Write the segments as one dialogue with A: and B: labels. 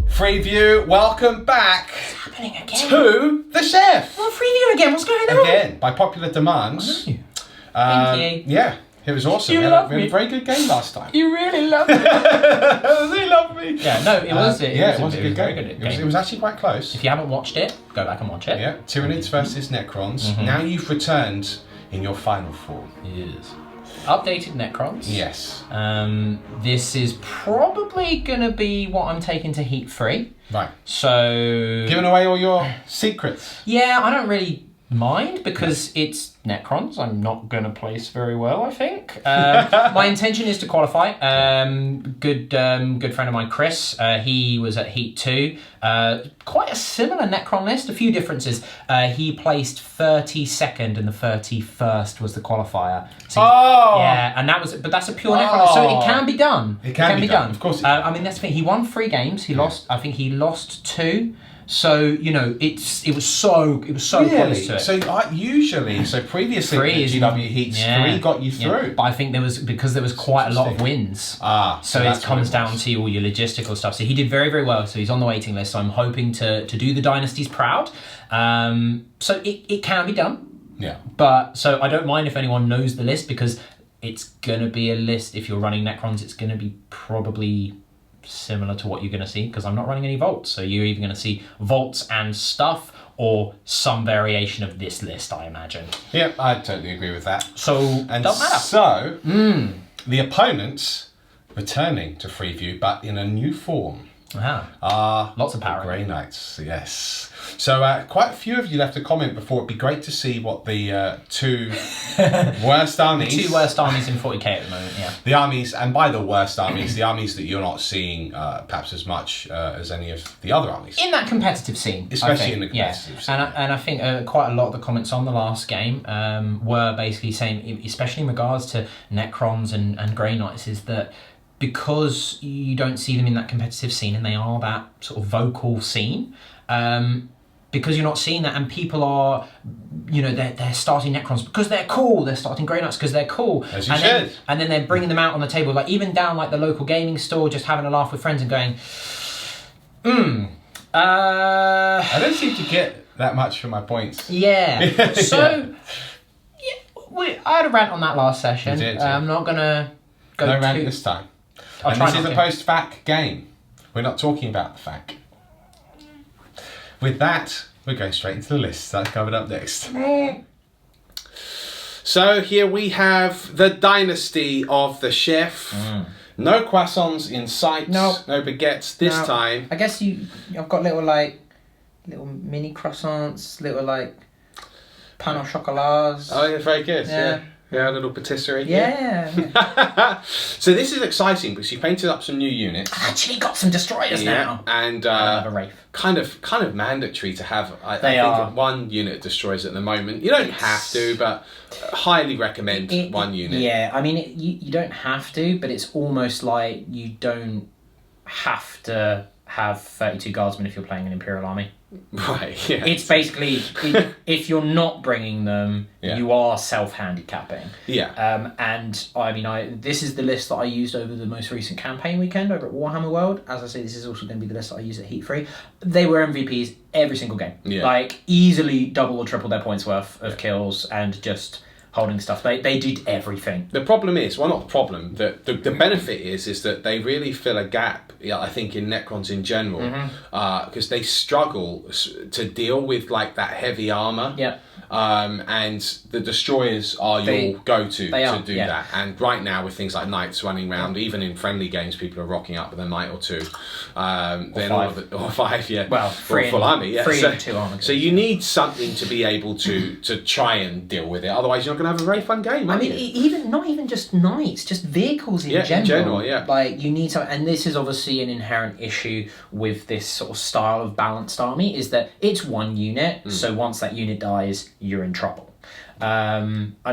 A: Freeview, welcome back.
B: What's happening again?
A: To the chef.
B: Oh, Freeview again. What's going on?
A: Again, by popular demand.
B: Thank you.
A: Yeah, it was awesome.
B: You
A: We
B: love
A: had a
B: me.
A: very good game last time.
B: You really love me.
A: They love me.
B: Yeah, no, it was. It was
A: a good game. It was actually quite close.
B: If you haven't watched it, go back and watch it.
A: Yeah, Tyranids versus Necrons. Now you've returned in your final form.
B: Yes. Updated Necrons.
A: Yes.
B: This is probably going to be what I'm taking to Heat 3.
A: Right.
B: So...
A: Giving away all your secrets.
B: Yeah, I don't really mind because it's Necrons. I'm not going to place very well, I think. My intention is to qualify. Good friend of mine, Chris, he was at Heat 2. Quite a similar Necron list, a few differences. He placed 32nd and the 31st was the qualifier. So yeah, and but that's a pure Necron, so it can be done.
A: It can be done. Of course it can.
B: I mean, that's the thing. He won 3 games. He lost, I think he lost 2. So, you know, it was so close to it.
A: So previously the GW Heats 3 got you through.
B: Yeah. But I think there was quite a lot of wins.
A: So
B: it comes down to all your logistical stuff. So he did very, very well. So he's on the waiting list. So I'm hoping to do the dynasties proud. So it can be done.
A: Yeah.
B: But so I don't mind if anyone knows the list because it's gonna be a list. If you're running Necrons, it's gonna be probably similar to what you're going to see because I'm not running any vaults, so you're either going to see vaults and stuff or some variation of this list, I imagine.
A: Yeah, I totally agree with that.
B: So
A: and
B: doesn't matter.
A: So the opponents returning to Freeview but in a new form are
B: lots of power.
A: Grey Knights, yes. So quite a few of you left a comment before. It'd be great to see what the 2 worst armies...
B: The 2 worst armies in 40k at the moment, yeah.
A: The armies, and by the worst armies, the armies that you're not seeing perhaps as much as any of the other armies.
B: In that competitive scene.
A: Especially in the competitive scene.
B: And I think quite a lot of the comments on the last game were basically saying, especially in regards to Necrons and Grey Knights, is that because you don't see them in that competitive scene and they are that sort of vocal scene, because you're not seeing that and people are, you know, they're starting Necrons because they're cool, they're starting Grey Knights because they're cool.
A: As you should.
B: And then they're bringing them out on the table, like even down like the local gaming store, just having a laugh with friends and going,
A: I don't seem to get that much for my points.
B: Yeah. So, I had a rant on that last session.
A: You did, yeah.
B: I'm not going to go
A: No rant this time. And this is a post-fac game. We're not talking about the fac. With that, we're going straight into the list. That's covered up next. So here we have the dynasty of the chef. No croissants in sight. No baguettes this time.
B: I guess I've got little mini croissants, little pain au chocolats.
A: Oh, yeah, very good. Yeah, a little patisserie.
B: Yeah.
A: So this is exciting because you painted up some new units.
B: I actually got some destroyers now.
A: And
B: have a Wraith.
A: kind of mandatory to have. I think 1 unit destroyers at the moment. You don't have to, but highly recommend 1 unit.
B: Yeah, I mean you don't have to, but it's almost like you don't have to have 32 guardsmen if you're playing an Imperial army.
A: Right, yeah.
B: It's basically, if you're not bringing them, you are self-handicapping.
A: Yeah.
B: And I mean, this is the list that I used over the most recent campaign weekend over at Warhammer World. As I say, this is also going to be the list that I use at Heat 3. They were MVPs every single game.
A: Yeah.
B: Easily double or triple their points worth of kills and just holding stuff. They did everything.
A: The problem is, well, not the problem, the benefit is that they really fill a gap, I think, in Necrons in general, because they struggle to deal with that heavy armour.
B: Yeah.
A: And the destroyers are your go-to to do that. And right now, with things like knights running around, even in friendly games, people are rocking up with a knight or 2. Or 5, yeah.
B: Well,
A: or full army, yeah.
B: 3 and 2 army.
A: So you need something to be able to try and deal with it. Otherwise, you're not going to have a very fun game.
B: I mean, not even just knights, just vehicles in general.
A: In general, yeah.
B: You need to, and this is obviously an inherent issue with this sort of style of balanced army, is that it's 1 unit. So once that unit dies, you're in trouble. I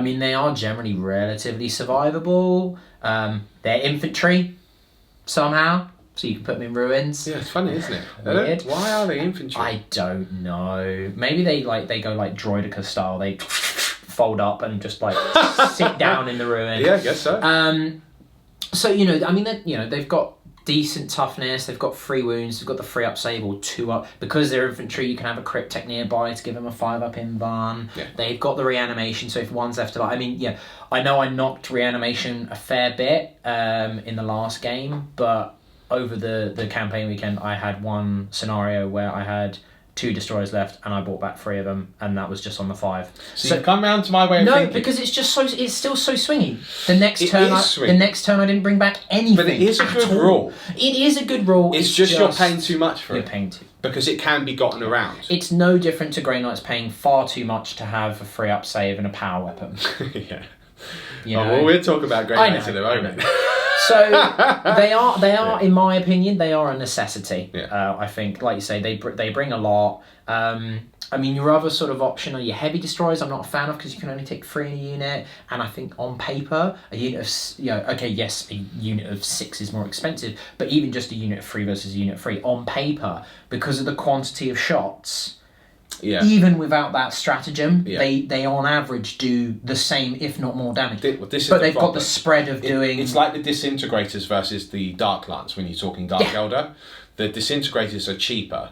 B: mean, they are generally relatively survivable. They're infantry somehow, so you can put them in ruins.
A: Yeah, it's funny, isn't it?
B: Weird.
A: Why are they infantry?
B: I don't know. Maybe they go Droideka style. They fold up and just sit down in the ruin.
A: Yeah, I guess so.
B: So I mean, they've got decent toughness. They've got 3 wounds. They've got the 3 up save or 2 up. Because they're infantry, you can have a crit tech nearby to give them a 5 up in Van.
A: Yeah.
B: They've got the reanimation, so if one's left alive... I mean, yeah, I know I knocked reanimation a fair bit in the last game, but over the campaign weekend, I had one scenario where I had 2 destroyers left, and I brought back 3 of them, and that was just on the 5.
A: So you've come round to my way of thinking.
B: No, because it's still so swingy. The next turn I didn't bring back anything.
A: But it is a good rule.
B: It is a good rule.
A: It's just you're paying too much for it.
B: You're paying too.
A: Because it can be gotten around.
B: It's no different to Grey Knights paying far too much to have a 3 up save and a power weapon.
A: Yeah.
B: Well,
A: we'll talk about Grey Knights in a moment.
B: So they are, in my opinion, they are a necessity.
A: Yeah.
B: I think, like you say, they bring a lot. I mean, your other sort of option are your heavy destroyers. I'm not a fan of because you can only take 3 in a unit, and I think on paper a unit of a unit of 6 is more expensive, but even just a unit of 3 versus a unit of 3 on paper, because of the quantity of shots.
A: Yeah.
B: Even without that stratagem, they on average do the same, if not more damage. But they've got the spread of doing...
A: It's like the Disintegrators versus the Dark Lance when you're talking Dark Elder. The Disintegrators are cheaper.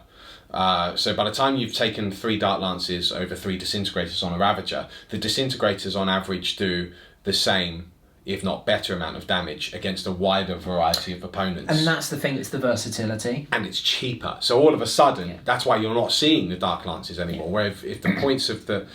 A: So by the time you've taken 3 Dark Lances over 3 Disintegrators on a Ravager, the Disintegrators on average do the same, if not better amount of damage against a wider variety of opponents.
B: And that's the thing, it's the versatility.
A: And it's cheaper. So all of a sudden, that's why you're not seeing the Dark Lances anymore. Where if the points of the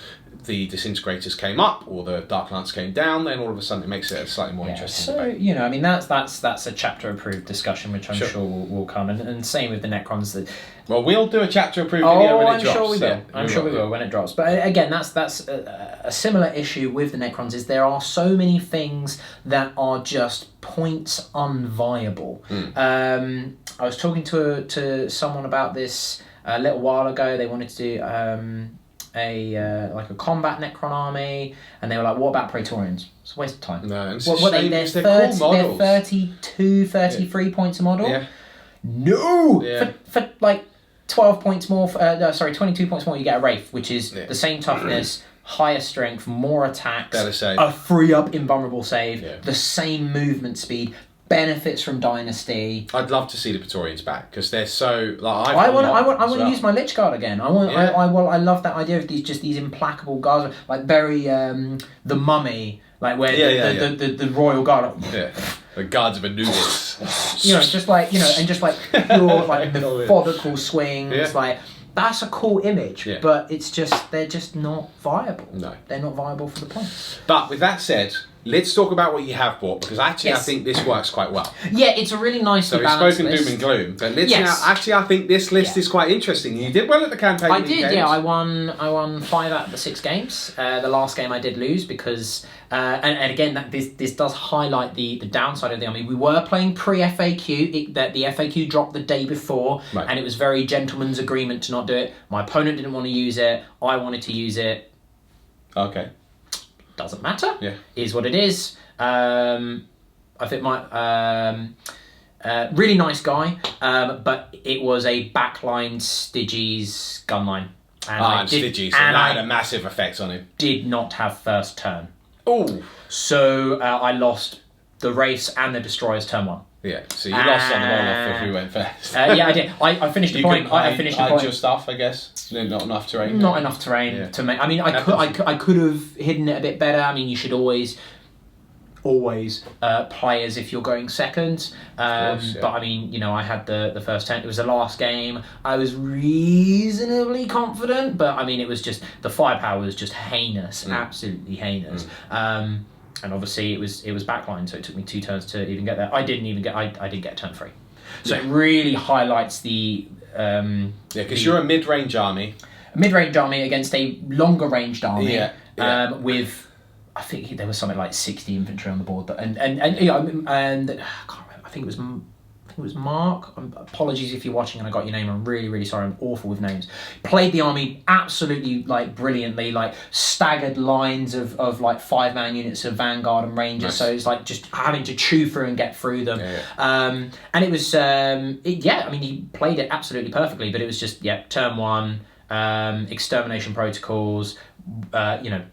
A: Disintegrators came up or the Dark Lance came down, then all of a sudden it makes it a slightly more interesting debate.
B: I mean, that's a chapter-approved discussion, which I'm sure will come. And same with the Necrons.
A: Well, we'll do a chapter-approved video when it drops.
B: I'm sure we will when it drops. But again, that's a similar issue with the Necrons, is there are so many things that are just points unviable. I was talking to someone about this a little while ago. They wanted to do... a combat Necron army, and they were like, what about Praetorians? It's a waste of time.
A: No, it's
B: they're 32, 33 points a model.
A: Yeah.
B: No! Yeah. For like 12 points more, 22 points more, you get a Wraith, which is the same toughness, higher strength, more attacks,
A: better save,
B: a 3-up invulnerable save, the same movement speed, benefits from Dynasty.
A: I'd love to see the Praetorians back because they're so
B: I want to use my Lich Guard again. I love that idea of these implacable guards, like very the Mummy, like where the Royal Guard.
A: The Guards of Anubis.
B: just like pure like methodical swings, like. That's a cool image, but they're just not viable.
A: No.
B: They're not viable for the points.
A: But with that said, let's talk about what you have bought, because actually I think this works quite well.
B: Yeah, it's a really nicely balanced
A: list. So we've spoken doom and gloom, but actually I think this list is quite interesting. You did well at the campaign.
B: I did, I won 5 out of the 6 games. The last game I did lose because... and again, this does highlight the downside of the army. We were playing pre-FAQ. The FAQ dropped the day before, and it was very gentleman's agreement to not do it. My opponent didn't want to use it. I wanted to use it.
A: Okay.
B: Doesn't matter.
A: Yeah.
B: Is what it is. I think my... really nice guy, but it was a backline Styges gunline.
A: And Styges, and that had a massive effect on him.
B: Did not have first turn.
A: Oh,
B: so I lost the race and the destroyers turn 1.
A: Yeah, so you lost on the roll-off if we went first.
B: Yeah, I did. I finished the point. I finished the point.
A: Your stuff, I guess. Not enough terrain.
B: Not enough terrain to make. I mean, I could have hidden it a bit better. I mean, you should always play as if you're going second. But I mean, I had the first turn. It was the last game. I was reasonably confident, but I mean, it was just the firepower was just heinous, absolutely heinous. And obviously it was backline, so it took me 2 turns to even get there. I didn't get turn 3. So it really highlights the
A: because you're a mid-range army.
B: A mid-range army against a longer ranged army with I think there was something like 60 infantry on the board, and I can't remember. I think it was Mark. Apologies if you're watching and I got your name. I'm really, really sorry. I'm awful with names. Played the army absolutely brilliantly, staggered lines of 5-man units of Vanguard and Rangers. Nice. So it's just having to chew through and get through them. And it was I mean, he played it absolutely perfectly, but it was just turn 1. Extermination protocols,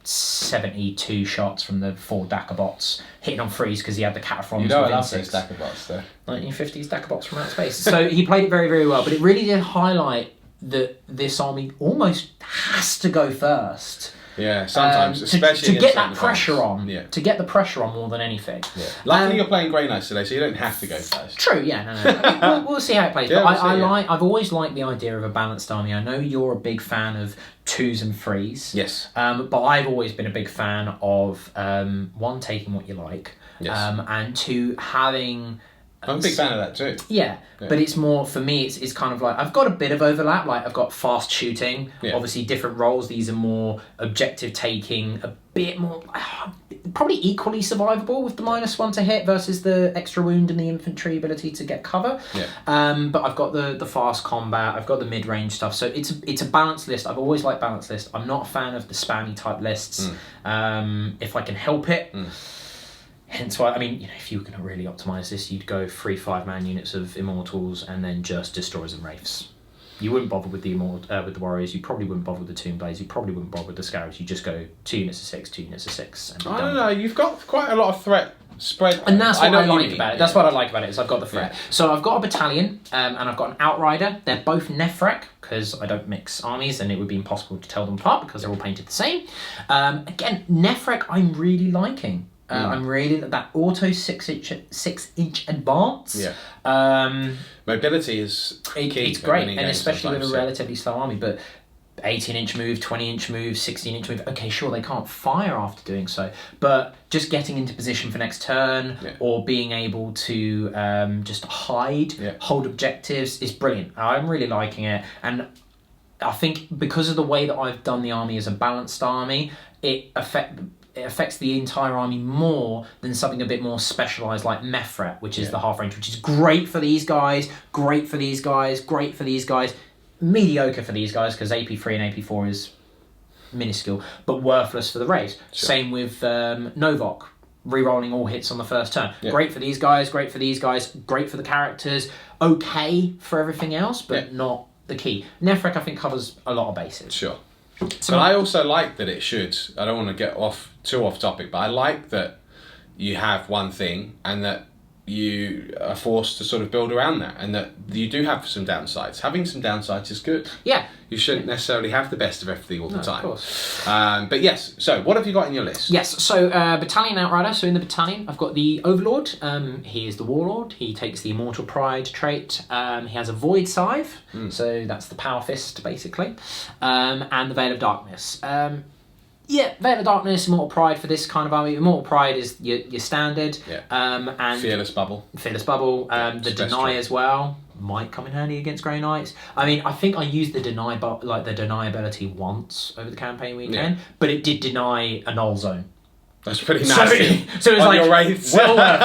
B: 72 shots from the 4 Dakabots, hitting on freeze because he had the Cataphrons.
A: You know I love those Dakabots, though.
B: 1950s Dakabots from outer space. So he played it very, very well, but it really did highlight that this army almost has to go first.
A: Yeah, sometimes, especially
B: to get that pressure on.
A: Yeah.
B: To get the pressure on more than anything.
A: Yeah. Luckily, you're playing Grey Knights today, so you don't have to go first.
B: True. Yeah. No. I mean, we'll see how it plays.
A: Yeah,
B: but I've always liked the idea of a balanced army. I know you're a big fan of 2s and 3s.
A: Yes.
B: But I've always been a big fan of 1, taking what you like.
A: Yes.
B: And 2, having.
A: I'm a big fan of that too.
B: Yeah, but it's more, for me, it's kind of like, I've got a bit of overlap, like I've got fast shooting, obviously different roles, these are more objective taking, a bit more, probably equally survivable with the -1 to hit versus the extra wound and the infantry ability to get cover.
A: Yeah.
B: But I've got the fast combat, I've got the mid-range stuff, so it's a balanced list. I've always liked balanced lists. I'm not a fan of the spammy type lists, if I can help it. Hence why, I mean, if you were going to really optimise this, you'd go 3 5-man units of Immortals and then just Destroyers and Wraiths. You wouldn't bother with the Warriors, you probably wouldn't bother with the Tomb Blades, you probably wouldn't bother with the Scarabs, you just go 2 units of 6, 2 units of 6. And
A: I don't know, you've got quite a lot of threat spread.
B: And that's what I like about it. That's what I like about it, is I've got the threat. Yeah. So I've got a battalion, and I've got an Outrider. They're both Nephrek, because I don't mix armies, and it would be impossible to tell them apart, because they're all painted the same. Again, Nephrek I'm really liking. I'm really that auto 6-inch advance.
A: Yeah. Mobility is key.
B: It's great, and especially with a relatively slow army. But 18-inch move, 20-inch move, 16-inch move. Okay, sure, they can't fire after doing so, but just getting into position for next turn or being able to just hide, hold objectives is brilliant. I'm really liking it, and I think because of the way that I've done the army as a balanced army, it affects the entire army more than something a bit more specialised like Mefret, which is the half range, which is great for these guys, great for these guys, great for these guys, mediocre for these guys because AP3 and AP4 is minuscule, but worthless for the Wraiths. Sure. Same with Novok, rerolling all hits on the first turn. Yeah. Great for these guys, great for these guys, great for the characters, okay for everything else, but not the key. Nefrek, I think, covers a lot of bases.
A: Sure. So, but I also like that it should, I don't want to get too off topic, but I like that you have one thing and that you are forced to sort of build around that, and that you do have some downsides. Having some downsides is good.
B: Yeah.
A: You shouldn't necessarily have the best of everything all the time.
B: Of course.
A: But yes, so what have you got in your list?
B: Yes, so Battalion Outrider. So in the battalion, I've got the Overlord. He is the Warlord. He takes the Immortal Pride trait. He has a Void Scythe, so that's the Power Fist, basically. And the Veil of Darkness. Veil of Darkness, Immortal Pride for this kind of army. Immortal Pride is your standard. Yeah. And
A: Fearless Bubble.
B: The Deny as well might come in handy against Grey Knights. I mean, I think I used the Deny ability once over the campaign weekend, but it did deny a null zone.
A: That's pretty nasty.
B: So it was
A: your Wraiths.
B: Well worth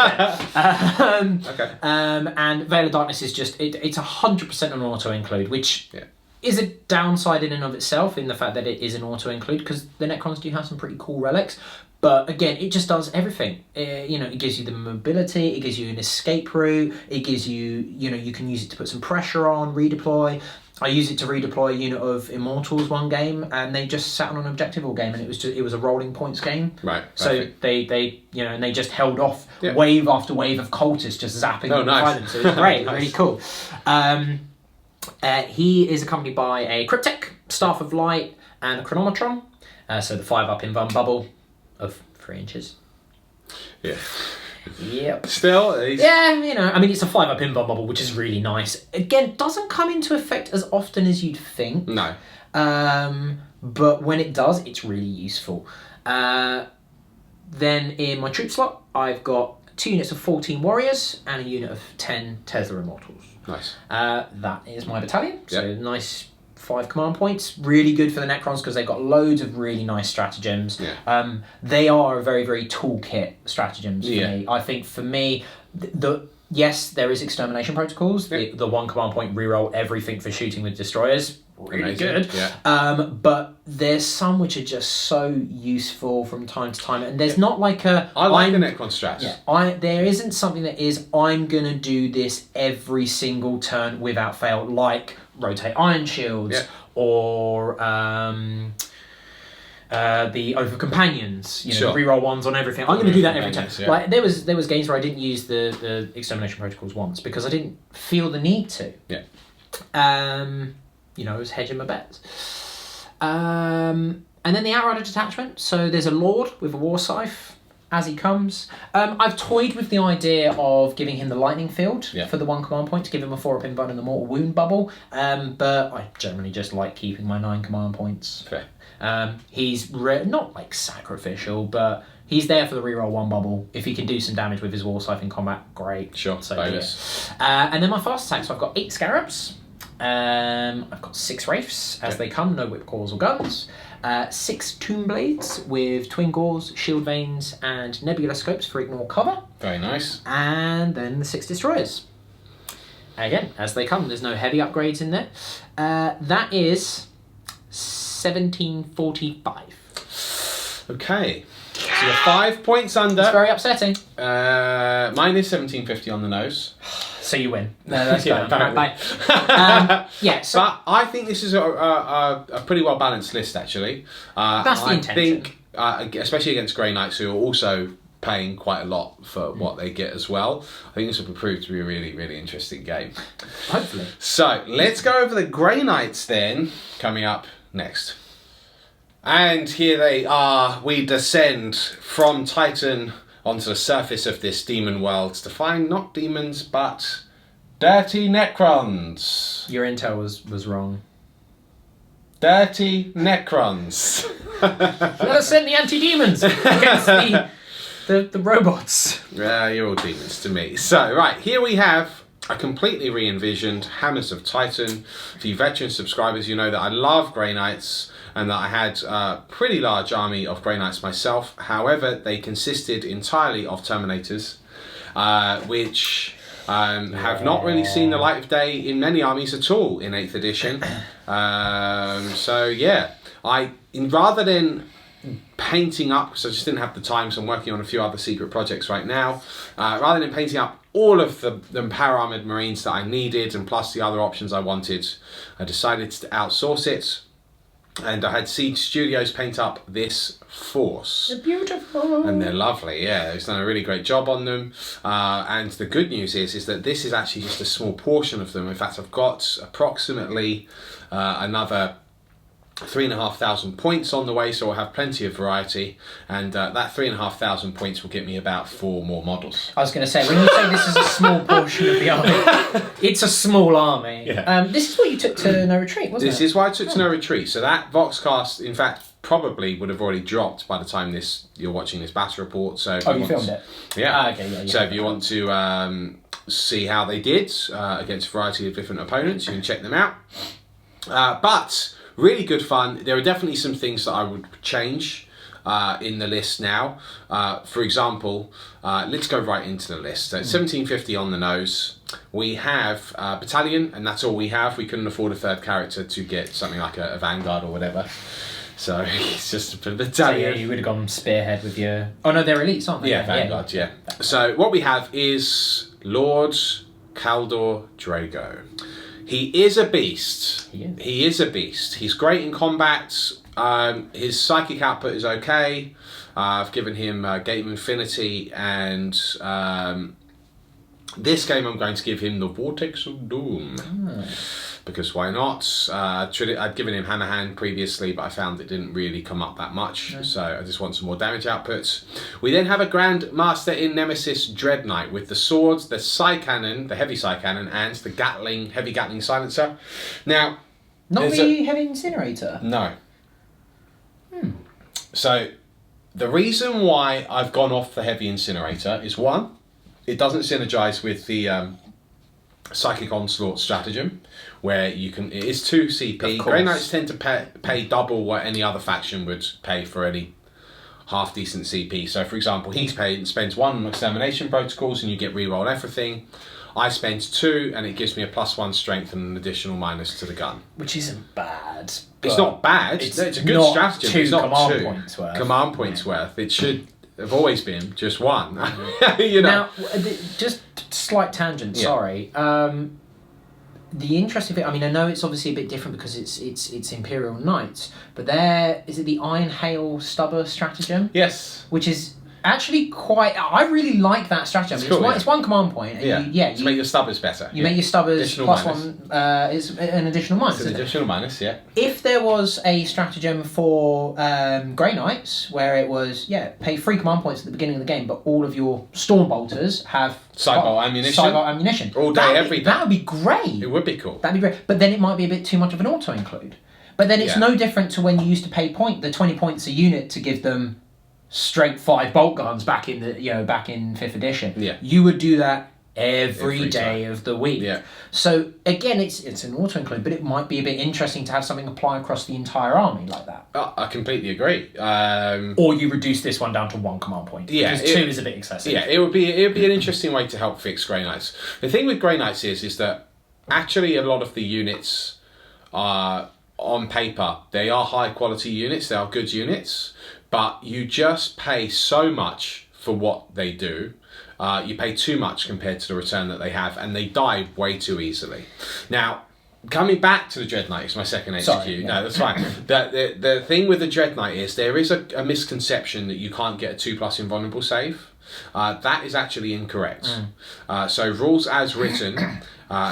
B: it. Okay. And Veil of Darkness is just it's 100% an auto include, which. Yeah. Is a downside in and of itself in the fact that it is an auto-include, because the Necrons do have some pretty cool relics, but again, it just does everything. It gives you the mobility, it gives you an escape route, it gives you, you can use it to put some pressure on, redeploy. I used it to redeploy a unit of Immortals one game, and they just sat on an objective all game, and it was a rolling points game.
A: Right.
B: So they and they just held off wave after wave of cultists just zapping them. Nice. So it was great, really cool. He is accompanied by a Cryptek, Staff of Light, and a Chronometron. So the 5-up invuln bubble of 3 inches.
A: Yeah.
B: Yep.
A: Still,
B: it's a 5-up invuln bubble, which is really nice. Again, doesn't come into effect as often as you'd think.
A: No.
B: But when it does, it's really useful. Then in my troop slot, I've got 2 units of 14 warriors and a unit of 10 Tesla Immortals.
A: Nice.
B: That is my battalion. So nice 5 command points. Really good for the Necrons because they've got loads of really nice stratagems. Yeah. They are a very, very toolkit stratagems for me. I think for me, yes, there is extermination protocols. Yeah. The 1 command point reroll everything for shooting with destroyers. Really good. Yeah. But there's some which are just so useful from time to time, and there's not like a.
A: I like the Necron strats.
B: Yeah. There isn't something that is I'm gonna do this every single turn without fail, like rotate Iron Shields or the Oath of Companions,
A: sure.
B: reroll ones on everything. I'm going to do that every time.
A: Yeah.
B: Like there was games where I didn't use the Extermination Protocols once because I didn't feel the need to.
A: Yeah.
B: I was hedging my bets. And then the Outrider Detachment. So there's a Lord with a War Scythe as he comes. I've toyed with the idea of giving him the Lightning Field for the 1 command point to give him a 4-up invuln and the Mortal Wound bubble. But I generally just like keeping my 9 command points.
A: Fair.
B: He's not like sacrificial, but he's there for the reroll 1 bubble. If he can do some damage with his War Scythe in combat, great.
A: Sure,
B: so
A: bonus.
B: And then my fast attack, so I've got 8 Scarabs. I've got 6 Wraiths as they come, no whip claws or guns. 6 Tomb Blades with Twin Gores, Shield Veins, and Nebula Scopes for ignore cover.
A: Very nice.
B: And then the 6 Destroyers. Again, as they come, there's no heavy upgrades in there. That is 1745.
A: Okay. So you're 5 points under.
B: It's very upsetting.
A: Mine is 1750 on the nose.
B: So you win. No, that's
A: yeah,
B: fine. Bye.
A: But I think this is a pretty well balanced list, actually.
B: That's the intention.
A: I think, especially against Grey Knights, who are also paying quite a lot for what they get as well, I think this will prove to be a really, really interesting game.
B: Hopefully.
A: So let's go over the Grey Knights then, coming up next. And here they are. We descend from Titan onto the surface of this demon world to find not demons, but dirty Necrons.
B: Your intel was wrong.
A: Dirty Necrons.
B: Let us send the anti-demons against the robots.
A: You're all demons to me. So, right, here we have a completely re-envisioned Hammers of Titan. For you veteran subscribers, you know that I love Grey Knights and that I had a pretty large army of Grey Knights myself. However, they consisted entirely of Terminators, which have not really seen the light of day in many armies at all in 8th edition. So yeah, rather than painting up, because I just didn't have the time, so I'm working on a few other secret projects right now, rather than painting up all of the power armoured Marines that I needed and plus the other options I wanted, I decided to outsource it. And I had Siege Studios paint up this force.
B: They're beautiful.
A: And they're lovely, yeah. They've done a really great job on them. And the good news is that this is actually just a small portion of them. In fact, I've got approximately another 3,500 points on the way, so I'll have plenty of variety, and that 3,500 points will get me about 4 more models.
B: I was going to say, when you say this is a small portion of the army, it's a small army.
A: Yeah.
B: This is what you took to No Retreat, wasn't it?
A: This is why I took to No Retreat. So that Voxcast, in fact, probably would have already dropped by the time you're watching this battle report. So
B: you filmed it?
A: Yeah.
B: Okay, yeah.
A: So if you want to see how they did against a variety of different opponents, you can check them out. But really good fun. There are definitely some things that I would change in the list now. For example, let's go right into the list. So 1750 on the nose. We have Battalion, and that's all we have. We couldn't afford a 3rd character to get something like a Vanguard or whatever. So it's just a Battalion.
B: So yeah, you would have gone Spearhead with your... Oh no, they're elites, aren't they?
A: Yeah, Vanguard, yeah. So what we have is Lord Kaldor Drago. He is a beast. He is a beast. He's great in combat. His psychic output is okay. I've given him Gate of Infinity, and this game I'm going to give him the Vortex of Doom. Because why not? I'd given him Hammer Hand previously, but I found it didn't really come up that much. So I just want some more damage outputs. We then have a Grand Master in Nemesis Dread Knight with the swords, the Psy Cannon, the heavy Psy Cannon, and the heavy Gatling silencer. Now,
B: not the heavy incinerator.
A: No. So the reason why I've gone off the heavy incinerator is, one, it doesn't synergize with the Psychic Onslaught stratagem, where it is 2 CP. Grey Knights tend to pay double what any other faction would pay for any half decent CP. So for example, he spends 1 Extermination Protocols and you get reroll everything. I spend 2 and it gives me a +1 strength and an additional minus to the gun.
B: Which isn't bad.
A: It's not bad. It's a good stratagem. It's not
B: command
A: 2
B: points worth.
A: Command points worth. It should have always been just 1. You know.
B: Now, just slight tangent, sorry. the interesting thing, I mean, I know it's obviously a bit different because it's Imperial Knights, but is it the Iron Hail Stubber stratagem?
A: Yes.
B: Which is actually I really like that stratagem.
A: It's cool,
B: it's one command point. And
A: to make your stubbers better.
B: You make your stubbers
A: additional
B: plus
A: minus.
B: one, is an additional minus.
A: It's an additional minus, yeah.
B: If there was a stratagem for Grey Knights where it was, pay 3 command points at the beginning of the game, but all of your Storm Bolters have
A: Sidebolt
B: ammunition.
A: All day, every day.
B: That would be great.
A: It would be cool.
B: That'd be great. But then it might be a bit too much of an auto-include. But then it's no different to when you used to pay the 20 points a unit to give them straight 5 bolt guns back in 5th edition.
A: Yeah.
B: You would do that every day of the week.
A: Yeah.
B: So again, it's an auto include, but it might be a bit interesting to have something apply across the entire army like that.
A: I completely agree.
B: Or you reduce this one down to 1 command point.
A: Yeah,
B: because 2 is a bit excessive.
A: Yeah, it would be an interesting way to help fix Grey Knights. The thing with Grey Knights is that actually a lot of the units are on paper, they are high quality units, they are good units, but you just pay so much for what they do. You pay too much compared to the return that they have, and they die way too easily. Now, coming back to the Dread Knight, it's my second HQ.
B: Sorry,
A: No, that's fine. The thing with the Dread Knight is there is a misconception that you can't get a 2+ invulnerable save. That is actually incorrect. So rules as written,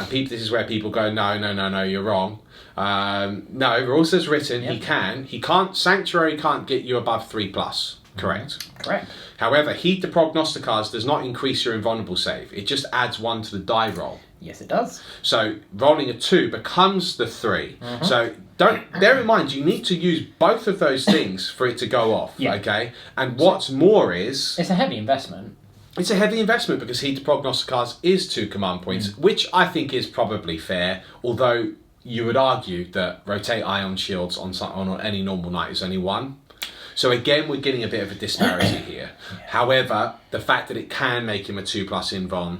A: this is where people go, no, you're wrong. No, rules as written, he can't, Sanctuary can't get you above 3+. Correct. However, Heed the Prognosticars does not increase your invulnerable save. It just adds 1 to the die roll.
B: Yes, it does.
A: So rolling a 2 becomes the 3. So bear in mind, you need to use both of those things for it to go off. Okay. And what's more is
B: it's a heavy investment.
A: It's a heavy investment because Heed the Prognosticars is 2 command points, which I think is probably fair. Although you would argue that rotate Ion Shields on any normal knight is only 1. So again, we're getting a bit of a disparity here. However, the fact that it can make him a 2+ invuln,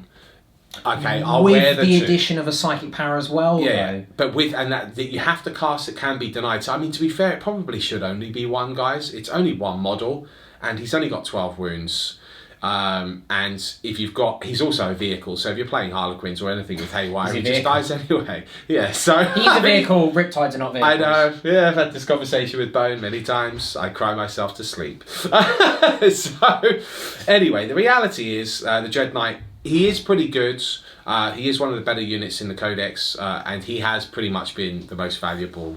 A: okay, I'll wear the 2.
B: With the addition of a psychic power as well.
A: Yeah, but that you have to cast it can be denied. So I mean, to be fair, it probably should only be 1, guys. It's only 1 model, and he's only got 12 wounds. And if he's also a vehicle, so if you're playing Harlequins or anything with Haywire, he just dies anyway. Yeah, so
B: he's a vehicle. Riptides are not vehicles.
A: I know. Yeah, I've had this conversation with Bone many times. I cry myself to sleep. So anyway, the reality is the Dread Knight, he is pretty good. He is one of the better units in the Codex, and he has pretty much been the most valuable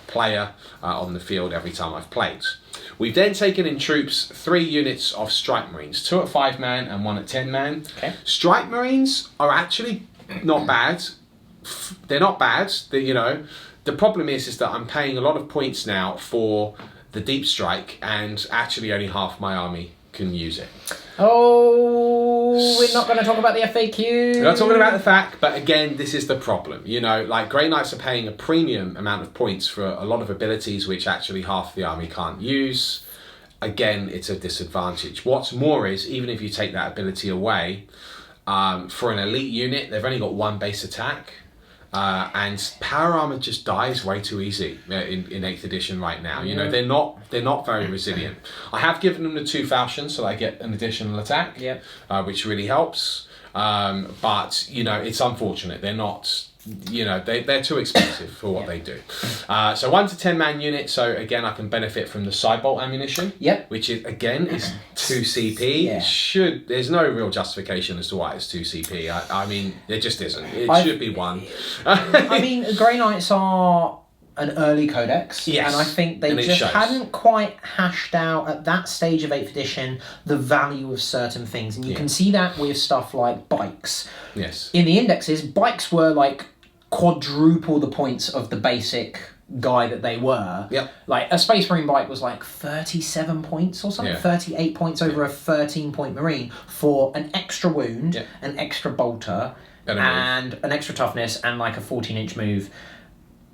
A: player on the field every time I've played. We've then taken in troops 3 units of Strike Marines, 2 at 5-man and 1 at 10-man.
B: Okay.
A: Strike Marines are actually not bad. They're not bad. The problem is that I'm paying a lot of points now for the Deep Strike, and actually only half my army can use it.
B: Oh, we're not going to talk about the FAQ.
A: We're not talking about the fact, but again, this is the problem. Like Grey Knights are paying a premium amount of points for a lot of abilities which actually half the army can't use. Again, it's a disadvantage. What's more is, even if you take that ability away, for an elite unit, they've only got 1 base attack. And power armor just dies way too easy in 8th edition right now. They're not very resilient. I have given them the 2 falchions so I get an additional attack, which really helps. But it's unfortunate. They're not. They're too expensive for what they do. So 1 to 10-man unit. So again, I can benefit from the Sidebolt ammunition. Which is 2 CP. There's no real justification as to why it's 2 CP. I mean, there just isn't. It should be 1.
B: I mean, Grey Knights are an early codex, and I think they just hadn't quite hashed out at that stage of 8th edition the value of certain things, and you can see that with stuff like bikes. In the indexes, bikes were like quadruple the points of the basic guy that they were. Like a Space Marine bike was like 37 points or something, 38 points over a 13-point Marine for an extra wound, an extra bolter, and an extra toughness, and like a 14-inch move.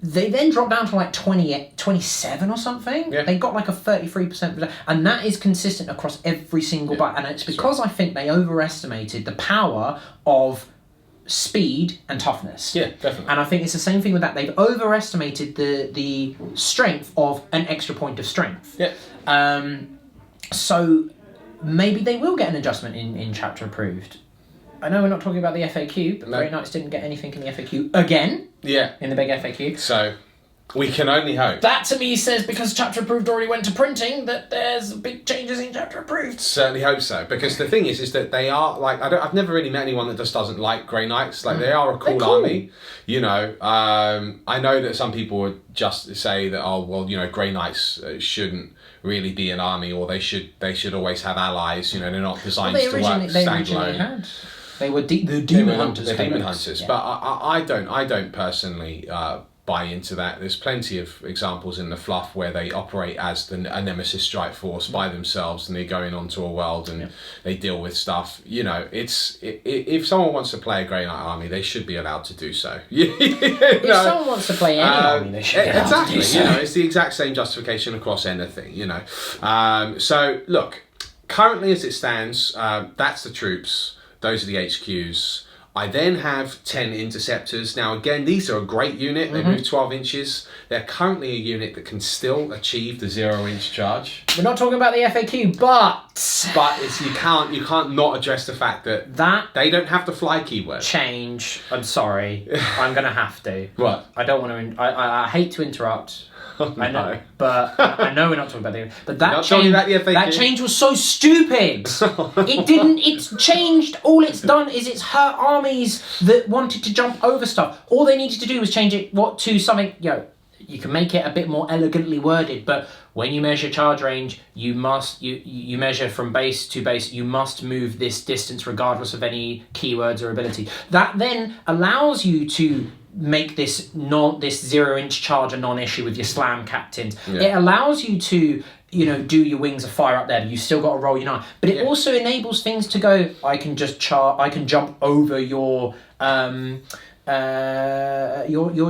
B: They then dropped down to like 27 or something. They got like a 33%, and that is consistent across every single bike. And it's because I think they overestimated the power of speed and toughness.
A: Definitely.
B: And I think it's the same thing with that. They've overestimated the strength of an extra point of strength.
A: Yeah.
B: So maybe they will get an adjustment in chapter approved. I know we're not talking about the FAQ, but Grey Knights didn't get anything in the FAQ again.
A: Yeah.
B: In the big FAQ.
A: So, we can only hope.
B: That to me says, because Chapter Approved already went to printing, that there's big changes in Chapter Approved.
A: Certainly hope so, because the thing is that they are, like, I've never really met anyone that just doesn't like Grey Knights. Like, they are a cool army, you know. I know that some people would just say that, oh, well, you know, Grey Knights shouldn't really be an army, or they should always have allies, you know, they're not designed to work standalone.
B: They were the Demon Hunters.
A: They're Demon Hunters, yeah. But I don't personally buy into that. There's plenty of examples in the fluff where they operate as a Nemesis strike force by themselves, and they go in onto a world and they deal with stuff. You know, if someone wants to play a Grey Knight army, they should be allowed to do so.
B: If someone wants to play any army, they should be allowed to do so.
A: You know, it's the exact same justification across anything. You know, so look, currently as it stands, that's the troops. Those are the HQs. I then have 10 interceptors. Now, again, these are a great unit. They move 12 inches. They're currently a unit that can still achieve the 0-inch charge.
B: We're not talking about the FAQ, but
A: you can't not address the fact that they don't have the fly keyword.
B: Change. I'm sorry. I'm going to have to.
A: What?
B: I don't want to. I hate to interrupt. Oh, no. I know, but I know we're not talking about the. But that change was so stupid. It's changed. All it's done is it's hurt armies that wanted to jump over stuff. All they needed to do was change it to something. You know, you can make it a bit more elegantly worded. But when you measure charge range, you must you measure from base to base. You must move this distance regardless of any keywords or ability. That then allows you to make this 0-inch charge a non-issue with your slam captains. Yeah. It allows you to, you know, do your wings of fire up there, but you still got to roll your 9. But it also enables things to go, I can jump over your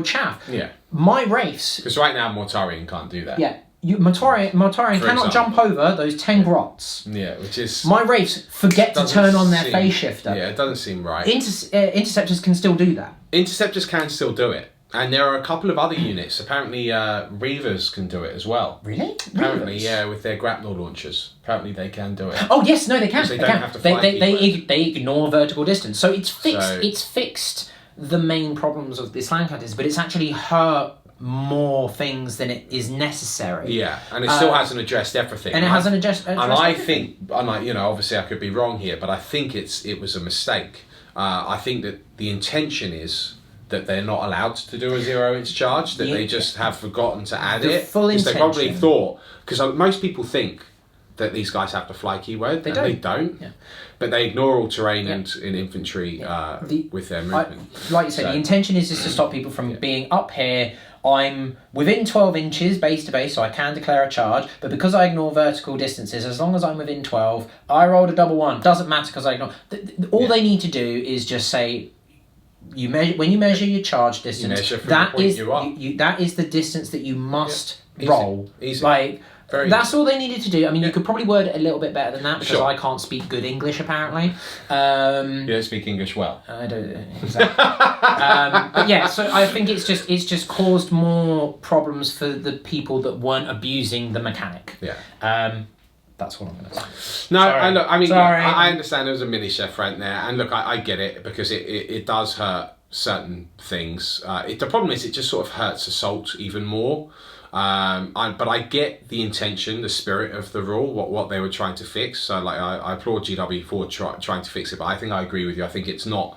B: chaff.
A: Yeah.
B: My Wraiths.
A: Because right now Mortarion can't do that.
B: Yeah. Mortarion cannot jump over those 10 grots.
A: Yeah, which is...
B: My Wraiths forget to turn on their phase shifter.
A: Yeah, it doesn't seem right.
B: Interceptors can still do that.
A: Interceptors can still do it. And there are a couple of other units. Apparently, Reavers can do it as well.
B: Really?
A: Apparently, yeah, with their grapnel launchers. Apparently, they can do it.
B: Oh yes, no, they can.
A: They don't have to fly.
B: They ignore vertical distance, so it's fixed. It's fixed the main problems of the slam cutters, but it's actually hurt more things than it is necessary.
A: Yeah, and it still hasn't addressed everything.
B: And it hasn't addressed
A: everything. And I think, you know, obviously I could be wrong here, but I think it was a mistake. I think that the intention is that they're not allowed to do a 0-inch charge, that they just have forgotten to add it.
B: Full intention.
A: They probably thought, because most people think that these guys have the fly keyword, and they don't. Yeah. But they ignore all terrain and in infantry with their movement.
B: Like you said, the intention is just to stop people from being up here. I'm within 12 inches base to base, so I can declare a charge, but because I ignore vertical distances, as long as I'm within 12, I rolled a double 1. Doesn't matter because I ignore... All they need to do is just say, when you measure your charge distance, that is the distance that you must roll.
A: Easy.
B: Like... That's all they needed to do. I mean, you could probably word it a little bit better than that because I can't speak good English, apparently.
A: You don't speak English well.
B: I don't exactly. But yeah, so I think it's just caused more problems for the people that weren't abusing the mechanic.
A: Yeah.
B: That's what I'm going to say.
A: No, I understand there was a mini chef rant there, and look, I get it because it does hurt certain things. The problem is it just sort of hurts Assault even more. But I get the intention, the spirit of the rule, what they were trying to fix. So like I applaud GW for trying to fix it, but I think I agree with you. I think it's not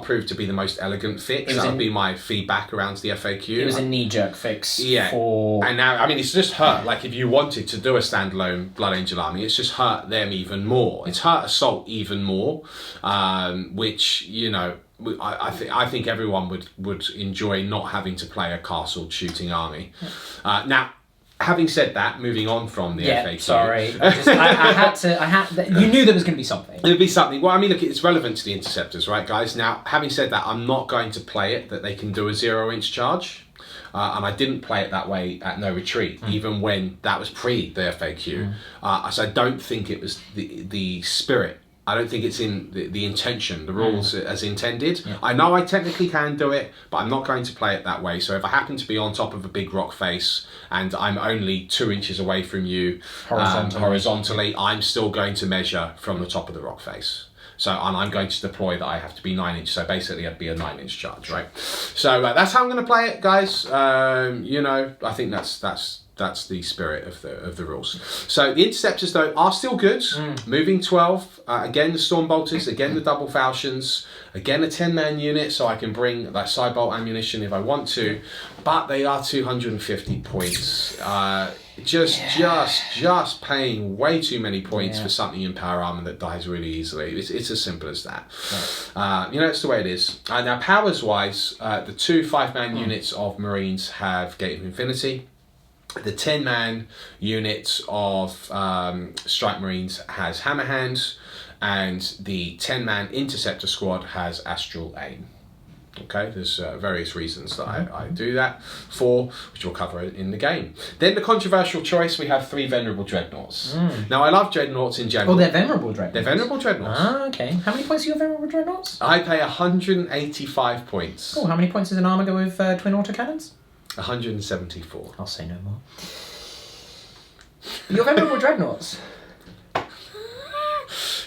A: proved to be the most elegant fix. That would be my feedback around the FAQ.
B: It was a knee-jerk fix.
A: Yeah. And now, I mean, it's just hurt. Like if you wanted to do a standalone Blood Angel army, it's just hurt them even more. It's hurt Assault even more, which, you know, I think everyone would enjoy not having to play a castle shooting army. Now, having said that, moving on from the FAQ.
B: Sorry, I had to. You knew there was going to be something.
A: There'd be something. Well, I mean, look, it's relevant to the interceptors, right, guys? Now, having said that, I'm not going to play it that they can do a 0-inch charge. And I didn't play it that way at No Retreat, even when that was pre the FAQ. So I don't think it was the spirit. I don't think it's in the intention, the rules as intended. Yeah. I know I technically can do it, but I'm not going to play it that way. So if I happen to be on top of a big rock face and I'm only 2 inches away from you horizontally, I'm still going to measure from the top of the rock face. So, and I'm going to deploy that I have to be 9 inch. So basically, it'd be a 9 inch charge, right? So that's how I'm going to play it, guys. You know, I think that's the spirit of the rules. So the interceptors though are still good. Moving 12. Again, the Stormbolters. Again, the double falchions. Again, a 10-man unit, so I can bring that sidebolt ammunition if I want to. But they are 250 points. Just paying way too many points for something in power armor that dies really easily. It's as simple as that. Right. You know, it's the way it is. Now, powers wise, the 2 5-man units of Marines have Gate of Infinity. The 10-man unit of Strike Marines has Hammerhand, and the 10-man Interceptor squad has Astral Aim. Okay, there's various reasons that I do that for, which we'll cover in the game. Then the controversial choice, we have 3 Venerable Dreadnoughts. Now, I love Dreadnoughts in general.
B: Oh, they're Venerable Dreadnoughts? They're
A: Venerable Dreadnoughts.
B: Ah, okay. How many points are your Venerable Dreadnoughts?
A: I pay 185 points.
B: Oh, how many points does an armour go with twin autocannons?
A: 174.
B: I'll say no more. Your Venerable Dreadnoughts?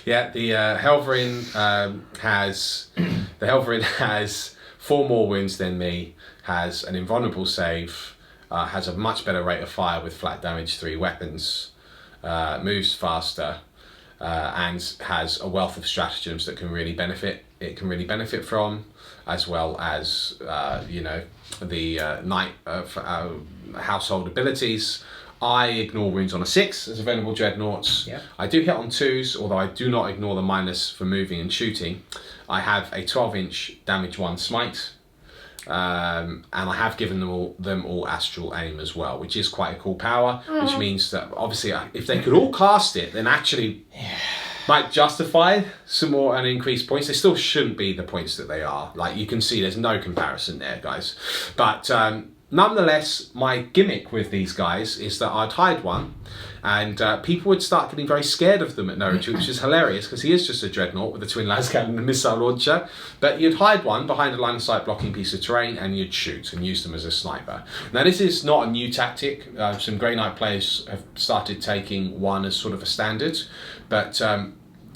A: Yeah, the Helverin has 4 more wounds than me, has an invulnerable save, has a much better rate of fire with flat damage 3 weapons, moves faster, and has a wealth of stratagems that can really benefit from, as well as you know, the knight of household abilities. I ignore wounds on a 6 as a Venerable Dreadnought.
B: Yeah.
A: I do hit on 2s, although I do not ignore the minus for moving and shooting. I have a 12-inch damage 1 smite, and I have given them all Astral Aim as well, which is quite a cool power, which means that obviously if they could all cast it, then actually might justify some more and increased points. They still shouldn't be the points that they are. Like, you can see there's no comparison there, guys. But nonetheless, my gimmick with these guys is that I'd hide one, and people would start getting very scared of them at no retreat, which is hilarious because he is just a dreadnought with a twin las cannon and a missile launcher. But you'd hide one behind a line of sight blocking piece of terrain, and you'd shoot and use them as a sniper. Now, this is not a new tactic. Some Grey Knight players have started taking one as sort of a standard, but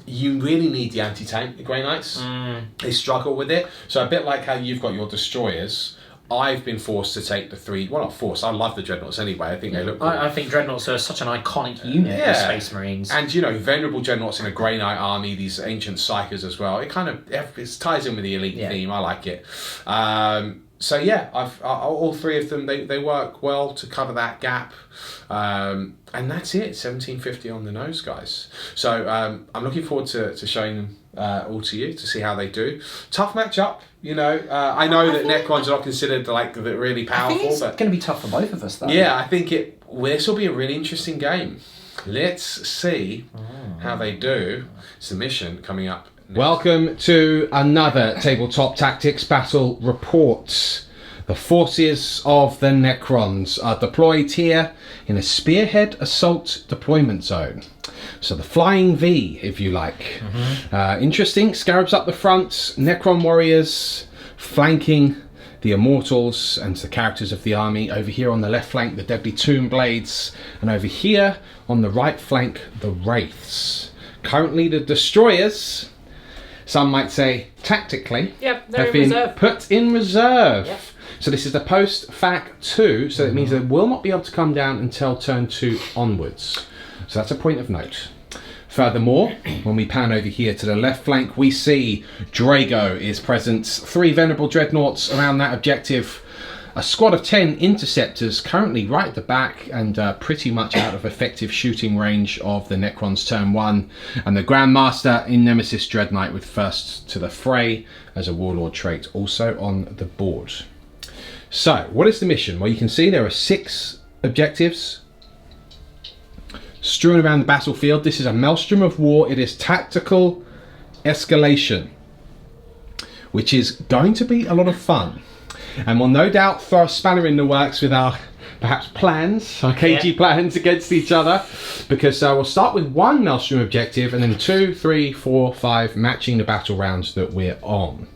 A: you really need the anti-tank, the Grey Knights. They struggle with it. So a bit like how you've got your destroyers, I've been forced to take the 3... Well, not forced. I love the Dreadnoughts anyway. I think they look cool.
B: I think Dreadnoughts are such an iconic unit of Space Marines.
A: And, you know, Venerable Dreadnoughts in a Grey Knight army, these ancient Psychers as well. It kind of it ties in with the elite theme. I like it. So, yeah, all 3 of them, they work well to cover that gap. And that's it. 1750 on the nose, guys. So I'm looking forward to showing them all to you to see how they do. Tough matchup. You know, I know that Necrons are not considered like really powerful.
B: I think it's going to be tough for both of us, though.
A: Yeah, I think this will be a really interesting game. Let's see how they do. Submission coming up next. Welcome to another Tabletop Tactics Battle Report. The forces of the Necrons are deployed here in a Spearhead Assault deployment zone. So the Flying V, if you like. Interesting. Scarabs up the front, Necron warriors flanking the Immortals and the characters of the army. Over here on the left flank, the Deadly Tomb Blades. And over here on the right flank, the Wraiths. Currently the Destroyers, some might say tactically, have been put in reserve. Yep. So this is the post-fac 2, so it means they will not be able to come down until turn 2 onwards. So that's a point of note. Furthermore, when we pan over here to the left flank, we see Drago is present. 3 Venerable Dreadnoughts around that objective. A squad of 10 Interceptors currently right at the back and pretty much out of effective shooting range of the Necrons turn 1. And the Grandmaster in Nemesis Dreadknight with first to the fray as a Warlord trait also on the board. So, what is the mission? Well, you can see there are 6 objectives strewn around the battlefield. This is a maelstrom of war. It is tactical escalation, which is going to be a lot of fun. And we'll no doubt throw a spanner in the works with our perhaps plans, our KG plans against each other, because we'll start with 1 maelstrom objective and then 2, 3, 4, 5 matching the battle rounds that we're on.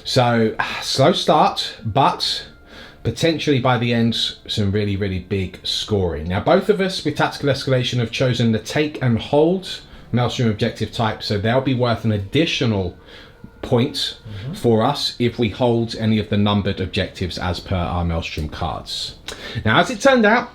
A: So, slow start, but potentially by the end, some really, really big scoring. Now, both of us with Tactical Escalation have chosen the take and hold Maelstrom objective type, so they'll be worth an additional point for us if we hold any of the numbered objectives as per our Maelstrom cards. Now, as it turned out,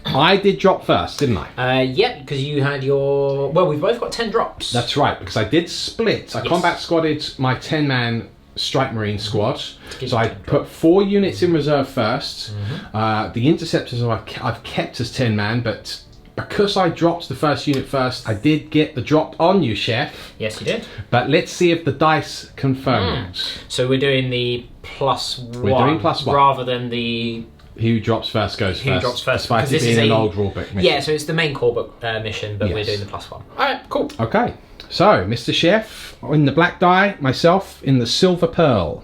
A: I did drop first, didn't I?
B: Yeah, because you had your... Well, we've both got 10 drops.
A: That's right, because I did split. I combat squadded my 10-man Strike Marine squad. So I put 4 units in reserve first. The Interceptors I've kept as 10-man, but because I dropped the first unit first, I did get the drop on you, Chef.
B: Yes, you did.
A: But let's see if the dice confirm it.
B: So we're doing the +1.
A: We're doing +1.
B: Rather than the...
A: Who drops first goes first.
B: Who drops first.
A: Despite it being an old rulebook mission.
B: Yeah, so it's the main core book mission, but we're doing the +1. Alright, cool.
A: Okay, so Mr. Chef in the black die, myself in the silver pearl.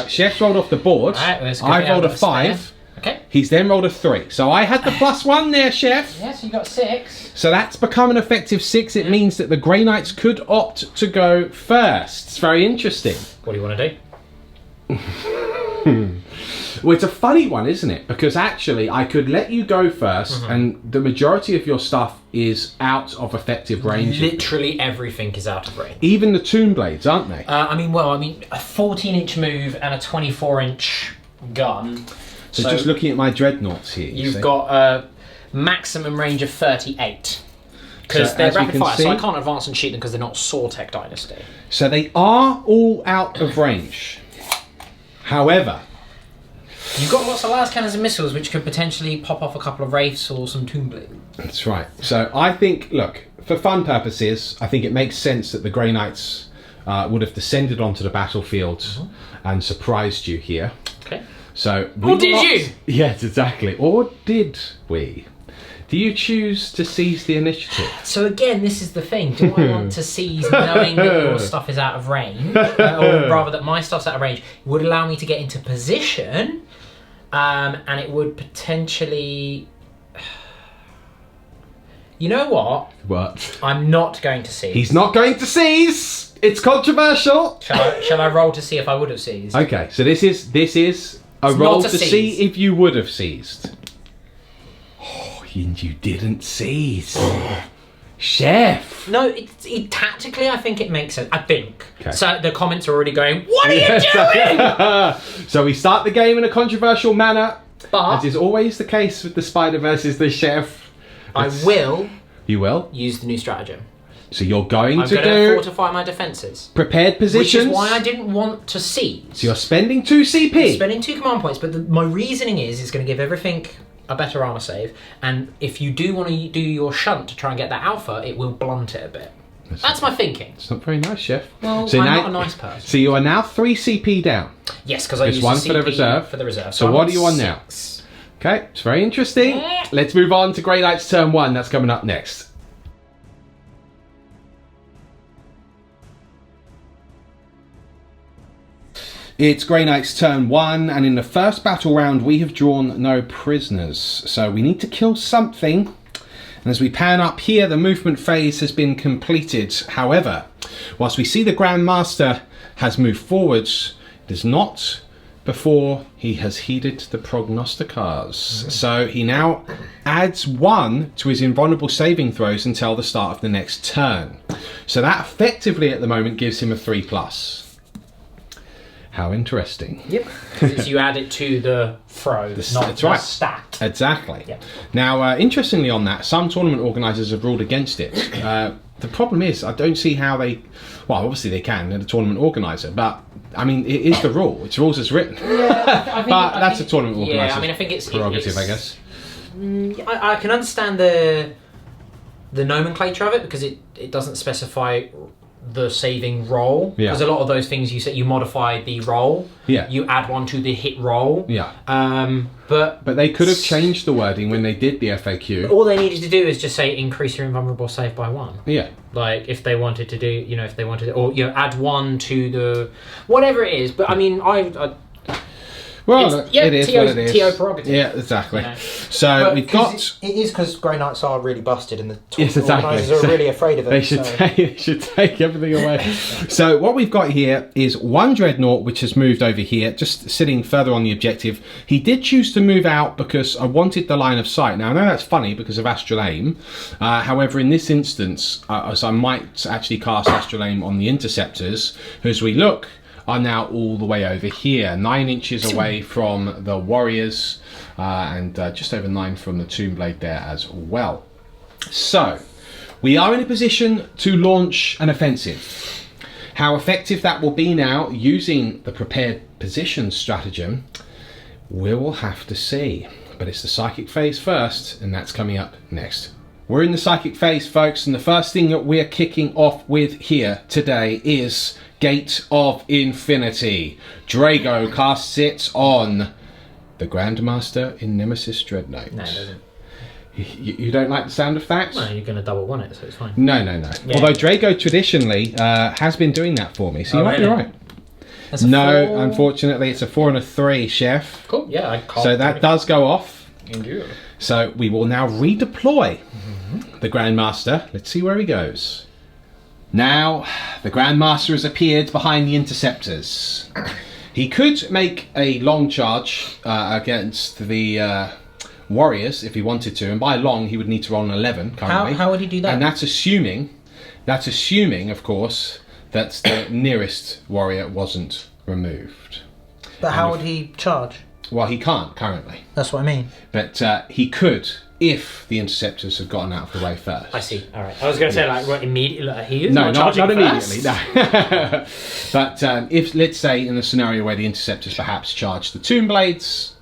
A: Chef's rolled off the board.
B: Right,
A: I rolled a 5.
B: Okay.
A: He's then rolled a 3. So I had the +1 there, Chef.
B: Yes, you got 6.
A: So that's become an effective 6. It means that the Grey Knights could opt to go first. It's very interesting.
B: What do you want to
A: do? Well, it's a funny one, isn't it? Because actually, I could let you go first, and the majority of your stuff is out of effective range.
B: Literally everything is out of range.
A: Even the Tomb Blades, aren't they?
B: I mean, a 14-inch move and a 24-inch gun.
A: So just looking at my dreadnoughts here,
B: you've got a maximum range of 38. Because they're rapid fire, so I can't advance and shoot them because they're not Sortek Dynasty.
A: So they are all out of range. However,
B: you've got lots of las cannons and missiles, which could potentially pop off a couple of wraiths or some Tomb Blades.
A: That's right. So I think, look, for fun purposes, I think it makes sense that the Grey Knights would have descended onto the battlefield and surprised you here.
B: Okay.
A: So
B: or did you?
A: Yes, exactly. Or did we? Do you choose to seize the initiative?
B: So again, this is the thing. Do I want to seize knowing that your stuff is out of range? Or rather that my stuff's out of range? It would allow me to get into position, and it would potentially... You know what?
A: What?
B: I'm not going to seize.
A: He's not going to seize! It's controversial!
B: Shall I roll to see if I would have seized?
A: Okay, so this is a roll to see if you would have seized. And you didn't seize. Chef!
B: No, tactically I think it makes sense. I think. Okay. So the comments are already going, what are you doing?
A: So we start the game in a controversial manner.
B: But
A: as is always the case with the Spider versus the Chef.
B: I will.
A: You will?
B: Use the new stratagem.
A: So you're going
B: I'm
A: to
B: going to fortify my defences.
A: Prepared positions.
B: Which is why I didn't want to seize.
A: So you're spending 2 CP.
B: I'm spending 2 command points, but my reasoning is it's going to give everything a better armor save, and if you do want to do your shunt to try and get that alpha, it will blunt it a bit. That's my thinking.
A: It's not very nice, Chef.
B: Well, so I'm not a nice person.
A: So you are now 3 CP down.
B: Yes, because I used
A: one
B: CP
A: for the reserve.
B: For the reserve.
A: So what are you on now? Okay, it's very interesting. Let's move on to Grey Knights turn 1. That's coming up next. It's Grey Knight's turn 1, and in the first battle round we have drawn no prisoners. So we need to kill something. And as we pan up here, the movement phase has been completed. However, whilst we see the Grand Master has moved forwards, it is not before he has heeded the prognosticars. So he now adds 1 to his invulnerable saving throws until the start of the next turn. So that effectively at the moment gives him a 3+. How interesting.
B: Yep. Because you add it to the throw, not the stat.
A: Exactly.
B: Yep.
A: Now, interestingly on that, some tournament organisers have ruled against it. The problem is, I don't see how they... Well, obviously they can, they're the tournament organiser, but, I mean, it is the rule. It's rules as written.
B: Yeah,
A: but that's a tournament organiser's
B: yeah, I mean, I think it's
A: prerogative, I guess.
B: I can understand the nomenclature of it, because it doesn't specify the saving roll, because a lot of those things you modify the roll, you add 1 to the hit roll, but
A: they could have changed the wording when they did the FAQ.
B: All they needed to do is just say increase your invulnerable save by 1. Like if they wanted to do, or add 1 to the whatever it is. But I mean,
A: Well, it is what it is.
B: TO prerogative.
A: Yeah, exactly. So we've got...
C: It is because Grey Knights are really busted and the
A: yes, exactly.
C: organisers are really afraid of it.
A: They should take everything away. So what we've got here is one Dreadnought which has moved over here, just sitting further on the objective. He did choose to move out because I wanted the line of sight. Now I know that's funny because of Astral Aim. However, in this instance, as I might actually cast Astral Aim on the Interceptors, who as we look are now all the way over here, 9 inches away from the Warriors, and just over 9 from the Tomb Blade there as well. So we are in a position to launch an offensive. How effective that will be now using the prepared position stratagem, we will have to see. But it's the psychic phase first, and that's coming up next. We're in the psychic phase, folks, and the first thing that we're kicking off with here today is Gate of Infinity. Drago casts it on the Grandmaster in Nemesis Dreadnought.
B: No, it doesn't.
A: You don't like the sound of that?
B: No, you're going to double one it, so it's fine.
A: No.
B: Yeah.
A: Although Drago traditionally has been doing that for me, so you might be right.
B: That's a
A: no,
B: 4.
A: Unfortunately, it's a 4 and a 3, Chef.
B: Cool, yeah, I can't.
A: So that does go off.
B: Indeed.
A: So we will now redeploy the Grandmaster. Let's see where he goes. Now, the Grandmaster has appeared behind the Interceptors. He could make a long charge against the Warriors if he wanted to, and by long he would need to roll an 11 currently.
B: How would he do that?
A: And that's assuming, of course, that the nearest warrior wasn't removed.
C: But how would he charge?
A: Well, he can't currently.
C: That's what I mean.
A: But he could if the Interceptors had gotten out of the way first.
B: I see. All right. I was going to say, like, what, immediately? Like, he is
A: not
B: immediately.
A: No. But if, let's say, in a scenario where the Interceptors perhaps charged the Tomb Blades,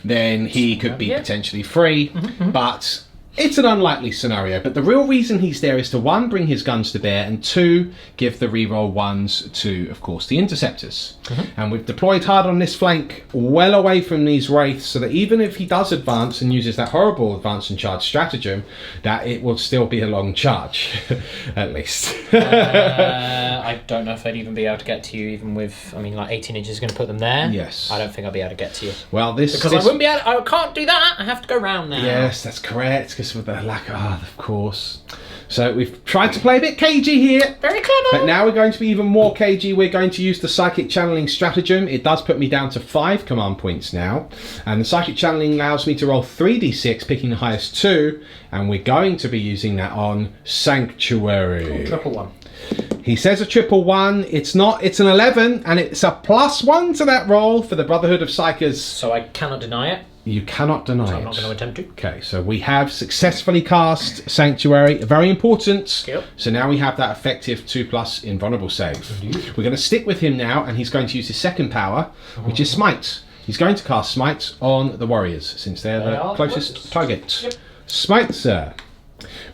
A: then he could be potentially free. But it's an unlikely scenario. But the real reason he's there is to, 1, bring his guns to bear, and 2, give the reroll 1s to, of course, the Interceptors. And we've deployed hard on this flank, well away from these Wraiths, so that even if he does advance and uses that horrible advance and charge stratagem, that it will still be a long charge, at least.
B: I don't know if they'd even be able to get to you, even with, I mean, like 18 inches is going to put them there.
A: Yes.
B: I don't think I'll be able to get to you.
A: Well,
B: because I wouldn't be able to, I can't do that. I have to go round now.
A: Yes, that's correct, because with the lack of course. So we've tried to play a bit cagey here.
B: Very clever.
A: But now we're going to be even more cagey. We're going to use the Psychic Channeling stratagem. It does put me down to 5 command points now. And the Psychic Channeling allows me to roll 3d6, picking the highest 2. And we're going to be using that on Sanctuary.
B: Cool, triple 1.
A: He says a triple 1. It's not. It's an 11. And it's a +1 to that roll for the Brotherhood of Psychers.
B: So I cannot deny it.
A: You cannot deny it.
B: I'm not going to attempt to.
A: Okay, so we have successfully cast Sanctuary. Very important.
B: Yep.
A: So now we have that effective 2+ invulnerable save. Indeed. We're going to stick with him now, and he's going to use his second power, which is Smite. He's going to cast Smite on the Warriors, since they're the closest target. Yep. Smite, sir.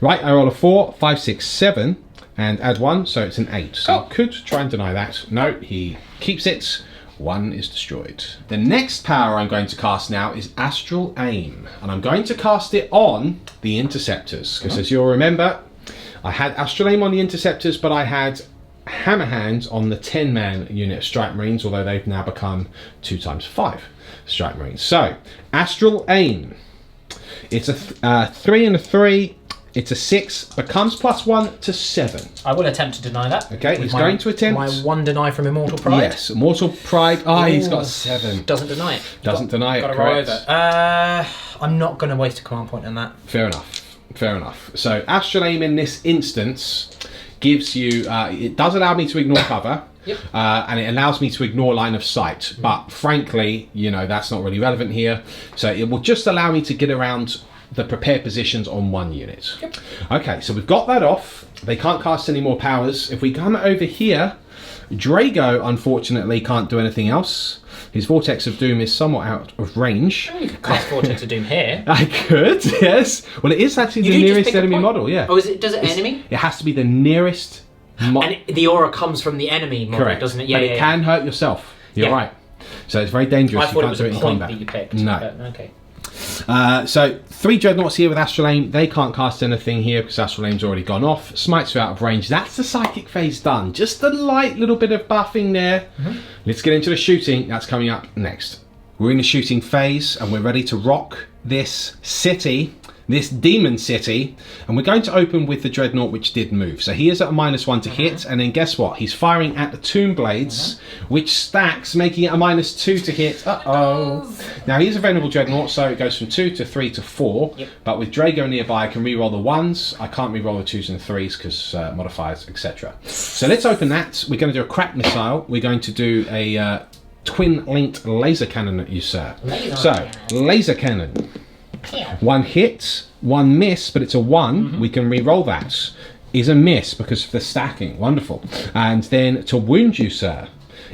A: Right, I roll a 4, 5, 6, 7, and add 1, so it's an 8. So I could try and deny that. No, he keeps it. 1 is destroyed. The next power I'm going to cast now is Astral Aim, and I'm going to cast it on the Interceptors, because as you'll remember, I had Astral Aim on the Interceptors, but I had Hammer Hands on the 10-man unit of Strike Marines, although they've now become 2 × 5 Strike Marines. So, Astral Aim. It's a 3 and a 3. It's a 6, becomes +1 to 7.
B: I will attempt to deny that.
A: Okay, he's going to attempt.
B: My 1 deny from Immortal Pride.
A: Yes, Immortal Pride. Ah, he's got a 7.
B: Doesn't deny it.
A: Doesn't deny it,
B: got to
A: correct.
B: roll over. I'm not going to waste a command point on that.
A: Fair enough. So, Astral Aim in this instance gives you, it does allow me to ignore cover.
B: Yep.
A: And it allows me to ignore line of sight. But frankly, that's not really relevant here. So it will just allow me to get around the prepared positions on 1 unit.
B: Yep.
A: Okay, so we've got that off. They can't cast any more powers. If we come over here, Drago, unfortunately, can't do anything else. His Vortex of Doom is somewhat out of range.
B: You could cast Vortex of Doom here.
A: I could, yes. Well, it is actually the nearest enemy model, yeah.
B: Oh, does it enemy?
A: It has to be the nearest
B: and the aura comes from the enemy model,
A: correct,
B: doesn't it?
A: Yeah, but it can hurt yourself. You're right. So it's very dangerous.
B: I thought it was a point that you picked.
A: No.
B: Okay.
A: So 3 Dreadnoughts here with Astral Aim. They can't cast anything here because Astral Aim's already gone off. Smites are out of range. That's the psychic phase done. Just a light little bit of buffing there. Let's get into the shooting. That's coming up next. We're in the shooting phase and we're ready to rock this city, this demon city, and we're going to open with the Dreadnought, which did move. So he is at a -1 to hit, and then guess what? He's firing at the Tomb Blades, which stacks, making it a -2 to hit. Uh-oh. Now he's a Venerable Dreadnought, so it goes from 2 to 3 to 4, but with Drago nearby, I can re-roll the 1s. I can't re-roll the 2s and 3s because modifiers, etc. So let's open that. We're going to do a crack missile. We're going to do a twin-linked laser cannon at you, sir. Laser cannon. 1 hit, 1 miss, but it's a 1. We can re-roll that. Is a miss because of the stacking. Wonderful. And then to wound you, sir,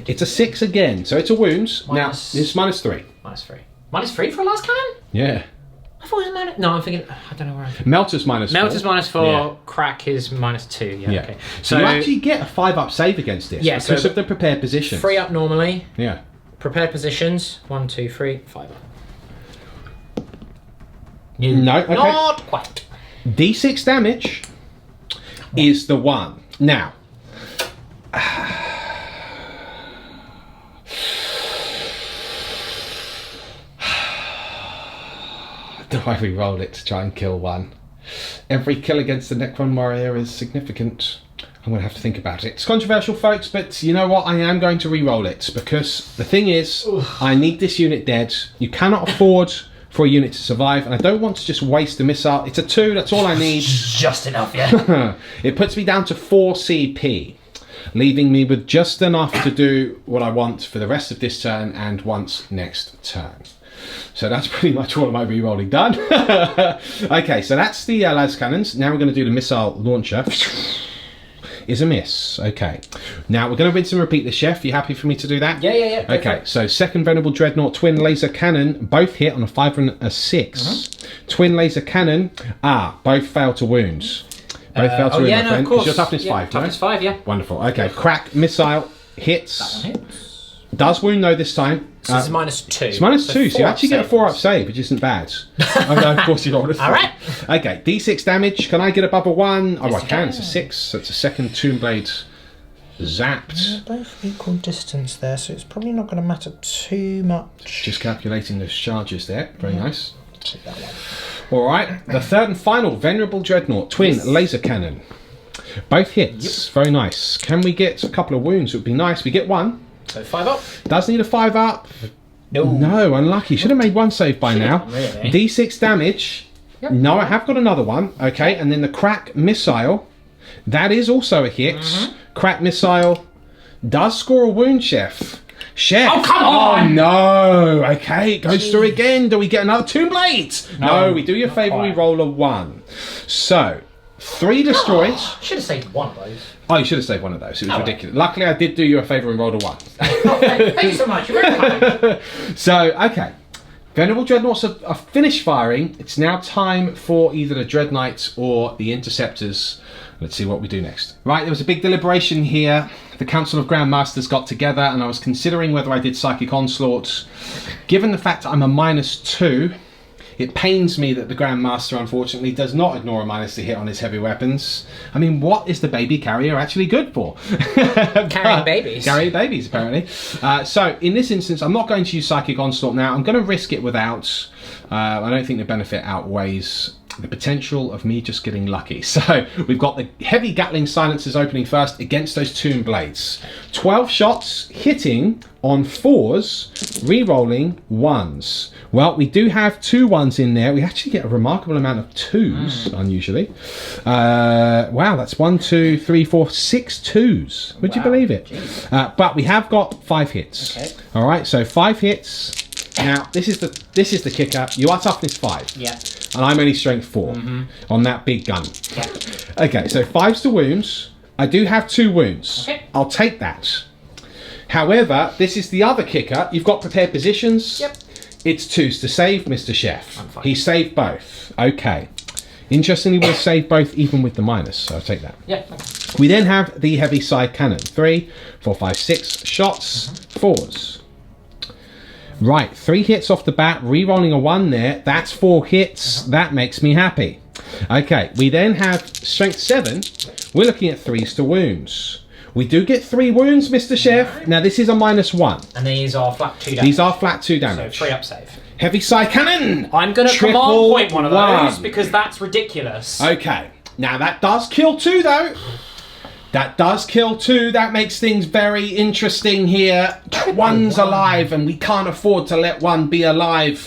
A: it's a 6 again. So it's a wound. Now, it's -3.
B: -3. -3 for a last cannon?
A: Yeah.
B: I thought it was -. No, I'm thinking. I don't know where I'm thinking.
A: Melter's -4.
B: Melter's -4. Yeah. Crack is -2. Yeah. Okay.
A: So you actually get a 5-up save against this because of the prepared positions.
B: 3 up normally.
A: Yeah.
B: Prepared positions. 1, 2, 3, 5 up.
A: No, okay.
B: Not quite.
A: D6 damage is the 1. Now, do I re-roll it to try and kill 1? Every kill against the Necron warrior is significant. I'm going to have to think about it. It's controversial, folks, but you know what? I am going to re-roll it because the thing is, I need this unit dead. You cannot afford for a unit to survive, and I don't want to just waste a missile. It's a 2, that's all I need.
B: Just enough, yeah.
A: It puts me down to 4 CP, leaving me with just enough to do what I want for the rest of this turn and once next turn. So that's pretty much all of my re-rolling done. Okay, so that's the laser cannons. Now we're going to do the missile launcher. Is a miss. Okay. Now we're going to rinse and repeat the chef. You happy for me to do that?
B: Yeah.
A: Okay, so second Venerable Dreadnought, twin laser cannon, both hit on a 5 and a 6. Twin laser cannon, both fail to wound. Both fail to wound, my friend. It's your toughness 5,
B: toughness 5, yeah.
A: Wonderful. Okay, crack missile hits.
B: That one hits.
A: Does wound though this time.
B: So it's -2.
A: It's -2, so you actually get a 4-up save, which isn't bad. Of course you don't.
B: All right.
A: Okay, D6 damage. Can I get above a 1? Oh, I can. It's a 6. So it's a second Tomb Blade zapped.
C: They're both equal distance there, so it's probably not going to matter too much.
A: Just calculating those charges there. Very nice.
C: Take that one.
A: All right. The third and final Venerable Dreadnought, twin laser cannon. Both hits. Very nice. Can we get a couple of wounds? It would be nice. We get 1.
B: So 5 up.
A: Does need a 5 up. No, unlucky. Should have made 1 save by now.
B: Really?
A: D6 damage. Yep. No, I have got another one. Okay, and then the crack missile. That is also a hit. Crack missile does score a wound, Chef.
B: Oh, come on!
A: Oh, no. Okay, it goes through again. Do we get another Tomb Blades? No, we do you a favour. We roll a 1. So, 3 destroyed.
B: Should have saved 1 of those.
A: Oh, you should have saved 1 of those. It was ridiculous. Luckily, I did do you a favour and rolled a 1.
B: Thank you so much. You're very kind.
A: So, okay. Venerable Dreadnoughts are finished firing. It's now time for either the Dread Knights or the Interceptors. Let's see what we do next. Right, there was a big deliberation here. The Council of Grand Masters got together and I was considering whether I did Psychic Onslaught. Given the fact that I'm a -2, it pains me that the Grand Master, unfortunately, does not ignore a -2 hit on his heavy weapons. I mean, what is the baby carrier actually good for?
B: Carrying babies.
A: Carrying babies, apparently. So, in this instance, I'm not going to use Psychic Onslaught now. I'm going to risk it without. I don't think the benefit outweighs the potential of me just getting lucky. So, we've got the heavy Gatling silencers opening first against those Tomb Blades. 12 shots hitting on 4s, re-rolling 1s. Well, we do have 2 1s in there. We actually get a remarkable amount of 2s, unusually. Wow, that's 1, 2, 3, 4, 6 2s. Would you believe it? But we have got 5 hits.
B: Okay.
A: All right, so 5 hits. Now, this is the kicker. You are toughness 5.
B: Yeah.
A: And I'm only strength 4 on that big gun.
B: Yeah.
A: Okay, so 5s to wounds. I do have 2 wounds.
B: Okay.
A: I'll take that. However, this is the other kicker. You've got prepared positions.
B: Yep.
A: It's 2s to save, Mr. Chef.
B: I'm fine.
A: He saved both. Okay. Interestingly, we'll save both even with the minus, so I'll take that.
B: Yeah.
A: We then have the heavy side cannon. 3, 4, 5, 6 shots, 4s. Right, 3 hits off the bat, re-rolling a 1 there. That's 4 hits. That makes me happy. Okay, we then have strength 7. We're looking at 3s to wounds. We do get 3 wounds, Mr. Chef. Now, this is a -1.
B: And these are flat 2 damage.
A: These are flat 2 damage.
B: So 3 up save.
A: Heavy Psy Cannon!
B: I'm going to command point one of those because that's ridiculous.
A: Okay. Now, that does kill 2, though. That does kill 2. That makes things very interesting here. One's alive, and we can't afford to let one be alive.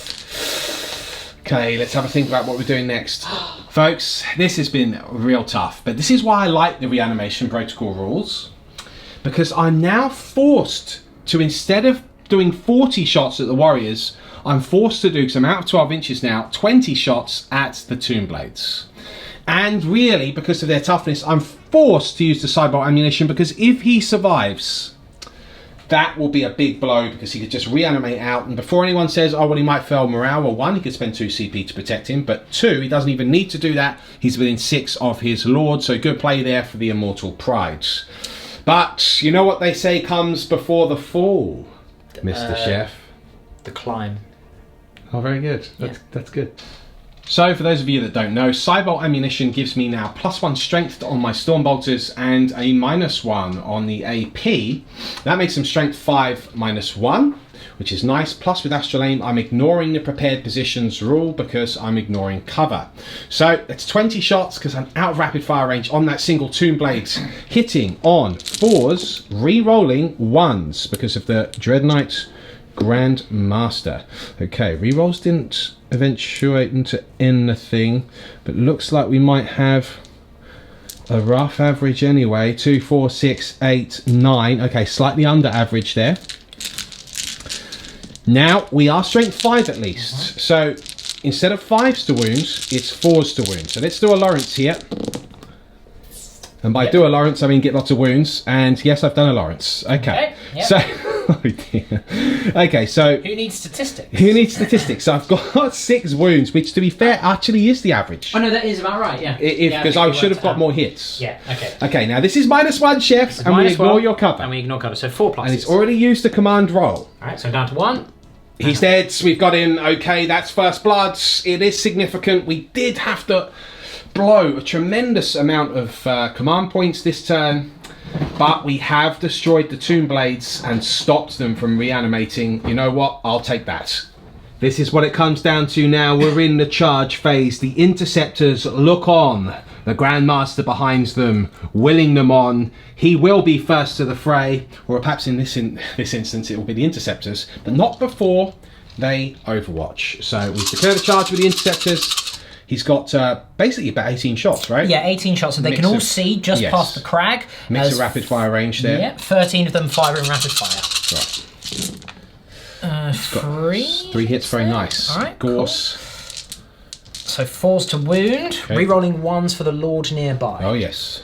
A: Okay, let's have a think about what we're doing next. Folks, this has been real tough, but this is why I like the reanimation protocol rules. Because I'm now forced to, instead of doing 40 shots at the warriors, I'm forced to do, because I'm out of 12 inches now, 20 shots at the Tomb Blades. And really, because of their toughness, I'm forced to use the sideboard ammunition, because if he survives, that will be a big blow, because he could just reanimate out, and before anyone says, oh, well, he might fail morale, well, 1, he could spend 2 CP to protect him, but 2, he doesn't even need to do that. He's within 6 of his lord, so good play there for the Immortal Pride. But you know what they say comes before the fall, Mr. Chef?
B: The climb.
A: Oh, very good. That's good. So, for those of you that don't know, Cybolt Ammunition gives me now +1 strength on my Stormbolters and a -1 on the AP. That makes them strength 5 -1, which is nice. Plus, with Astral Aim, I'm ignoring the prepared positions rule because I'm ignoring cover. So, that's 20 shots because I'm out of rapid fire range on that single Tomb Blades, hitting on 4s, re-rolling 1s because of the Dread Knight Grand Master. Okay, re-rolls didn't eventuate into anything, but looks like we might have a rough average anyway. 2, 4, 6, 8, 9. Okay, slightly under average there. Now we are strength 5 at least, so instead of 5s to wounds, it's 4s to wounds. So let's do a Lawrence here, and by do a Lawrence I mean get lots of wounds. And yes, I've done a Lawrence. Okay. So oh dear. Okay, so
B: who needs statistics?
A: Who needs statistics? So I've got 6 wounds, which to be fair actually is the average.
B: Oh no, that is about right. Yeah.
A: Because I should have got more hits.
B: Yeah. Okay.
A: Okay. Now this is -1, Chef, and we ignore your cover.
B: And we ignore cover. So 4 pluses.
A: And it's already used the command roll.
B: All right. So down to 1.
A: He's dead. We've got him. Okay, that's first blood. It is significant. We did have to blow a tremendous amount of command points this turn, but we have destroyed the Tomb Blades and stopped them from reanimating. You know what? I'll take that. This is what it comes down to now. We're in the charge phase. The Interceptors look on. The Grandmaster behind them, willing them on. He will be first to the fray, or perhaps in this instance it will be the Interceptors, but not before they overwatch. So we've declared a charge with the Interceptors. He's got basically about 18 shots, right?
B: Yeah, 18 shots, so they can all see just past the crag.
A: Mix of rapid fire range there.
B: Yeah, 13 of them firing rapid fire.
A: Right. 3 hits, very nice.
B: All right,
A: Gorse.
B: Cool. So 4s to wound, re-rolling 1s for the Lord nearby.
A: Oh yes.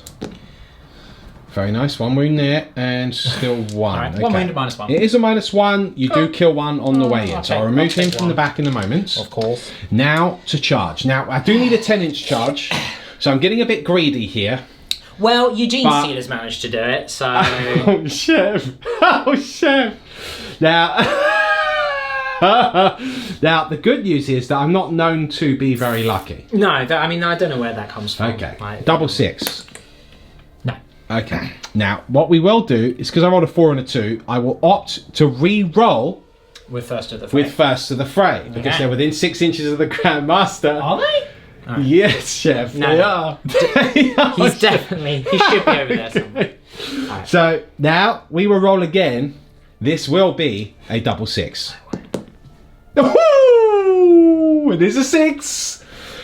A: Very nice, 1 wound there, and still 1.
B: Right, okay. 1 wound, -1.
A: It is a -1, you do kill 1 on the way in, so I'll remove him from the back in a moment.
B: Of course.
A: Now to charge. Now I do need a 10-inch charge, so I'm getting a bit greedy here.
B: Well, Eugene Steele has managed to do it, so...
A: Oh, Chef! Oh, Chef! Now... Now, the good news is that I'm not known to be very lucky.
B: No, I mean, I don't know where that comes from.
A: Okay, double 6.
B: No.
A: Okay, now, what we will do is, because I rolled a 4 and a 2, I will opt to re-roll
B: with first to the fray.
A: Because they're within 6 inches of the Grandmaster.
B: Are they?
A: Right. Yes, Chef, they are.
B: He's definitely, he should be over there somewhere.
A: Right. So, now, we will roll again. This will be a double 6. Woo! It is a 6,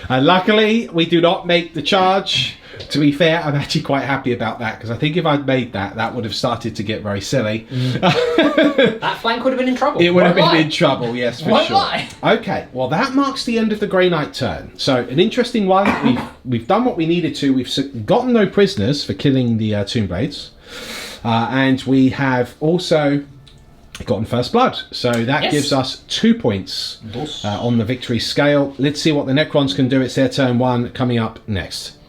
A: and luckily we do not make the charge. To be fair, I'm actually quite happy about that, because I think if I'd made that, that would have started to get very silly.
B: That flank would have been in trouble.
A: It would have been in trouble, yes, for
B: Won't
A: sure.
B: lie.
A: Okay, well that marks the end of the Grey Knight turn. So an interesting one. We've done what we needed to. We've gotten no prisoners for killing the Tomb Blades, and we have also gotten first blood, so that gives us 2 points on the victory scale. Let's see what the Necrons can do. It's their turn 1 coming up next.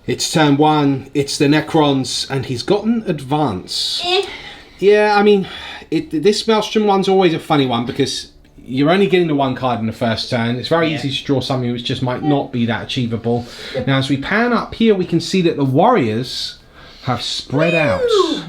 A: It's turn 1, it's the Necrons, and he's gotten advance. Yeah, I mean, this Maelstrom one's always a funny one, because you're only getting the one card in the first turn. It's very easy to draw something which just might not be that achievable. Now, as we pan up here, we can see that the warriors have spread out.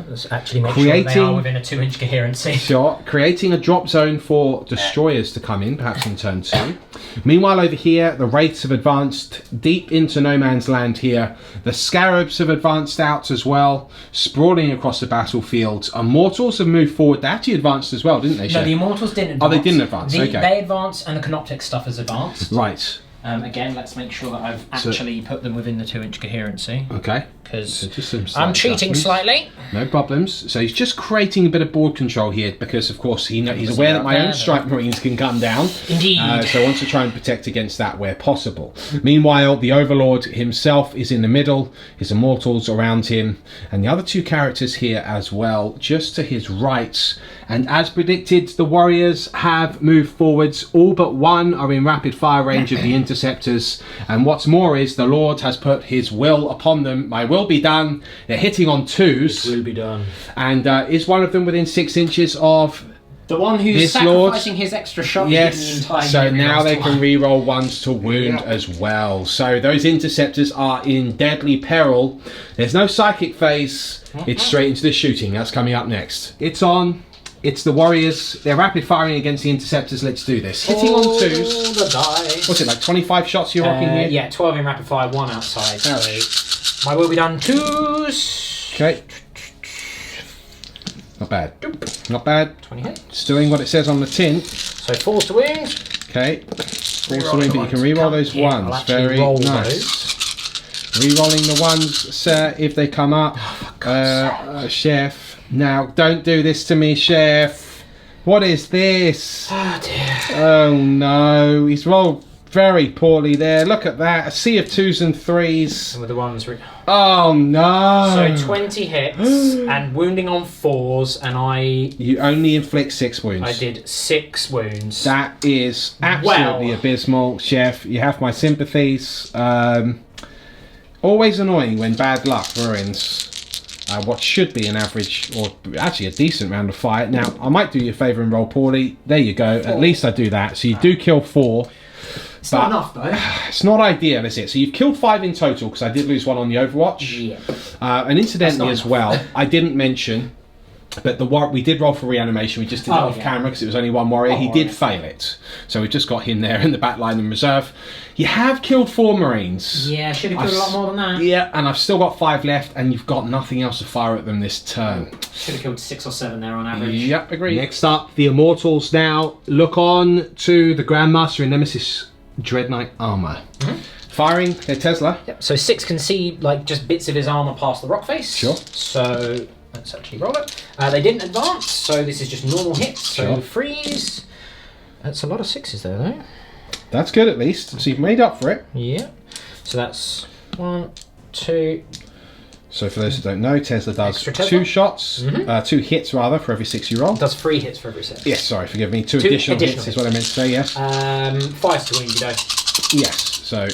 B: Let's actually make sure they are within a 2-inch coherency.
A: Sure, creating a drop zone for destroyers to come in, perhaps in turn 2. Meanwhile, over here, the wraiths have advanced deep into no man's land here. The scarabs have advanced out as well, sprawling across the battlefield. Immortals have moved forward. They actually advanced as well, didn't they, Chef?
B: No, the Immortals didn't advance.
A: Oh, they didn't advance, okay.
B: They advanced, and the Canoptic stuff has advanced.
A: Right.
B: Again, let's make sure that I've actually put them within the 2-inch coherency.
A: Okay.
B: Because I'm cheating slightly.
A: No problems. So he's just creating a bit of board control here because, of course, he's aware that my own Strike Marines can come down.
B: Indeed.
A: So I want to try and protect against that where possible. Meanwhile, the Overlord himself is in the middle, his Immortals around him, and the other 2 characters here as well, just to his right. And as predicted, the Warriors have moved forwards. All but one are in rapid fire range of the Interceptors. And what's more is the Lord has put his will upon them. My will be done. They're hitting on 2s.
B: It will be done.
A: And is one of them within 6 inches of
B: the one who's sacrificing his extra shot?
A: Yes, so now they can re-roll 1s to wound as well. So those Interceptors are in deadly peril. There's no psychic phase. It's straight into the shooting. That's coming up next. It's on. It's the Warriors. They're rapid firing against the Interceptors. Let's do this. Hitting on 2s.
B: The dice.
A: What's it, like 25 shots you're rocking here?
B: Yeah, 12 in rapid fire, 1 outside. So my will be done 2s.
A: Okay. Not bad. Not bad.
B: 20 hit.
A: Just doing what it says on the tin.
B: So 4s to wound.
A: Okay. 4s to wound, but you can re-roll those 1s. Very nice. Re-rolling the 1s, sir, if they come up. Chef. Now, don't do this to me, Chef. What is this?
B: Oh, dear.
A: Oh, no. He's rolled very poorly there. Look at that. A sea of 2s and 3s.
B: And with the 1s...
A: Oh, no.
B: So 20 hits and wounding on 4s, and
A: You only inflict 6 wounds.
B: I did 6 wounds.
A: That is absolutely abysmal, Chef. You have my sympathies. Always annoying when bad luck ruins what should be an average, or actually a decent round of fire. Now, I might do you a favour and roll poorly. There you go. 4. At least I do that. So you do kill 4.
B: It's not enough, though.
A: It's not ideal, is it? So you've killed 5 in total, because I did lose 1 on the Overwatch.
B: Yeah.
A: And incidentally as well, I didn't mention, but we did roll for reanimation. We just did it off camera because it was only 1 warrior. He did fail it. So we just got him there in the back line in reserve. You have killed 4 Marines.
B: Yeah, should have killed a lot more than that.
A: Yeah, and I've still got 5 left, and you've got nothing else to fire at them this turn.
B: Should have killed 6 or 7 there on average.
A: Yep, agreed. Next up, the Immortals now look on to the Grandmaster in Nemesis Dread Knight armour. Firing their Tesla.
B: Yep. So 6 can see like just bits of his armour past the rock face.
A: Sure.
B: So let's actually roll it. They didn't advance, so this is just normal hits. So freeze. That's a lot of 6s there, though.
A: That's good at least. So you've made up for it.
B: Yeah. So that's 1, 2.
A: So for those who don't know, Tesla does 2 shots, 2 hits rather, for every 6 you roll.
B: It does 3 hits for every 6.
A: Yes, sorry, forgive me. 2 additional hits is what I meant to say, yes.
B: 5 to wound, you know.
A: Yes, so...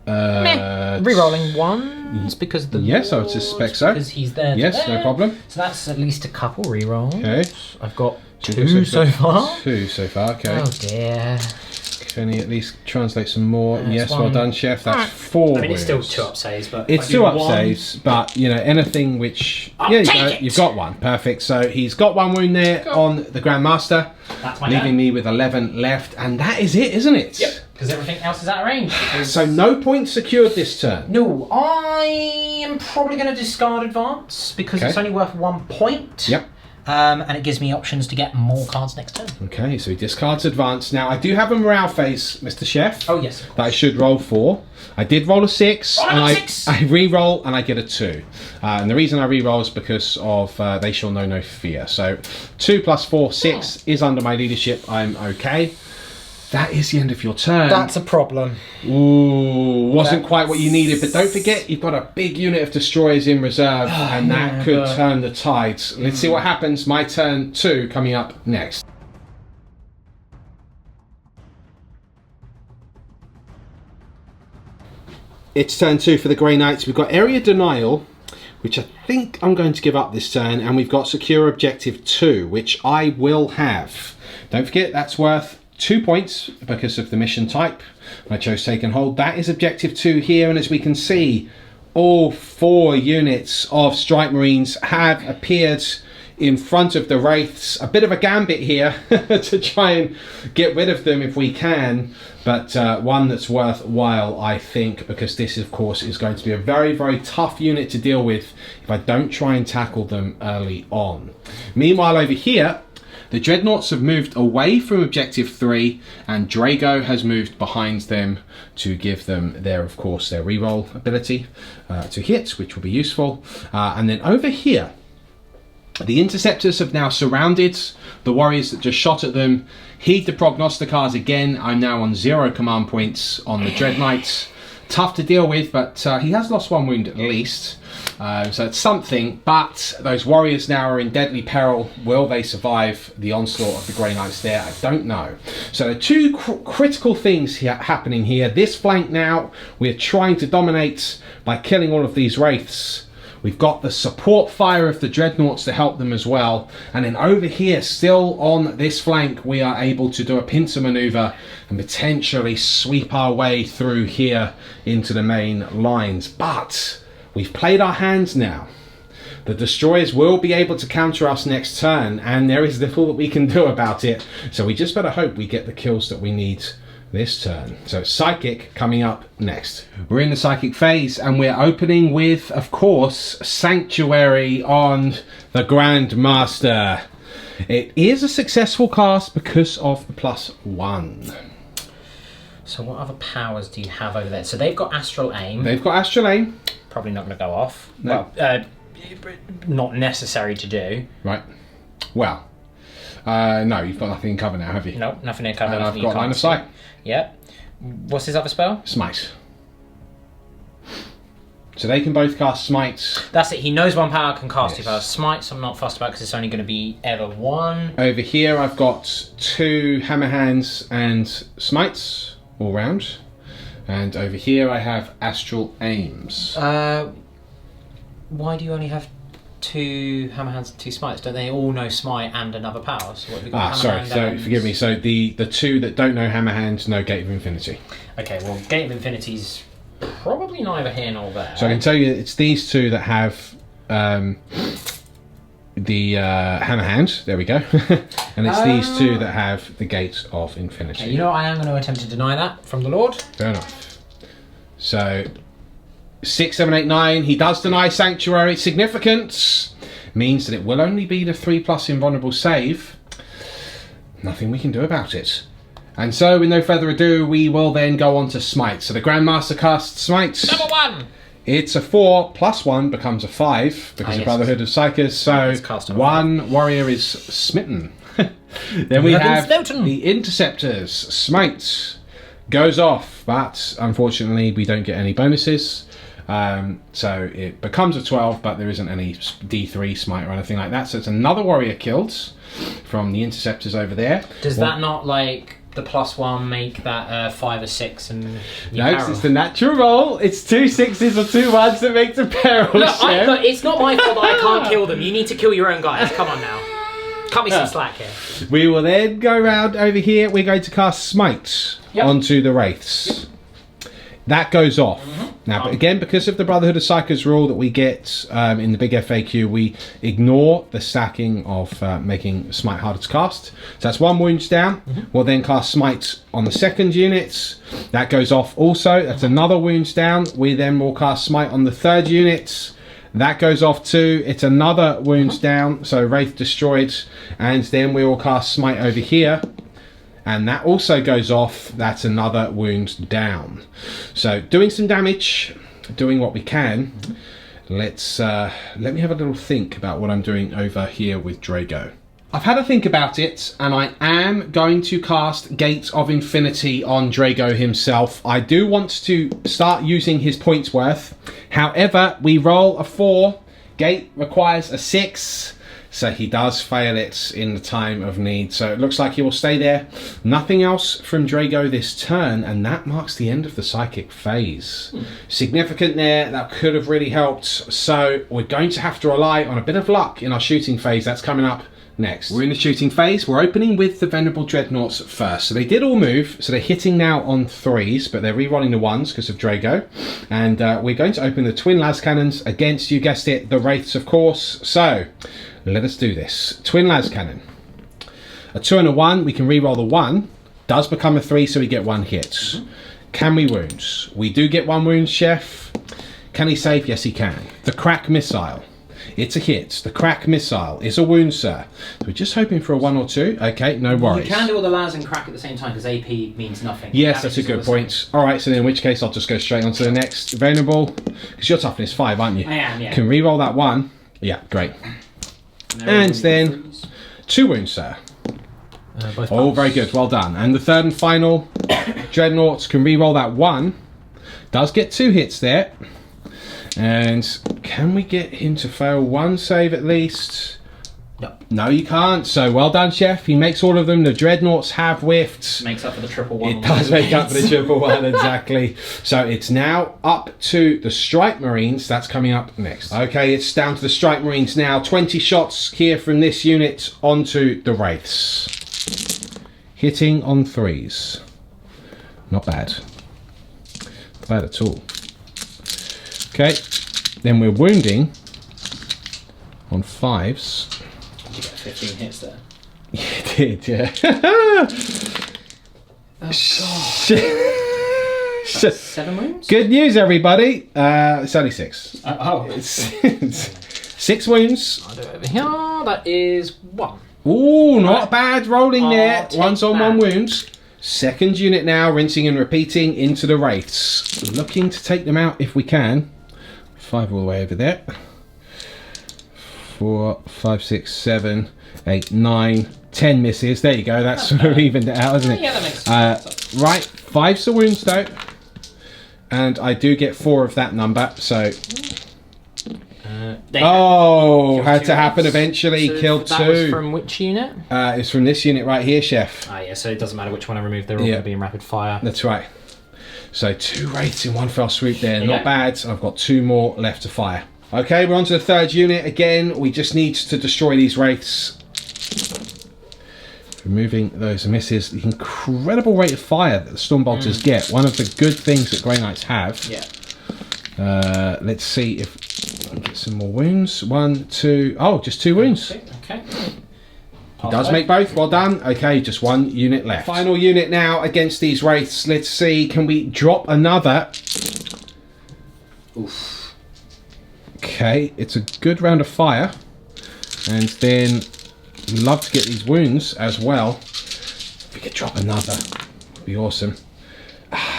B: Rerolling 1s because the
A: yes, I would suspect so.
B: Because he's there.
A: Yes, no problem.
B: So that's at least a couple rerolls.
A: Okay.
B: I've got 2 so far.
A: 2 so far, okay.
B: Oh dear.
A: Can you at least translate some more? Yes, well done, Chef. That's 4.
B: I mean, it's still 2 up saves, but
A: it's 2 up saves, but you know anything which you've got 1. Perfect. So he's got 1 wound there on the Grandmaster, leaving me with 11 left, and that is it, isn't it?
B: Yep. Because everything else is out of range.
A: So no points secured this turn.
B: No, I am probably going to discard advance because it's only worth 1 point.
A: Yep.
B: And it gives me options to get more cards next turn.
A: Okay, so he discards advance. Now, I do have a morale phase, Mr. Chef.
B: Oh, yes.
A: That I should roll for. I did roll a 6. I re-roll and I get a 2. And the reason I re-roll is because of They Shall Know No Fear. So 2 plus 4, 6 is under my leadership. I'm okay. That is the end of your turn.
C: That's a problem.
A: Ooh, wasn't quite what you needed, but don't forget you've got a big unit of destroyers in reserve, and that could turn the tides. Let's see what happens. My turn 2 coming up next. It's turn 2 for the Grey Knights. We've got Area Denial, which I think I'm going to give up this turn, and we've got secure objective 2, which I will have. Don't forget, that's worth 2 points because of the mission type. I chose take and hold. That is objective 2 here, and as we can see, all 4 units of Strike Marines have appeared in front of the Wraiths. A bit of a gambit here to try and get rid of them if we can, but one that's worthwhile, I think, because this, of course, is going to be a very, very tough unit to deal with if I don't try and tackle them early on. Meanwhile, over here, the Dreadnoughts have moved away from objective 3, and Drago has moved behind them to give them their, of course, their reroll ability to hit, which will be useful. And then over here, the Interceptors have now surrounded the warriors that just shot at them. Heed the prognosticars again. I'm now on 0 command points on the Dread Knights. Tough to deal with, but he has lost 1 wound at least. So it's something, but those warriors now are in deadly peril. Will they survive the onslaught of the Grey Knights there? I don't know. So there are 2 critical things happening here. This flank now, we're trying to dominate by killing all of these Wraiths. We've got the support fire of the Dreadnoughts to help them as well. And then over here, still on this flank, we are able to do a pincer maneuver and potentially sweep our way through here into the main lines. But we've played our hands now. The destroyers will be able to counter us next turn, and there is little that we can do about it. So we just better hope we get the kills that we need this turn. So Psychic coming up next. We're in the Psychic phase, and we're opening with, of course, Sanctuary on the Grandmaster. It is a successful cast because of the +1.
B: So what other powers do you have over there? So they've got Astral Aim.
A: They've got Astral Aim.
B: Probably not going to go off.
A: No.
B: Well, not necessary to do.
A: Right. Well, no, you've got nothing in cover now, have you?
B: No, nothing in cover.
A: And I've got Line of Sight.
B: Yep. What's his other spell?
A: Smite. So they can both cast Smites.
B: That's it. He knows 1 power, can cast 2 powers. Smites I'm not fussed about because it's only going to be ever 1.
A: Over here I've got 2 Hammer Hands and Smites all round. And over here I have Astral Aims.
B: Why do you only have 2 Hammer Hands and 2 Smites? Don't they all know Smite and another power? So what have we got?
A: Sorry, so forgive me. So the 2 that don't know Hammer Hands know Gate of Infinity.
B: Okay, well, Gate of Infinity's probably neither here nor there.
A: So I can tell you it's these 2 that have the Hammer Hand. There we go. And it's these 2 that have the Gate of Infinity.
B: Okay, you know what? I am going to attempt to deny that from the Lord.
A: Fair enough. So 6, 7, 8, 9. He does deny Sanctuary. Significance means that it will only be the 3+ invulnerable save. Nothing we can do about it. And so, with no further ado, we will then go on to Smite. So the Grandmaster casts Smite.
B: Number 1!
A: It's a 4, +1 becomes a 5 because of Brotherhood of Psychers. So 1 warrior is smitten. Then we have the Interceptors. Smite goes off, but unfortunately we don't get any bonuses. So it becomes a 12, but there isn't any D3 Smite or anything like that. So it's another warrior killed from the Interceptors over there.
B: Does that not, like, the +1 make that 5 or 6 and
A: no, it's the natural roll. It's 2 6s or 2 1s that makes a peril.
B: Look, it's not my fault that I can't kill them. You need to kill your own guys. Come on now. Cut me some slack here.
A: We will then go around over here. We're going to cast Smite onto the Wraiths. That goes off. Now, but again, because of the Brotherhood of Psychers rule that we get in the big FAQ, we ignore the stacking of making Smite harder to cast. So that's 1 wound down. We'll then cast Smite on the second unit. That goes off also. That's another wound down. We then will cast Smite on the third unit. That goes off too. It's another wound down. So Wraith destroyed. And then we will cast Smite over here. And that also goes off. That's another wound down. So doing some damage, doing what we can. Let me have a little think about what I'm doing over here with Drago. I've had a think about it, and I am going to cast Gate of Infinity on Drago himself. I do want to start using his points worth. However, we roll a 4. Gate requires a 6. So he does fail it in the time of need. So it looks like he will stay there. Nothing else from Drago this turn, and that marks the end of the psychic phase. Significant there. That could have really helped. So we're going to have to rely on a bit of luck in our shooting phase. That's coming up next. We're in the shooting phase. We're opening with the Venerable Dreadnoughts first. So they did all move. So they're hitting now on 3s, but they're re-rolling the 1s because of Drago. And we're going to open the Twin Las Cannons against, you guessed it, the Wraiths, of course. So let us do this. Twin Las Cannon. A 2 and a 1. We can re-roll the 1. Does become a 3, so we get 1 hit. Can we wound? We do get 1 wound, Chef. Can he save? Yes, he can. The Crack Missile. It's a hit. The Crack Missile is a wound, sir. So we're just hoping for a 1 or 2. Okay, no worries.
B: You can do all the Las and Crack at the same time because AP means nothing.
A: Yes, that's a good point. Alright, so then in which case I'll just go straight on to the next. Venerable. Because you're toughness 5, aren't you?
B: I am, yeah.
A: Can re-roll that 1. Yeah, great. And then 2 wounds, sir. Oh, very good. Well done. And the third and final Dreadnoughts can re-roll that 1. Does get 2 hits there. And can we get him to fail 1 save at least?
B: No.
A: No, you can't. So well done, Chef. He makes all of them. The Dreadnoughts have whiffed.
B: Makes up for the triple 1.
A: It does make up for the triple 1, exactly. So it's now up to the Strike Marines. That's coming up next. Okay, it's down to the Strike Marines now. 20 shots here from this unit onto the Wraiths. Hitting on 3s. Not bad. Not bad at all. Okay, then we're wounding on 5s.
B: You get 15 hits there.
A: You did, yeah.
B: Oh, God. 7 wounds?
A: Good news, everybody. It's only 6.
B: It's
A: 6 wounds.
B: I'll do it over here. That is 1.
A: Ooh, not bad rolling there. One's on
B: that.
A: 1 wound. Second unit now, rinsing and repeating into the Wraiths. Looking to take them out if we can. 5 all the way over there. 4, 5, 6, 7, 8, 9, 10 misses. There you go. That's sort of evened it out, isn't it?
B: Yeah, that makes sense.
A: Right, 5's the wounds though. And I do get 4 of that number, so... had to happen eventually. So killed 2.
B: That was from which unit?
A: It's from this unit right here, Chef.
B: Yeah, so it doesn't matter which one I remove. They're all going to be in rapid fire.
A: That's right. So 2 Wraiths in one fell swoop there. Not bad. I've got 2 more left to fire. Okay, we're on to the 3rd unit. Again, we just need to destroy these Wraiths. Removing those misses. The incredible rate of fire that the Stormbolters get. One of the good things that Grey Knights have.
B: Yeah.
A: Let's see if we can get some more wounds. 1, 2... Oh, just 2 wounds.
B: Okay.
A: He does make both. Well done. Okay, just 1 unit left. Final unit now against these Wraiths. Let's see. Can we drop another?
B: Oof.
A: Okay, it's a good round of fire. And then love to get these wounds as well. If we could drop another, would be awesome.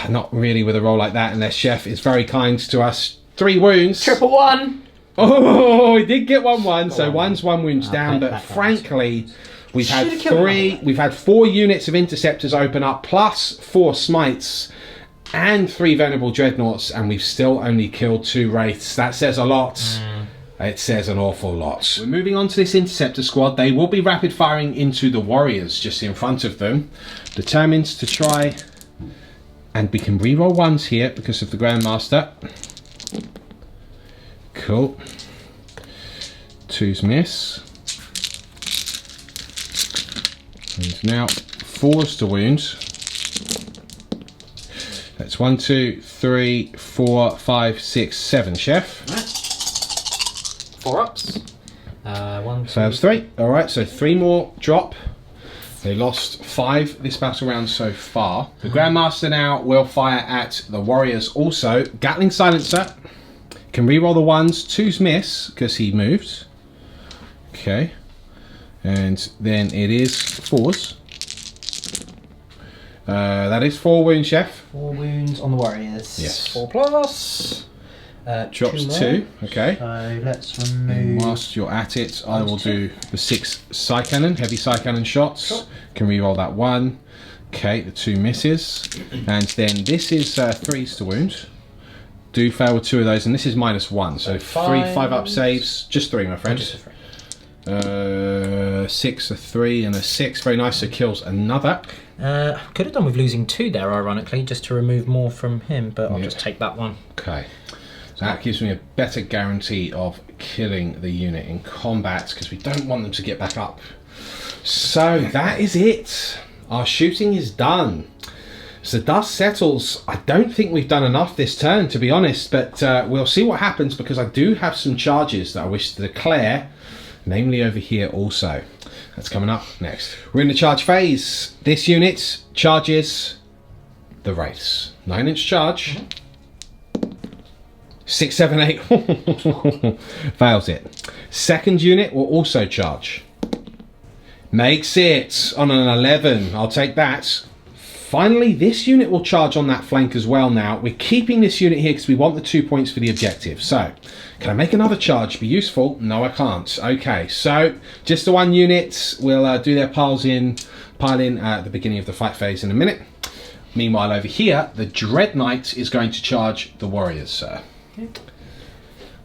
A: Not really with a roll like that unless Chef is very kind to us. 3 wounds.
B: Triple 1.
A: Oh, we did get 1-1, so 1's 1 wounds down, but frankly, we've had 4 units of interceptors open up, plus 4 smites, and 3 venerable dreadnoughts, and we've still only killed 2 wraiths. That says a lot. It says an awful lot. We're moving on to this interceptor squad. They will be rapid firing into the warriors just in front of them, determined to try, and we can reroll 1s here because of the Grandmaster. Cool. 2's miss. And now 4's to wound. That's 1, 2, 3, 4, 5, 6, 7, Chef.
B: Right. 4 ups. 1, 2,
A: Fails 3. Alright, so 3 more drop. They lost 5 this battle round so far. The Grandmaster now will fire at the warriors also. Gatling Silencer. Can reroll the 1s. 2's miss because he moved. Okay. And then it is 4's. That is 4 wounds, Chef.
C: 4 wounds on the warriors.
A: Yes.
C: 4 plus.
A: Drops 2. Okay.
C: So let's remove.
A: And whilst you're at it, I will do the 6 Psy Cannon, heavy Psy Cannon shots. Sure. Can reroll that 1. Okay, the 2 misses. And then this is 3's to wound. Do fail with 2 of those, and this is -1. So 3 5-up saves. Just 3, my friend. 6, a 3, and a 6. Very nice. So kills another.
B: Could have done with losing 2 there, ironically, just to remove more from him, but I'll just take that one.
A: Okay. So that gives me a better guarantee of killing the unit in combat, because we don't want them to get back up. So that is it. Our shooting is done. So dust settles. I don't think we've done enough this turn, to be honest, but we'll see what happens, because I do have some charges that I wish to declare, namely over here also. That's coming up next. We're in the charge phase. This unit charges the Wraiths. 9-inch charge. 6, 7, 8. Fails it. Second unit will also charge. Makes it on an 11. I'll take that. Finally, this unit will charge on that flank as well now. We're keeping this unit here because we want the 2 points for the objective. So, can I make another charge be useful? No, I can't. Okay, so just the 1 unit will do their pile in at the beginning of the fight phase in a minute. Meanwhile, over here, the Dread Knight is going to charge the warriors, sir.
B: Okay.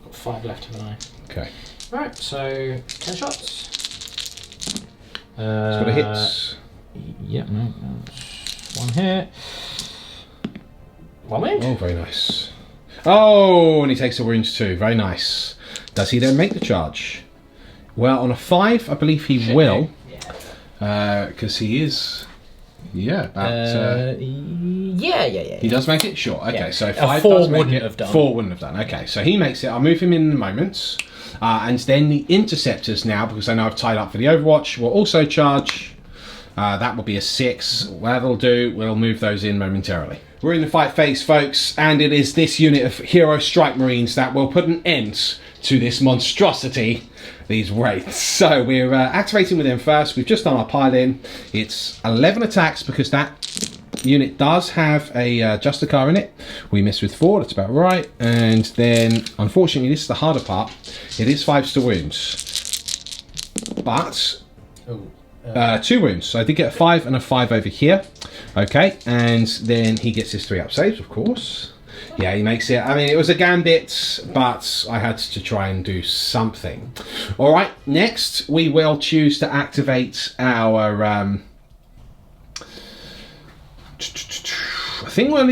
B: Got 5 left, haven't I?
A: Okay.
B: Right, so 10 shots.
A: It's got a hit.
B: Yep, no. 1 hit. 1 wound.
A: Oh, very nice. Oh, and he takes a wound too. Very nice. Does he then make the charge? Well, on a 5, I believe he will. Because he is... Yeah,
B: yeah.
A: He does make it? Sure. Okay,
B: Yeah.
A: so 5
B: 4
A: does make
B: wouldn't
A: it.
B: have done.
A: 4 wouldn't have done. Okay, so he makes it. I'll move him in a moment. And then the interceptors now, because I know I've tied up for the Overwatch, will also charge. That will be a 6. That'll do. We'll move those in momentarily. We're in the fight phase, folks, and it is this unit of Hero Strike Marines that will put an end to this monstrosity, these Wraiths. So we're activating with them first. We've just done our pile-in. It's 11 attacks because that unit does have a Justicar in it. We missed with 4, that's about right. And then, unfortunately, this is the harder part. It is 5 to wounds. But... 2 wounds. So I did get a 5 and a 5 over here. Okay, and then he gets his 3 up saves, of course. Yeah, he makes it. I mean, it was a gambit, but I had to try and do something. All right, next we will choose to activate our... I think we'll...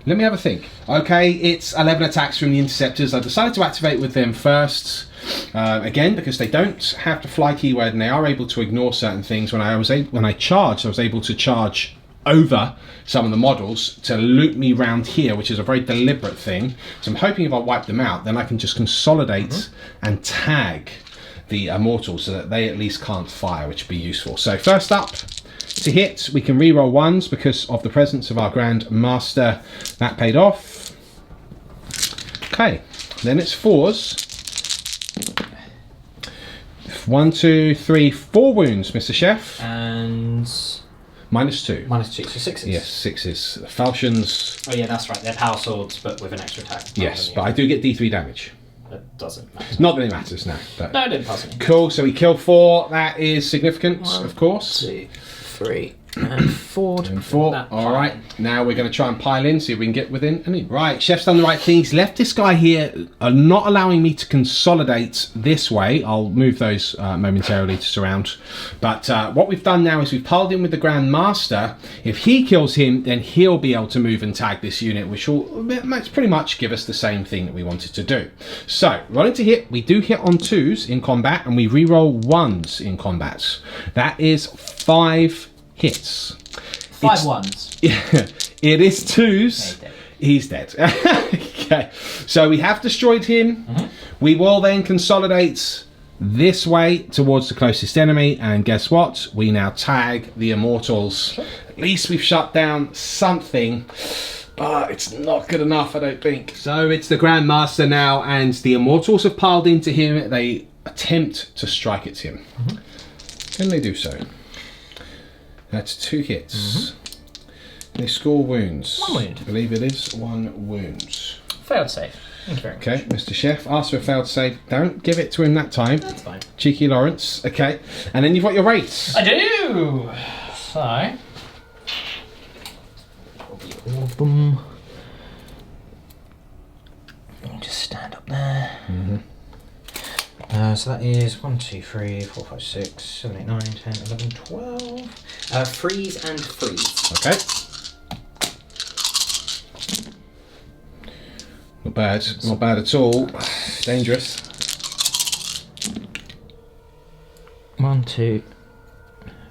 A: Let me have a think. Okay, it's 11 attacks from the Interceptors. I decided to activate with them first. Again, because they don't have the fly keyword and they are able to ignore certain things. When I charged, I was able to charge over some of the models to loop me round here, which is a very deliberate thing. So I'm hoping if I wipe them out, then I can just consolidate and tag the Immortals so that they at least can't fire, which would be useful. So first up, to hit, we can re-roll 1s because of the presence of our Grand Master. That paid off. Okay, then it's 4s. 1, 2, 3, 4 wounds, Mr. Chef.
B: And...
A: -2.
B: -2, so 6s.
A: Yes, 6s. Falchions.
B: Oh yeah, that's right. They're power swords, but with an extra attack.
A: Yes, but I do get D3 damage.
B: That doesn't matter.
A: Not that it matters, no. But
B: no, it didn't pass me.
A: Cool, so we kill 4. That is significant,
B: 1,
A: of course.
B: 2, 3, and 4.
A: And 4. All right, now we're going to try and pile in, see if we can get within any. Right, Chef's done the right thing. He's left this guy here, not allowing me to consolidate this way. I'll move those momentarily to surround. But what we've done now is we've piled in with the Grand Master. If he kills him, then he'll be able to move and tag this unit, which will pretty much give us the same thing that we wanted to do. So, rolling to hit. We do hit on 2s in combat, and we re-roll 1s in combat. That is 5 hits.
B: 5 1s.
A: Yeah, it is 2s. He's dead. Okay, so we have destroyed him. We will then consolidate this way towards the closest enemy, and guess what? We now tag the Immortals. At least we've shut down something, but it's not good enough, I don't think. So it's the Grand Master now, and the Immortals have piled into him. They attempt to strike at him. Can they do so? That's 2 hits. They score wounds.
B: 1 wound.
A: I believe it is 1 wound.
B: Failed save. Thank you very much.
A: Okay, Mr. Chef, ask for a failed save. Don't give it to him that time.
B: That's fine.
A: Cheeky Lawrence. Okay, and then you've got your Wraiths.
B: I do! So... all of them. You just stand up there. So that is 1, 2, 3, 4, 5, 6, 7, 8, 9, 10, 11, 12. Freeze and freeze.
A: Okay. Not bad. Not bad at all. Dangerous.
B: 1, 2,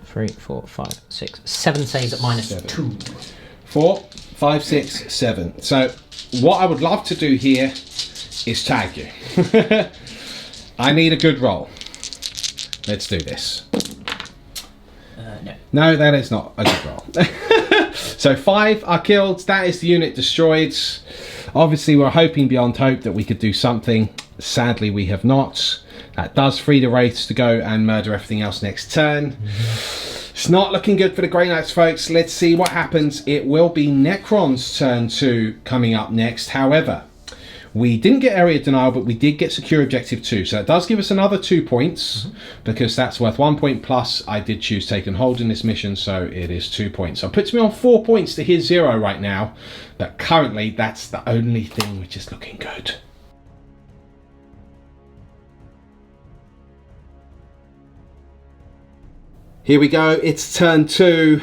B: 3, 4, 5, 6, 7 saves at -2.
A: 4, 5, 6, 7. So what I would love to do here is tag you. I need a good roll. Let's do this.
B: No.
A: No, that is not a good roll. So 5 are killed. That is the unit destroyed. Obviously, we're hoping beyond hope that we could do something. Sadly, we have not. That does free the Wraiths to go and murder everything else next turn. It's not looking good for the Grey Knights, folks. Let's see what happens. It will be Necron's turn 2 coming up next. However, we didn't get area denial, but we did get secure objective 2. So that does give us another 2 points, because that's worth 1 point plus. I did choose take and hold in this mission, so it is 2 points. So it puts me on 4 points to his 0 right now. But currently, that's the only thing which is looking good. Here we go, it's turn 2.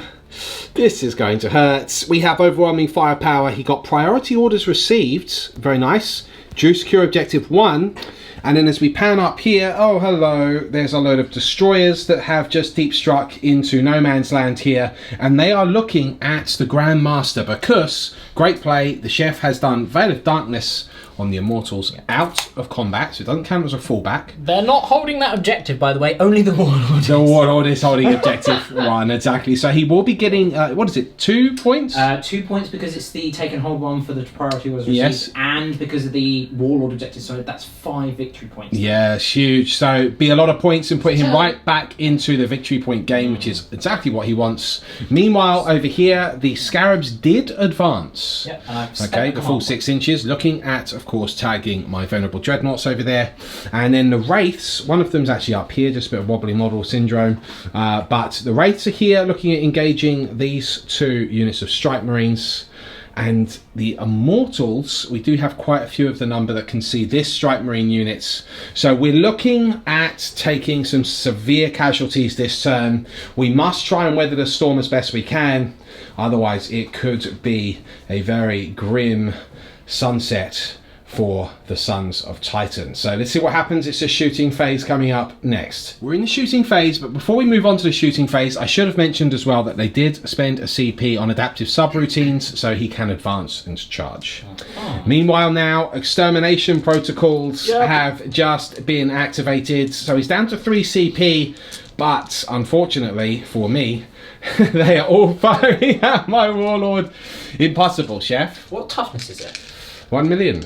A: This is going to hurt. We have overwhelming firepower. He got priority orders received. Very nice. Drew secure objective 1. And then as we pan up here, oh hello, there's a load of destroyers that have just deep struck into no man's land here. And they are looking at the Grand Master because, great play, the chef has done Veil of Darkness on the Immortals out of combat, so it doesn't count as a fallback.
B: They're not holding that objective, by the way, only the Warlord.
A: The Warlord is holding objective 1, exactly. So he will be getting, what is it, 2 points?
B: 2 points because it's the take and hold one for the priority was received,
A: yes,
B: and because of the Warlord objective, so that's 5 victory points.
A: Yeah, it's huge. So be a lot of points and put him right back into the victory point game, which is exactly what he wants. Meanwhile, over here, the Scarabs did advance.
B: Yep,
A: okay, the full 6 inches, looking at, of course, tagging my Venerable Dreadnoughts over there. And then the Wraiths, one of them's actually up here, just a bit of wobbly model syndrome. But the Wraiths are here, looking at engaging these 2 units of Strike Marines. And the Immortals, we do have quite a few of the number that can see this Strike Marine units. So we're looking at taking some severe casualties this turn. We must try and weather the storm as best we can. Otherwise, it could be a very grim sunset for the Sons of Titan. So let's see what happens. It's a shooting phase coming up next. We're in the shooting phase, but before we move on to the shooting phase, I should have mentioned as well that they did spend a CP on adaptive subroutines, so he can advance into charge. Meanwhile now, extermination protocols have just been activated, so he's down to 3 CP, but unfortunately for me, they are all firing at my Warlord. Impossible, chef.
B: What toughness is it?
A: 1 million.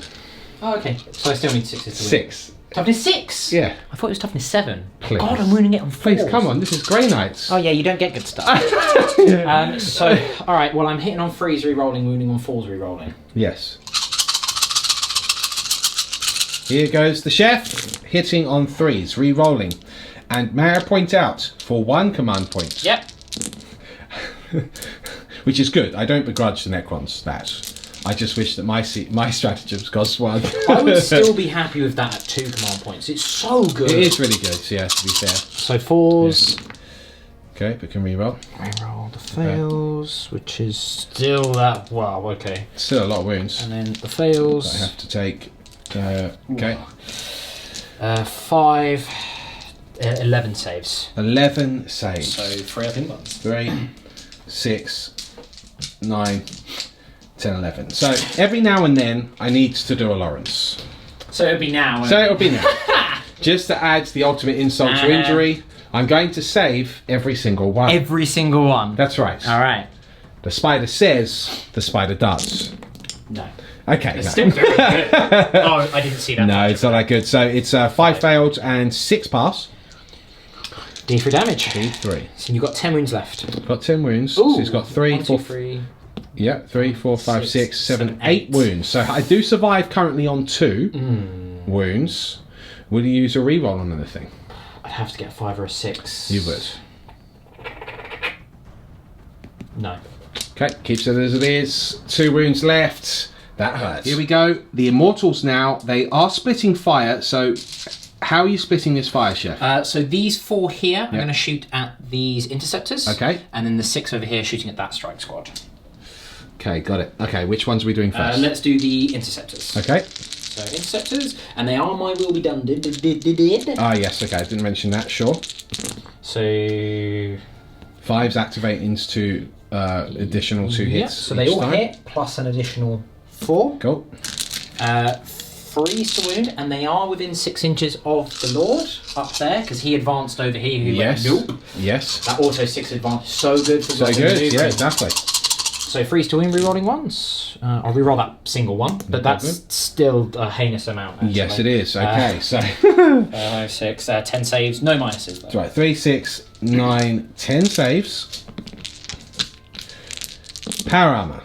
B: Oh, okay. So I still need 6 to win.
A: 6.
B: Toughness 6?
A: Yeah.
B: I thought it was toughness 7.
A: Please.
B: God, I'm winning it on 4.
A: Please, come on, this is Grey Knights.
B: Oh yeah, you don't get good stuff. So, alright, well I'm hitting on 3s re-rolling, wounding on 4s re-rolling.
A: Yes. Here goes the chef, hitting on 3s, re-rolling. And may I point out, for 1 command point.
B: Yep.
A: Which is good, I don't begrudge the Necrons that. I just wish that my stratagems cost 1.
B: I would still be happy with that at 2 command points. It's so good.
A: It is really good, yeah, to be fair.
B: So 4s.
A: Yeah. Okay, but can re-roll.
B: Re-roll the fails, which is still that. Wow, okay.
A: Still a lot of wounds.
B: And then the fails.
A: I have to take. Okay.
B: 5. 11 saves.
A: 11 saves.
B: So 3 up in ones.
A: 3, 6, 9, 10, 11. So every now and then I need to do a Lawrence.
B: So it'll be now.
A: So it'll be now. Just to add the ultimate insult to injury, I'm going to save every single one.
B: Every single one.
A: That's right.
B: All right.
A: The spider says, the spider does.
B: No.
A: Okay.
B: It's still very good. Oh, I didn't see that.
A: No, it's not that good. So it's 5 failed and 6 pass.
B: D3 damage.
A: D3.
B: So you've got 10 wounds left.
A: Got 10 wounds.
B: Ooh,
A: so he's got 3,
B: 1,
A: 4,
B: 2, 3.
A: Yeah, 3, 4, 5, 6, 7, 8 wounds. So I do survive currently on 2 wounds. Will you use a reroll on anything?
B: I'd have to get a 5 or a 6.
A: You would.
B: No.
A: Okay, keeps it as it is. 2 wounds left. That hurts. Here we go. The Immortals now, they are splitting fire, so how are you splitting this fire, Chef?
B: So these 4 here, I'm going to shoot at these interceptors.
A: Okay.
B: And then the 6 over here shooting at that strike squad.
A: Okay, got it. Okay, which ones are we doing first?
B: Let's do the interceptors.
A: Okay.
B: So interceptors, and they are my will be done.
A: Ah, yes, okay, I didn't mention that, sure.
B: So
A: 5s activate into additional 2 hits.
B: So they all hit, plus an additional 4.
A: Cool.
B: 3s to wound, and they are within 6 inches of the Lord up there, because he advanced over here.
A: Yes.
B: Went, nope.
A: Yes.
B: That auto 6 advantage, so good for
A: so good, yeah, exactly.
B: So 3s to wound, rerolling 1s. I'll reroll that single one, but that's still a heinous amount. Actually.
A: Yes, it is. Okay, so
B: 5, 6, 10 saves, no minuses though.
A: That's right, 3, 6, 9, 10 saves. Power armor.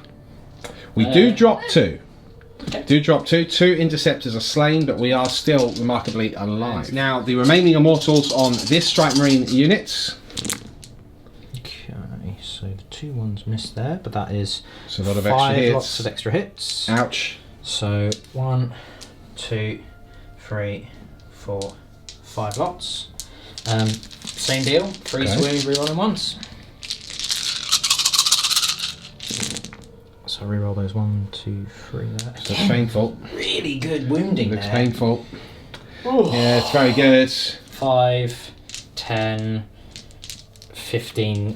A: We do drop 2. Okay. Do drop 2. 2 interceptors are slain, but we are still remarkably alive. Now, the remaining immortals on this Strike Marine unit.
B: Okay, so the 2 ones missed there, but that is
A: a lot of extra hits.
B: Lots of extra hits.
A: Ouch.
B: So 1, 2, 3, 4, 5 lots. Same deal. 3s to wound, rerolling 1s. So reroll those 1, 2, 3 there.
A: So it's painful.
B: Really good wounding
A: Looks
B: there.
A: painful. Ooh. Yeah, it's very good.
B: 5, 10, 15,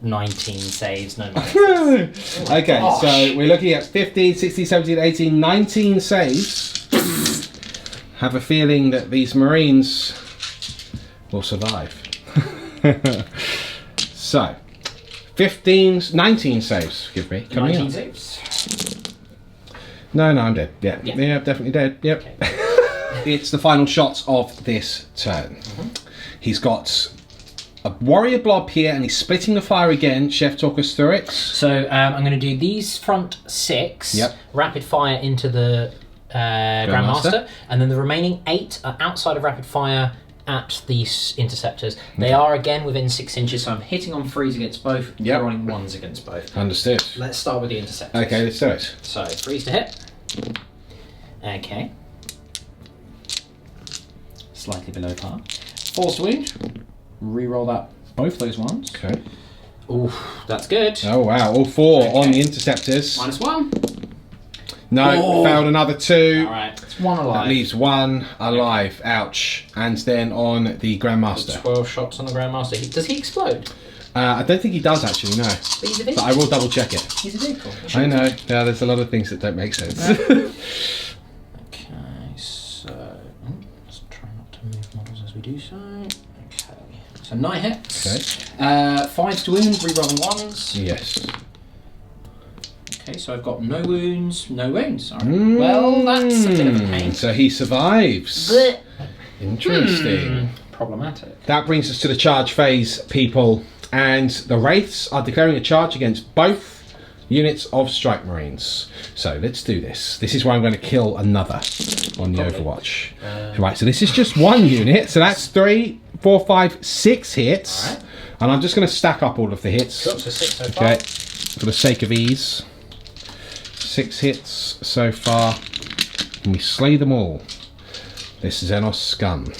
B: 19 saves, no more.
A: Okay, so we're looking at 15, 16, 17, 18, 19 saves. Have a feeling that these Marines will survive. So, 19 saves, forgive me.
B: 19 saves.
A: No, I'm dead. Yeah, definitely dead. Yep. Okay. It's the final shot of this turn. He's got a warrior blob here, and he's splitting the fire again. Chef, talk us through it.
B: So I'm going to do these front 6, rapid fire into the Grandmaster, and then the remaining 8 are outside of rapid fire at these interceptors. They are again within 6 inches, so I'm hitting on 3s against both, rolling 1s against both.
A: Understood.
B: Let's start with the interceptors.
A: Okay, let's do it.
B: So 3s to hit. Okay. Slightly below par. 4s to wound. Reroll that, both those ones.
A: Okay.
B: Ooh, that's good.
A: Oh wow, all 4 on the interceptors.
B: -1.
A: No, failed another 2.
B: Alright, it's 1 alive.
A: That leaves 1 alive. Ouch. And then on the Grandmaster.
B: So 12 shots on the Grandmaster. Does he explode?
A: I don't think he does actually, no.
B: But he's a vehicle.
A: But I will double check it.
B: He's a vehicle.
A: I know. Yeah, there's a lot of things that don't make sense.
B: Okay, so let's try not to move models as we do so. Okay. So 9 hits.
A: Okay.
B: 5s to wound, rerolling 1s.
A: Yes.
B: Okay, so I've got no wounds, no wounds. All right. Well, that's a bit of a pain.
A: So he survives.
B: Blech.
A: Interesting.
B: Problematic.
A: That brings us to the charge phase, people. And the Wraiths are declaring a charge against both units of Strike Marines. So let's do this. This is where I'm going to kill another on the Overwatch. Right, so this is just 1 unit. So that's 3, 4, 5, 6 hits.
B: All right.
A: And I'm just going to stack up all of the hits.
B: Cool, so 6 so far.
A: Okay, for the sake of ease. 6 hits so far, and we slay them all. This is Xenos scum.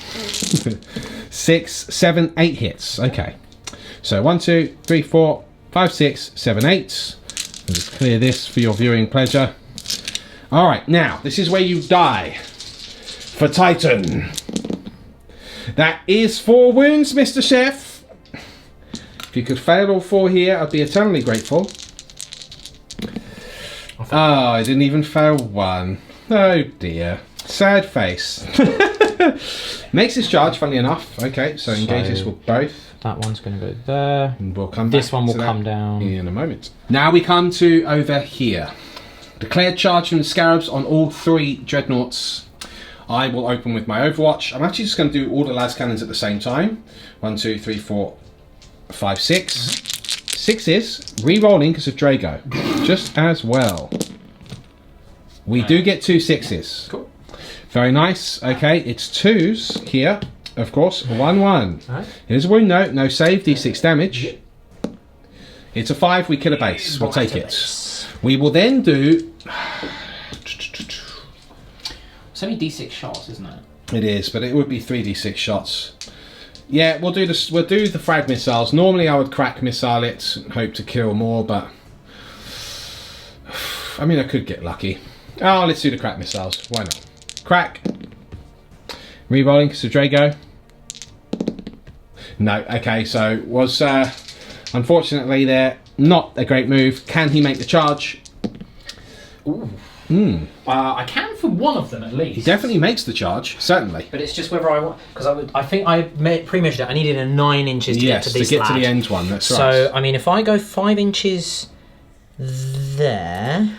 A: 6, 7, 8 hits. Okay, so 1, 2, 3, 4, 5, 6, 7, 8. I'll just clear this for your viewing pleasure. All right, now this is where you die for Titan. That is 4 wounds, Mr. Chef. If you could fail all 4 here, I'd be eternally grateful. Oh, I didn't even fail 1. Oh dear. Sad face. Makes his charge, funnily enough. Okay, so engage this with both.
B: That one's going to go there.
A: And we'll come
B: this
A: back
B: one will
A: to
B: come down
A: in a moment. Now we come to over here. Declared charge from the Scarabs on all 3 Dreadnoughts. I will open with my Overwatch. I'm actually just going to do all the las cannons at the same time. 1, 2, 3, 4, 5, 6. 6s, re-rolling because of Drago, just as well. We do get 2 6s.
B: Cool.
A: Very nice. Okay, it's 2s here, of course. 1, 1.
B: Right.
A: Here's a wound note, no save, d6 damage. It's a 5, we kill a base. We'll take it. We will then do...
B: It's only d6 shots, isn't it?
A: It is, but it would be 3d6 shots. Yeah, we'll do this. We'll do the frag missiles. Normally, I would crack missile it, hope to kill more, but I mean, I could get lucky. Oh, let's do the crack missiles. Why not? Crack. Rerolling. So Drago. No. Okay. So was unfortunately there not a great move. Can he make the charge?
B: Ooh. I can for one of them at least.
A: He definitely makes the charge, certainly.
B: But it's just whether I want, because I think I pre-measured it. I needed a 9 inches to get to this
A: to the end one. That's right.
C: So I mean, if I go 5 inches there,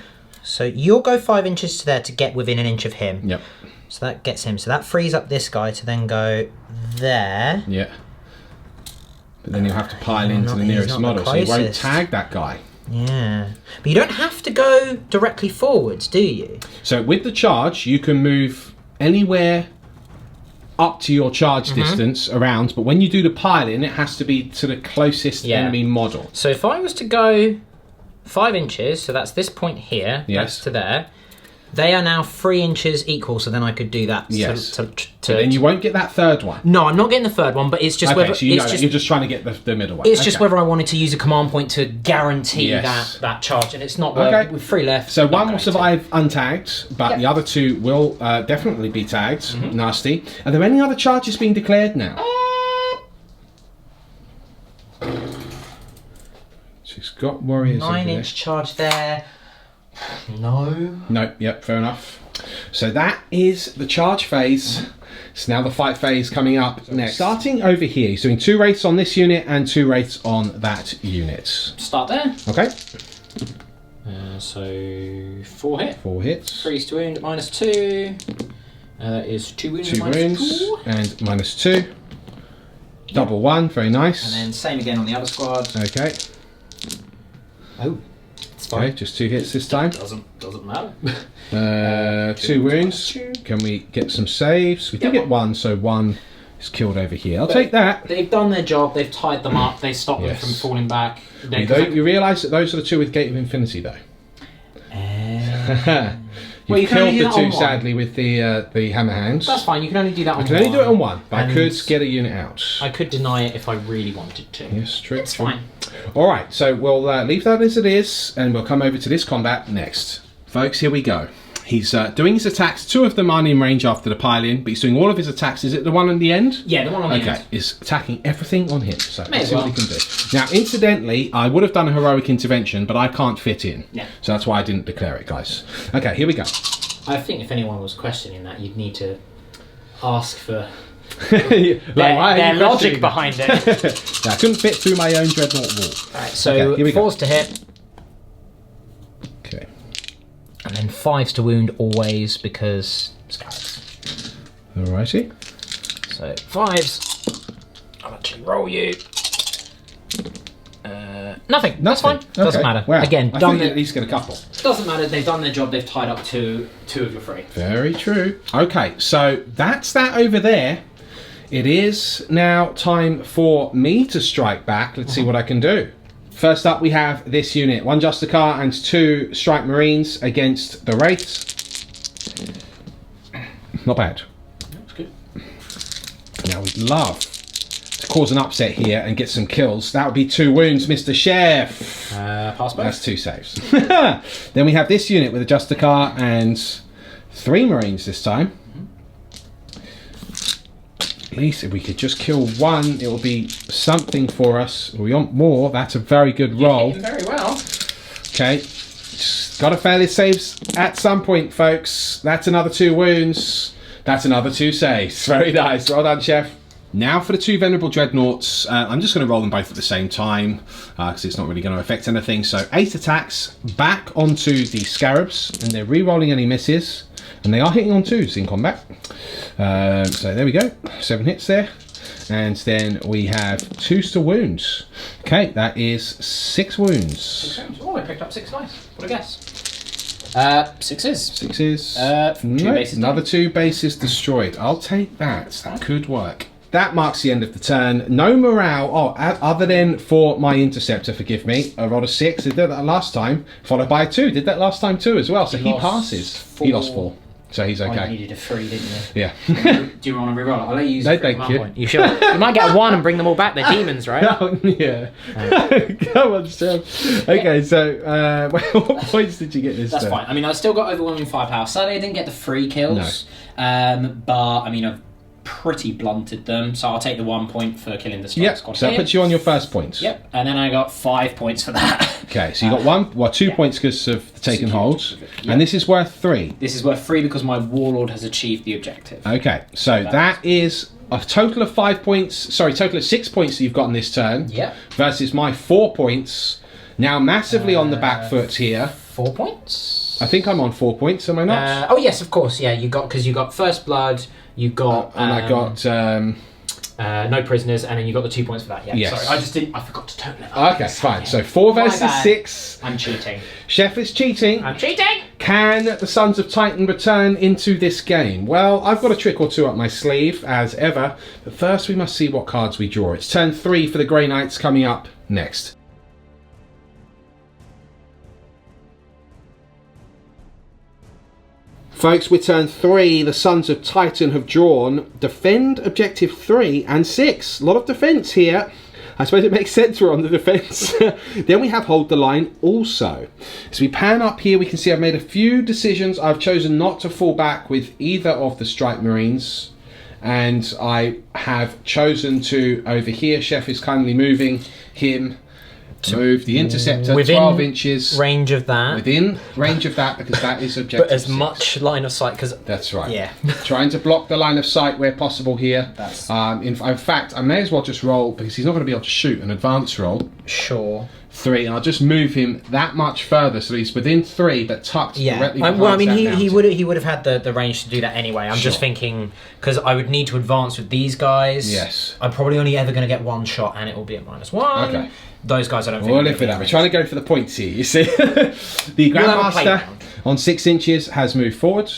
C: so you'll go 5 inches to there to get within an inch of him.
A: Yep.
C: So that gets him. So that frees up this guy to then go there.
A: Yeah. But then you'll have to pile into the nearest model, so you won't tag that guy.
C: Yeah, but you don't have to go directly forwards, do you?
A: So with the charge, you can move anywhere up to your charge distance around, but when you do the piling, it has to be to the closest enemy model.
C: So if I was to go 5 inches, so that's this point here, that's to there, they are now 3 inches equal, so then I could do that.
A: Yes. But then you won't get that third one.
C: No, I'm not getting the third one, but it's just whether...
A: So you're just trying to get the middle one.
C: It's just whether I wanted to use a command point to guarantee that charge, and it's not with 3 left.
A: So one will survive untagged, but the other 2 will definitely be tagged. Nasty. Are there any other charges being declared now? She's got warriors.
C: 9-inch charge there. No.
A: Yep, fair enough. So that is the charge phase. It's now the fight phase coming up next. Starting over here, he's doing 2 wraiths on this unit and 2 wraiths on that unit.
B: Start there.
A: Okay.
B: So 4 hit.
A: 4 hits.
B: Freeze to wound -2. That is 2 wounds.
A: 2 wounds and -2. Double 1, very nice.
B: And then same again on the other squad.
A: Okay.
B: Oh.
A: Okay, just 2 hits this time.
B: Doesn't matter.
A: 2 wounds. Can we get some saves? We did get 1, so 1 is killed over here. I'll take that.
B: They've done their job. They've tied them up. They stopped them from falling back.
A: You realise that those are the 2 with Gate of Infinity, though. You killed the 2 sadly with the hammer hands.
B: That's fine. You can only do that on one.
A: I can only do it on 1, but I could get a unit out.
B: I could deny it if I really wanted to.
A: Yes, true.
B: It's fine.
A: Alright, so we'll leave that as it is, and we'll come over to this combat next. Folks, here we go. He's doing his attacks. 2 of them aren't in range after the pile-in, but he's doing all of his attacks. Is it the one on the end?
B: Yeah, the one on the end.
A: Okay, is attacking everything on him. So let's see what he can do. Now, incidentally, I would have done a heroic intervention, but I can't fit in.
B: Yeah.
A: So that's why I didn't declare it, guys. Okay, here we go.
B: I think if anyone was questioning that, you'd need to ask for
C: their logic behind it.
A: I couldn't fit through my own dreadnought wall.
C: Right, so 4s to hit.
A: Okay.
C: And then 5s to wound always because scarabs.
A: Alrighty.
C: So 5s. I'll actually roll you. Nothing. That's fine. Doesn't matter.
A: Well,
C: again,
A: I think you at least get a couple.
B: Doesn't matter. They've done their job. They've tied up two of your 3.
A: Very true. Okay, so that's that over there. It is now time for me to strike back. Let's see what I can do. First up, we have this unit. 1 Justicar and 2 Strike Marines against the Wraiths. Not bad.
B: That's good.
A: Now, we'd love to cause an upset here and get some kills. That would be 2 wounds, Mr. Chef.
B: Pass both.
A: That's 2 saves. Then we have this unit with a Justicar and 3 Marines this time. At least if we could just kill 1, it will be something for us. We want more. That's a very good roll.
B: Very well.
A: Okay. Just gotta fail his saves at some point, folks. That's another 2 wounds. That's another 2 saves. Very nice. Well done, Chef. Now for the 2 Venerable Dreadnoughts. I'm just going to roll them both at the same time because it's not really going to affect anything. So 8 attacks back onto the Scarabs, and they're re-rolling any misses. And they are hitting on 2s in combat. So there we go. 7 hits there. And then we have 2s to wounds. Okay, that is 6 wounds.
B: 6 wounds. Oh, I picked up 6 dice. What a guess. 6s.
A: 6s.
B: No, bases
A: another 2 bases destroyed. I'll take that. That could work. That marks the end of the turn. No morale. Oh, other than for my interceptor, forgive me. I rolled a 6. Did that last time. Followed by a 2. Did that last time too as well. So he passes.
B: 4.
A: He lost 4. So he's okay.
C: You needed a 3, didn't you?
A: Yeah.
C: Do you want to reroll? I'll let you use
A: no,
C: it for
A: thank you.
C: Point. You sure? You might get a 1 and bring them all back. They're demons, right?
A: Oh, yeah. Come on, Steph. Okay, so what points did you get this
C: That's
A: turn?
C: fine. I mean, I still got overwhelming firepower. Sadly, I didn't get the 3 kills.
A: No.
C: But, I mean, I've pretty blunted them, so I'll take the 1 point for killing the strike squad.
A: So that puts you on your first point.
C: Yep, and then I got 5 points for that.
A: Okay, so you got 2 points because of the taken hold, and this is worth 3.
C: This is worth 3 because my warlord has achieved the objective.
A: Okay, so that is a total of 5 points. Sorry, total of 6 points that you've got in this turn.
C: Yep.
A: Versus my 4 points. Now massively on the back foot here.
C: 4 points.
A: I think I'm on 4 points. Am I not?
C: Oh yes, of course. Yeah, you got first blood. You got
A: and I got
C: no prisoners, and then you got the 2 points for that. Yeah,
A: yes.
C: Sorry, I forgot to total it up.
A: Okay, fine. So 4 versus 6.
C: I'm cheating.
A: Chef is cheating.
C: I'm cheating.
A: Can the Sons of Titan return into this game? Well, I've got a trick or two up my sleeve, as ever. But first, we must see what cards we draw. It's turn 3 for the Grey Knights coming up next. Folks, with turn 3, the Sons of Titan have drawn defend objective 3 and 6. A lot of defence here. I suppose it makes sense we're on the defence. Then we have hold the line also. As we pan up here, we can see I've made a few decisions. I've chosen not to fall back with either of the Strike Marines. And I have chosen to, over here, Chef is kindly moving him to move the interceptor
C: within
A: 12 inches
C: range of that.
A: Within range of that, because that is objective.
C: But as
A: 6.
C: much line of sight, because
A: that's right.
C: Yeah.
A: Trying to block the line of sight where possible here.
C: That's
A: in fact, I may as well just roll, because he's not going to be able to shoot an advance roll.
C: Sure.
A: 3, and I'll just move him that much further so he's within 3 but tucked directly behind.
C: Well, I mean,
A: that
C: he would have had the range to do that anyway. I'm just thinking, because I would need to advance with these guys.
A: Yes.
C: I'm probably only ever going to get 1 shot, and it will be at -1.
A: Okay.
C: Those guys I don't think.
A: We'll live with that. We're trying to go for the points here, you see. The Grandmaster on 6 inches has moved forward.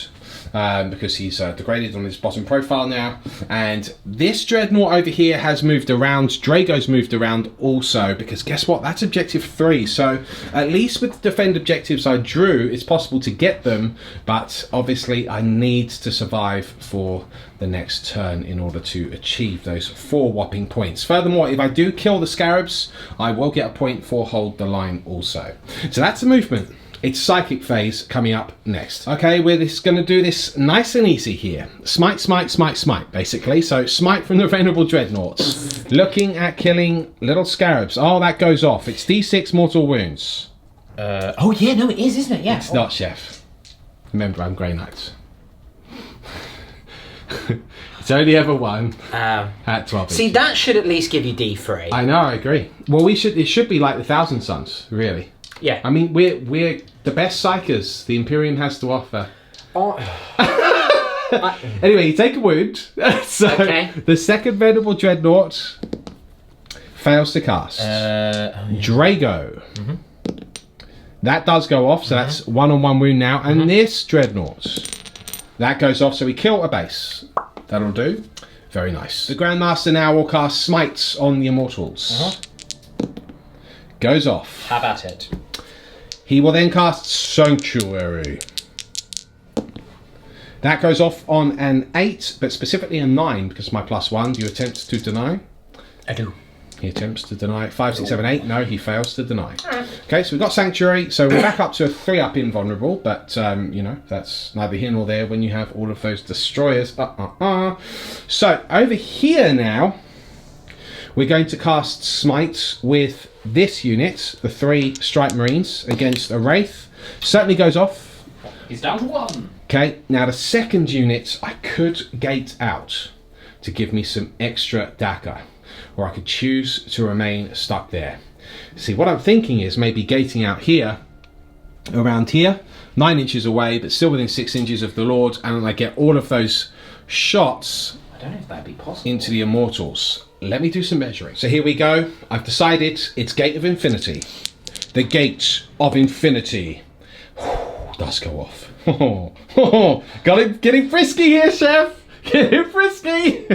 A: Because he's degraded on his bottom profile now. And this Dreadnought over here has moved around. Drago's moved around also, because guess what? That's objective 3. So at least with the defend objectives I drew, it's possible to get them. But obviously I need to survive for the next turn in order to achieve those 4 whopping points. Furthermore, if I do kill the Scarabs, I will get a point for hold the line also. So that's the movement. It's Psychic phase coming up next. Okay, we're just going to do this nice and easy here. Smite, smite, smite, smite, basically. So smite from the Venerable Dreadnoughts. Looking at killing little Scarabs. Oh, that goes off. It's D6 mortal wounds.
C: Oh yeah, no, it is, isn't it? Yeah.
A: It's not, Chef. Remember, I'm Grey Knights. It's only ever 1 at 12
C: See,
A: inches.
C: that should at least give you D3.
A: I know, I agree. Well, it should be like the Thousand Suns, really.
C: Yeah.
A: I mean, we're the best psychers the Imperium has to offer.
C: Oh.
A: Anyway, you take a wound. So the second Venerable Dreadnought fails to cast. Drago. Mm-hmm. That does go off, so that's 1-on-1 wound now. And this Dreadnought, that goes off, so we kill a base. That'll do. Very nice. The Grandmaster now will cast Smites on the Immortals. Goes off.
C: How about it?
A: He will then cast Sanctuary. That goes off on an 8, but specifically a 9, because my +1. You attempt to deny?
C: I do.
A: He attempts to deny. 5, 6, 7, 8. No, he fails to deny. Okay, so we've got Sanctuary. So we're back up to a 3-up invulnerable, but, you know, that's neither here nor there when you have all of those destroyers. So over here now, we're going to cast Smite with this unit, the 3 Strike Marines, against a Wraith. Certainly goes off.
C: He's down to 1.
A: Okay, now the second unit I could gate out to give me some extra DACA, or I could choose to remain stuck there. See, what I'm thinking is maybe gating out here, around here, 9 inches away, but still within 6 inches of the Lord, and I get all of those shots
C: I don't know if that'd be possible.
A: into the Immortals. Let me do some measuring. So here we go. I've decided it's Gate of Infinity. The Gate of Infinity. Does go off. Got him getting frisky here, Chef. Getting frisky.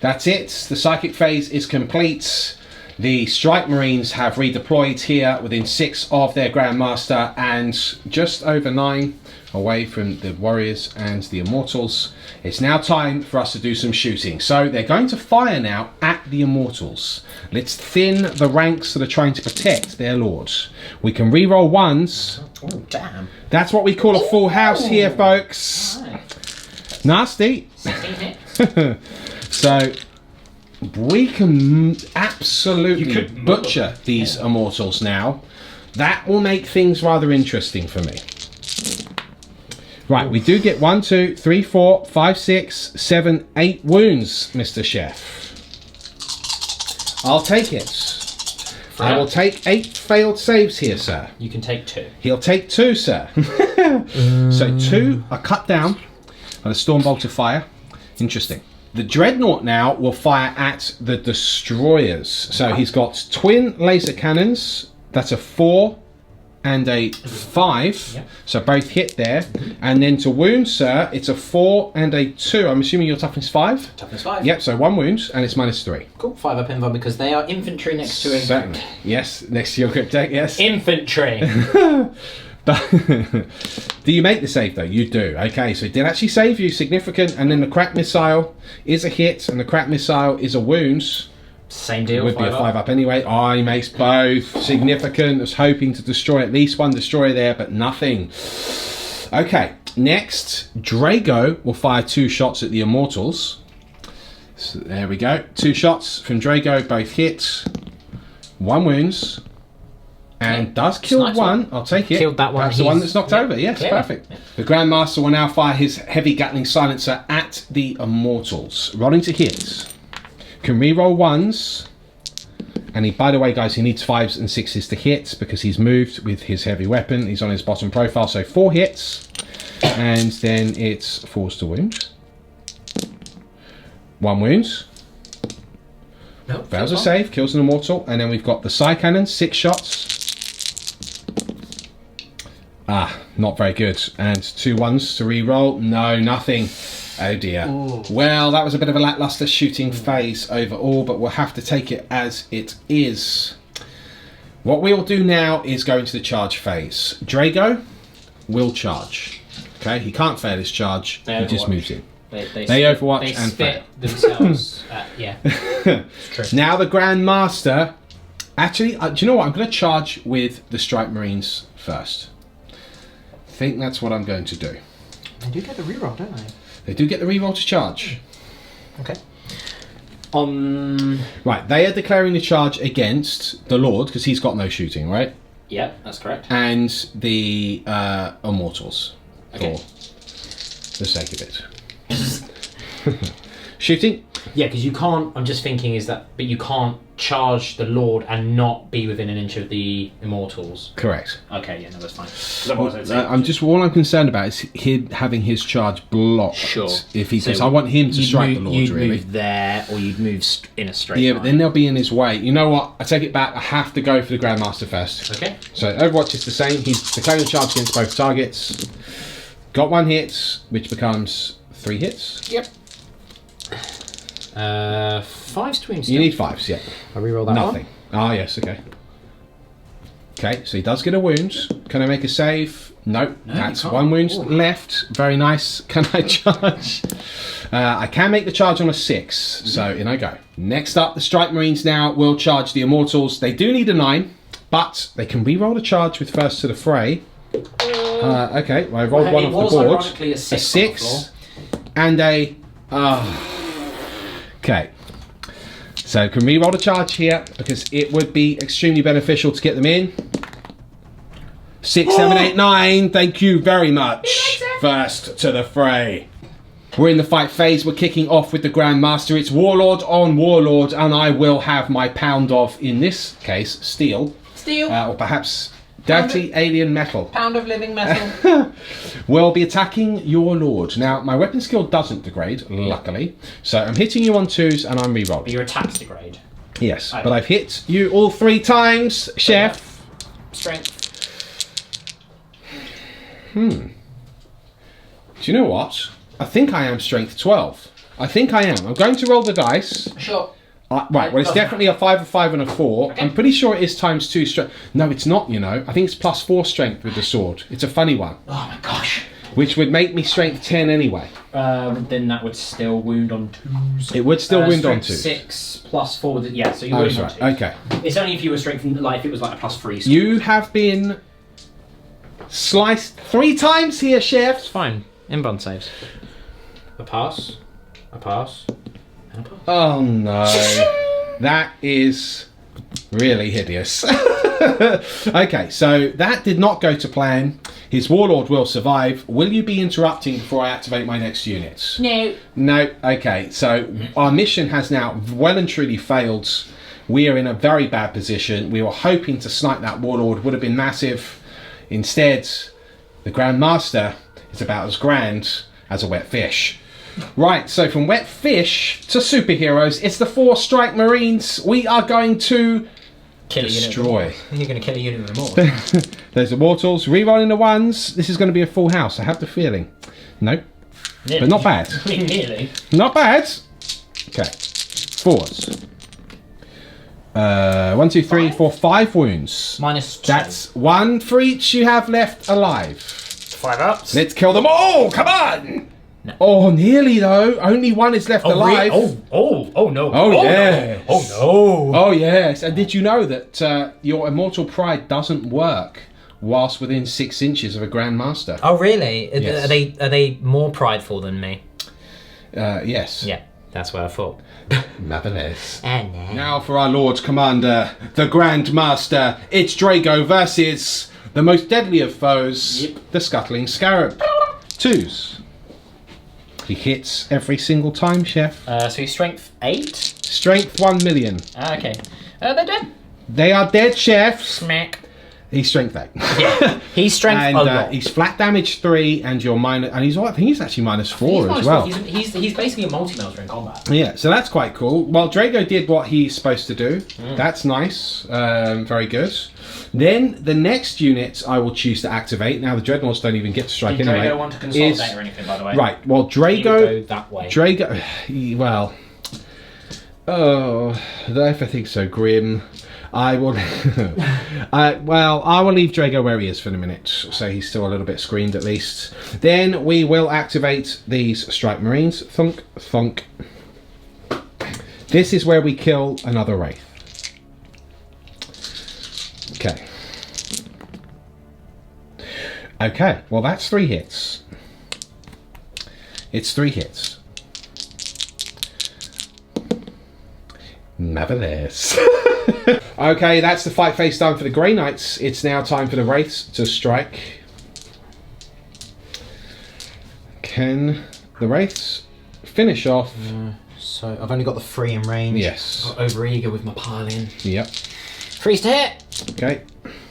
A: That's it. The Psychic phase is complete. The Strike Marines have redeployed here within 6 of their Grandmaster, and just over 9 away from the warriors and the immortals. It's now time for us to do some shooting. So they're going to fire now at the immortals. Let's thin the ranks that are trying to protect their lords. We can re-roll ones.
C: Oh, damn.
A: That's what we call a full house here, folks.
C: Right.
A: Nasty.
C: 16 hit.
A: So we can absolutely butcher these immortals now. That will make things rather interesting for me. Right, we do get 1, 2, 3, 4, 5, 6, 7, 8 wounds, Mr. Chef. I'll take it. I will take 8 failed saves here, sir.
C: You can take 2.
A: He'll take 2, sir. So 2 are cut down by the Stormbolt of Fire. Interesting. The Dreadnought now will fire at the Destroyers. So he's got twin laser cannons. That's a 4 and a 5.
C: Yep.
A: So both hit there. And then to wound, sir, it's a 4 and a 2. I'm assuming your toughness 5?
C: Toughness 5.
A: Yep, so 1 wound and it's -3.
C: Cool. 5 up invuln because they are infantry next to him.
A: Certainly. Yes, next to your crypt deck, yes.
C: Infantry!
A: Do you make the save though? You do. Okay, so it did actually save you, significant. And then the crack missile is a hit and the crack missile is a wound.
C: Same deal.
A: Would be a 5 up anyway. Oh, he makes both. Significant. I was hoping to destroy at least one destroyer there, but nothing. Okay, next, Drago will fire 2 shots at the Immortals. So there we go. 2 shots from Drago, both hits. 1 wounds. And does kill
C: nice
A: one. I'll take it.
C: Killed that one.
A: Perhaps the one that's knocked over. Yes, perfect. Yeah. The Grandmaster will now fire his heavy Gatling silencer at the Immortals. Rolling to hit. Can re-roll ones. And he, by the way, guys, he needs 5s and 6s to hit because he's moved with his heavy weapon. He's on his bottom profile, so 4 hits. And then it's 4s to wound. 1 wound.
C: Nope,
A: fails a save, kills an immortal. And then we've got the Psy Cannon, 6 shots. Ah, not very good. And 2 1s to re-roll. No, nothing. Oh dear. Ooh. Well, that was a bit of a lackluster shooting phase overall, but we'll have to take it as it is. What we'll do now is go into the charge phase. Drago will charge. Okay, he can't fail his charge. He just moves in. They overwatch and fail.
C: Themselves. Yeah. It's true.
A: Now the Grandmaster. Actually, do you know what? I'm going to charge with the Strike Marines first. I think that's what I'm going to do.
C: They do get the reroll, don't they?
A: They do get the reroll to charge.
C: Okay.
A: Right, they are declaring the charge against the Lord because he's got no shooting, right?
C: Yeah, that's correct.
A: And the Immortals.
C: Okay.
A: For the sake of it. Shooting?
C: Yeah, because you can't. I'm just thinking but you can't charge the Lord and not be within an inch of the Immortals.
A: Correct.
C: Okay, yeah, no, that's fine.
A: All I'm concerned about is him having his charge blocked.
C: Sure.
A: If he says, I want him to strike the Lord,
C: you'd
A: really.
C: Move there, or you'd move in a straight line.
A: Yeah, but then they'll be in his way. You know what? I take it back. I have to go for the Grandmaster first.
C: Okay.
A: So Overwatch is the same. He's declaring the charge against both targets. Got 1 hit, which becomes 3 hits.
C: Yep. 5s to wound.
A: You need 5s, yeah.
C: I'll reroll that.
A: Nothing. Ah, yes, okay. Okay, so he does get a wound. Can I make a save? Nope. No, that's 1 wound left. Very nice. Can I charge? I can make the charge on a 6, so in I go. Next up, the Strike Marines now will charge the Immortals. They do need a 9, but they can re-roll a charge with first to the fray. Okay, well, I rolled 1 off the board.
C: A 6
A: and a... Okay, so can re-roll a charge here because it would be extremely beneficial to get them in. 6, 7, 8, 9. Thank you very much. First to the fray. We're in the fight phase. We're kicking off with the Grandmaster. It's Warlord on Warlord, and I will have my pound of, in this case, steel. Or perhaps dirty alien metal.
C: Pound of living metal.
A: Will be attacking your Lord. Now, my weapon skill doesn't degrade, luckily. So I'm hitting you on 2s and I'm re-rolling.
C: But your attacks degrade.
A: Yes, but I've hit you all 3 times, Chef.
C: Strength.
A: Do you know what? I think I am strength 12. I think I am. I'm going to roll the dice.
C: Sure.
A: Right, well, it's definitely a 5, a 5, and a 4. Okay. I'm pretty sure it is times 2 strength. No, it's not, you know. I think it's plus 4 strength with the sword. It's a funny one.
C: Oh my gosh.
A: Which would make me strength 10 anyway.
B: Then that would still wound on 2s.
A: It would still wound on 2s.
B: 6 plus 4. Yeah, so you wound on 2.
A: Okay.
B: It's only if you were strength, like if it was like a +3.
A: You have been sliced 3 times here, Chef.
C: It's fine. Inbound saves. A pass, and a pass.
A: Oh no. That is really hideous. Okay, so that did not go to plan. His warlord will survive. Will you be interrupting before I activate my next units?
B: No.
A: No. Okay, so our mission has now well and truly failed. We are in a very bad position. We were hoping to snipe that warlord. Would have been massive. Instead, the Grand Master is about as grand as a wet fish. Right, so from wet fish to superheroes, it's the 4 strike marines. We are going to destroy.
C: You're going to kill a unit of them all.
A: There's the mortals. Rerolling the 1s. This is going to be a full house. I have the feeling. No,
B: nearly.
A: but not bad.
B: Nearly.
A: Not bad. Okay, 4s. 1, 2, 3, 4, 5 wounds.
B: -2.
A: That's 1 for each you have left alive.
B: 5 ups.
A: Let's kill them all. Come on.
B: No.
A: Oh, nearly though. Only 1 is left alive.
B: Oh no.
A: Oh, yes.
B: No. Oh no.
A: Oh yes. And did you know that your immortal pride doesn't work whilst within 6 inches of a Grand Master?
C: Oh really?
A: Yes.
C: Are they more prideful than me?
A: Yes.
C: Yeah, that's what I thought.
A: Marvelous.
C: No.
A: Now for our Lord Commander, the Grand Master. It's Drago versus the most deadly of foes, the Scuttling Scarab. 2s. He hits every single time, Chef.
B: So he's strength 8?
A: Strength 1 million.
B: Okay. They're dead.
A: They are dead, Chef.
B: Smack.
A: He's strength 8.
B: Yeah. He's strength
A: and
B: a lot.
A: he's flat damage 3, and you're minus. And I think he's actually -4 as
B: -4.
A: well.
B: He's basically a multi-melter in combat.
A: Yeah, so that's quite cool. Well, Drago did what he's supposed to do. That's nice. Very good. Then the next unit I will choose to activate. Now the Dreadnoughts don't even get to strike
B: Did
A: anyway.
B: Drago want to consolidate or anything, by the way?
A: Right. Well,
B: He would
A: Drago.
B: go that way.
A: Drago. Well. Oh, everything's so grim. I will. Well, I will leave Drago where he is for a minute, so he's still a little bit screened at least. Then we will activate these Strike Marines. Thunk, thunk. This is where we kill another Wraith. Okay. Okay, well that's 3 hits. It's 3 hits. Marvelous. Okay, that's the fight face done for the Grey Knights. It's now time for the Wraiths to strike. Can the Wraiths finish off?
C: So I've only got the 3 in range.
A: Yes.
C: Got over eager with my piling.
A: Yep.
C: 3's to hit.
A: Okay.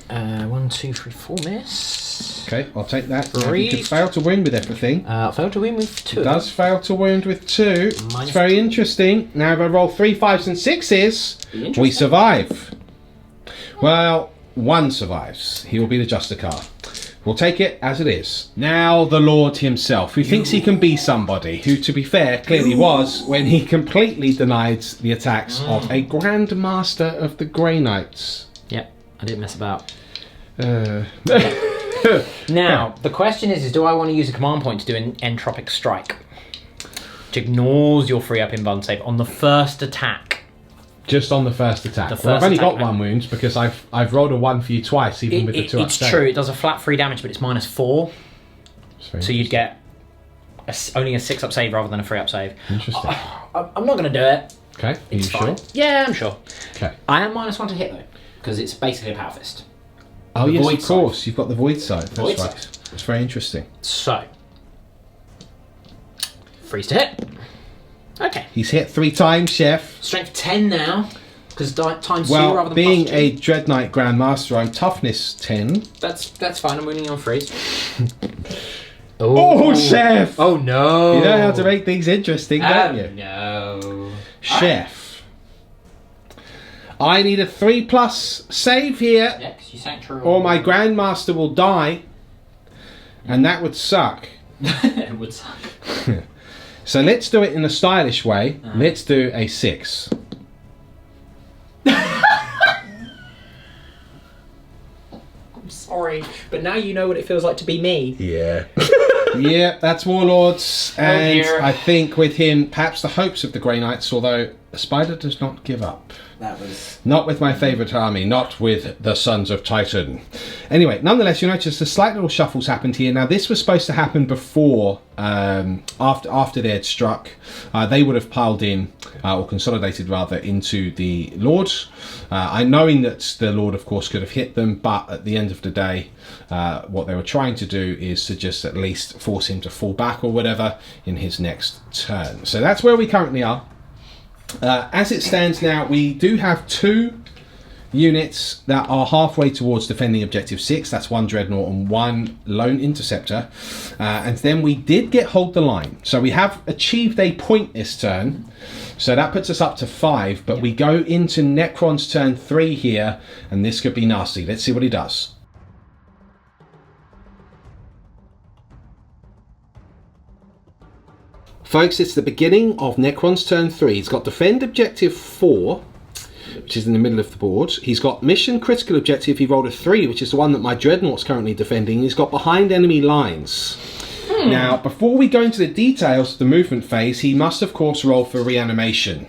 C: 1, 2, 3, 4 miss.
A: Okay, I'll take that.
C: 3.
A: You could fail to wound with everything.
C: Failed to win with 2.
A: It does fail to wound with 2. It's very interesting. Now if I roll 3 5s and 6s, we survive. Well, 1 survives. He will be the Justicar. We'll take it as it is. Now the Lord himself, who thinks he can be somebody, who to be fair clearly was when he completely denied the attacks of a Grand Master of the Grey Knights.
C: Yep, I didn't mess about. Now, the question is do I want to use a command point to do an entropic strike? Which ignores your free up invuln save on the first attack.
A: Just on the first attack. Well, I've only got 1 wound because I've rolled a 1 for you twice, even with the 2
C: It's true, it does a flat 3 damage, but it's -4. So you'd get only a 6 up save rather than a 3 up save.
A: Interesting.
C: I'm not going to do it.
A: Okay, are you sure?
C: Yeah, I'm sure.
A: Okay.
C: I am -1 to hit though, because it's basically a power fist.
A: Oh
C: The
A: yes,
C: void
A: of course. You've got the void side. That's
C: Void
A: right.
C: side.
A: It's very interesting.
C: So, 3's to hit. Okay.
A: He's hit 3 times, Chef.
C: Strength 10 now, because times 2
A: Well,
C: rather than
A: being
C: +2.
A: a Dread Knight Grandmaster, I'm toughness 10.
C: That's fine. I'm winning on 3s.
A: Oh, Chef!
C: Oh no!
A: You know how to make things interesting, don't you?
C: No.
A: Chef. I need a 3+ save here,
C: Yeah, because you sanctuary.
A: or my Grandmaster will die, and that would suck.
C: It would suck.
A: So let's do it in a stylish way. Let's do a 6.
C: I'm sorry, but now you know what it feels like to be me.
A: Yeah. Yeah, that's Warlords. And I think with him, perhaps the hopes of the Grey Knights, although a spider does not give up.
C: That was...
A: Not with my favourite army, not with the Sons of Titan. Anyway, nonetheless, you notice the slight little shuffles happened here. Now, this was supposed to happen before, after they had struck. They would have piled in, or consolidated rather, into the Lord. I knowing that the Lord, of course, could have hit them, but at the end of the day, what they were trying to do is to just at least force him to fall back or whatever in his next turn. So that's where we currently are. As it stands now, we do have 2 units that are halfway towards defending Objective 6. That's 1 Dreadnought and 1 Lone Interceptor. And then we did get Hold the Line. So we have achieved a point this turn. So that puts us up to 5. But we go into Necron's turn 3 here. And this could be nasty. Let's see what he does. Folks, it's the beginning of Necron's turn 3. He's got Defend Objective 4, which is in the middle of the board. He's got Mission Critical Objective. He rolled a 3, which is the one that my Dreadnought's currently defending. He's got Behind Enemy Lines. Now, before we go into the details of the movement phase, he must, of course, roll for Reanimation.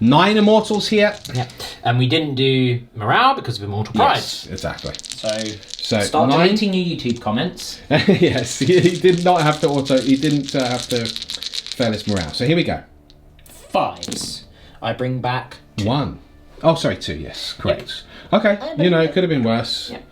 A: 9 Immortals here.
C: Yeah, and we didn't do Morale because of Immortal Pride.
A: Yes, exactly.
C: So start deleting your YouTube comments.
A: Yes, he did not have to auto... He didn't have to... fail his morale. So here we go.
C: 5s. I bring back 2.
A: 1. Oh, sorry, 2. Yes, correct. Yep. Okay, you know, it could have been worse. Yep.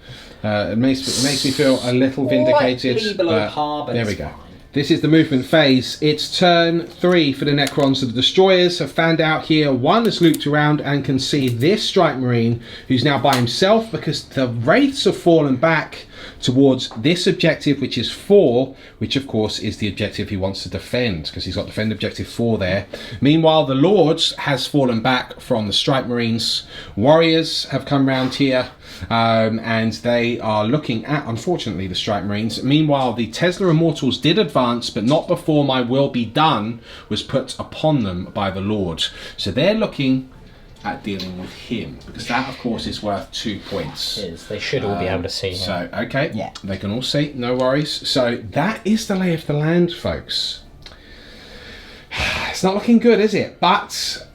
A: It makes me feel a little vindicated.
C: Slightly below par, but
A: there we go. Fine. This is the movement phase. It's turn 3 for the Necrons. So the Destroyers have fanned out here. 1 has looped around and can see this Strike Marine, who's now by himself because the Wraiths have fallen back towards this objective, which is 4, which of course is the objective he wants to defend, because he's got Defend Objective 4 there. Meanwhile, the Lords has fallen back from the Strike Marines. Warriors have come round here, and they are looking at, unfortunately, the Strike Marines. Meanwhile, the Tesla Immortals did advance, but not before My Will Be Done was put upon them by the Lord. So they're looking at dealing with him, because that of course is worth 2 points.
C: They should all be able to see him.
A: So okay, yeah, they can all see, no worries. So that is the lay of the land, folks. It's not looking good, is it? But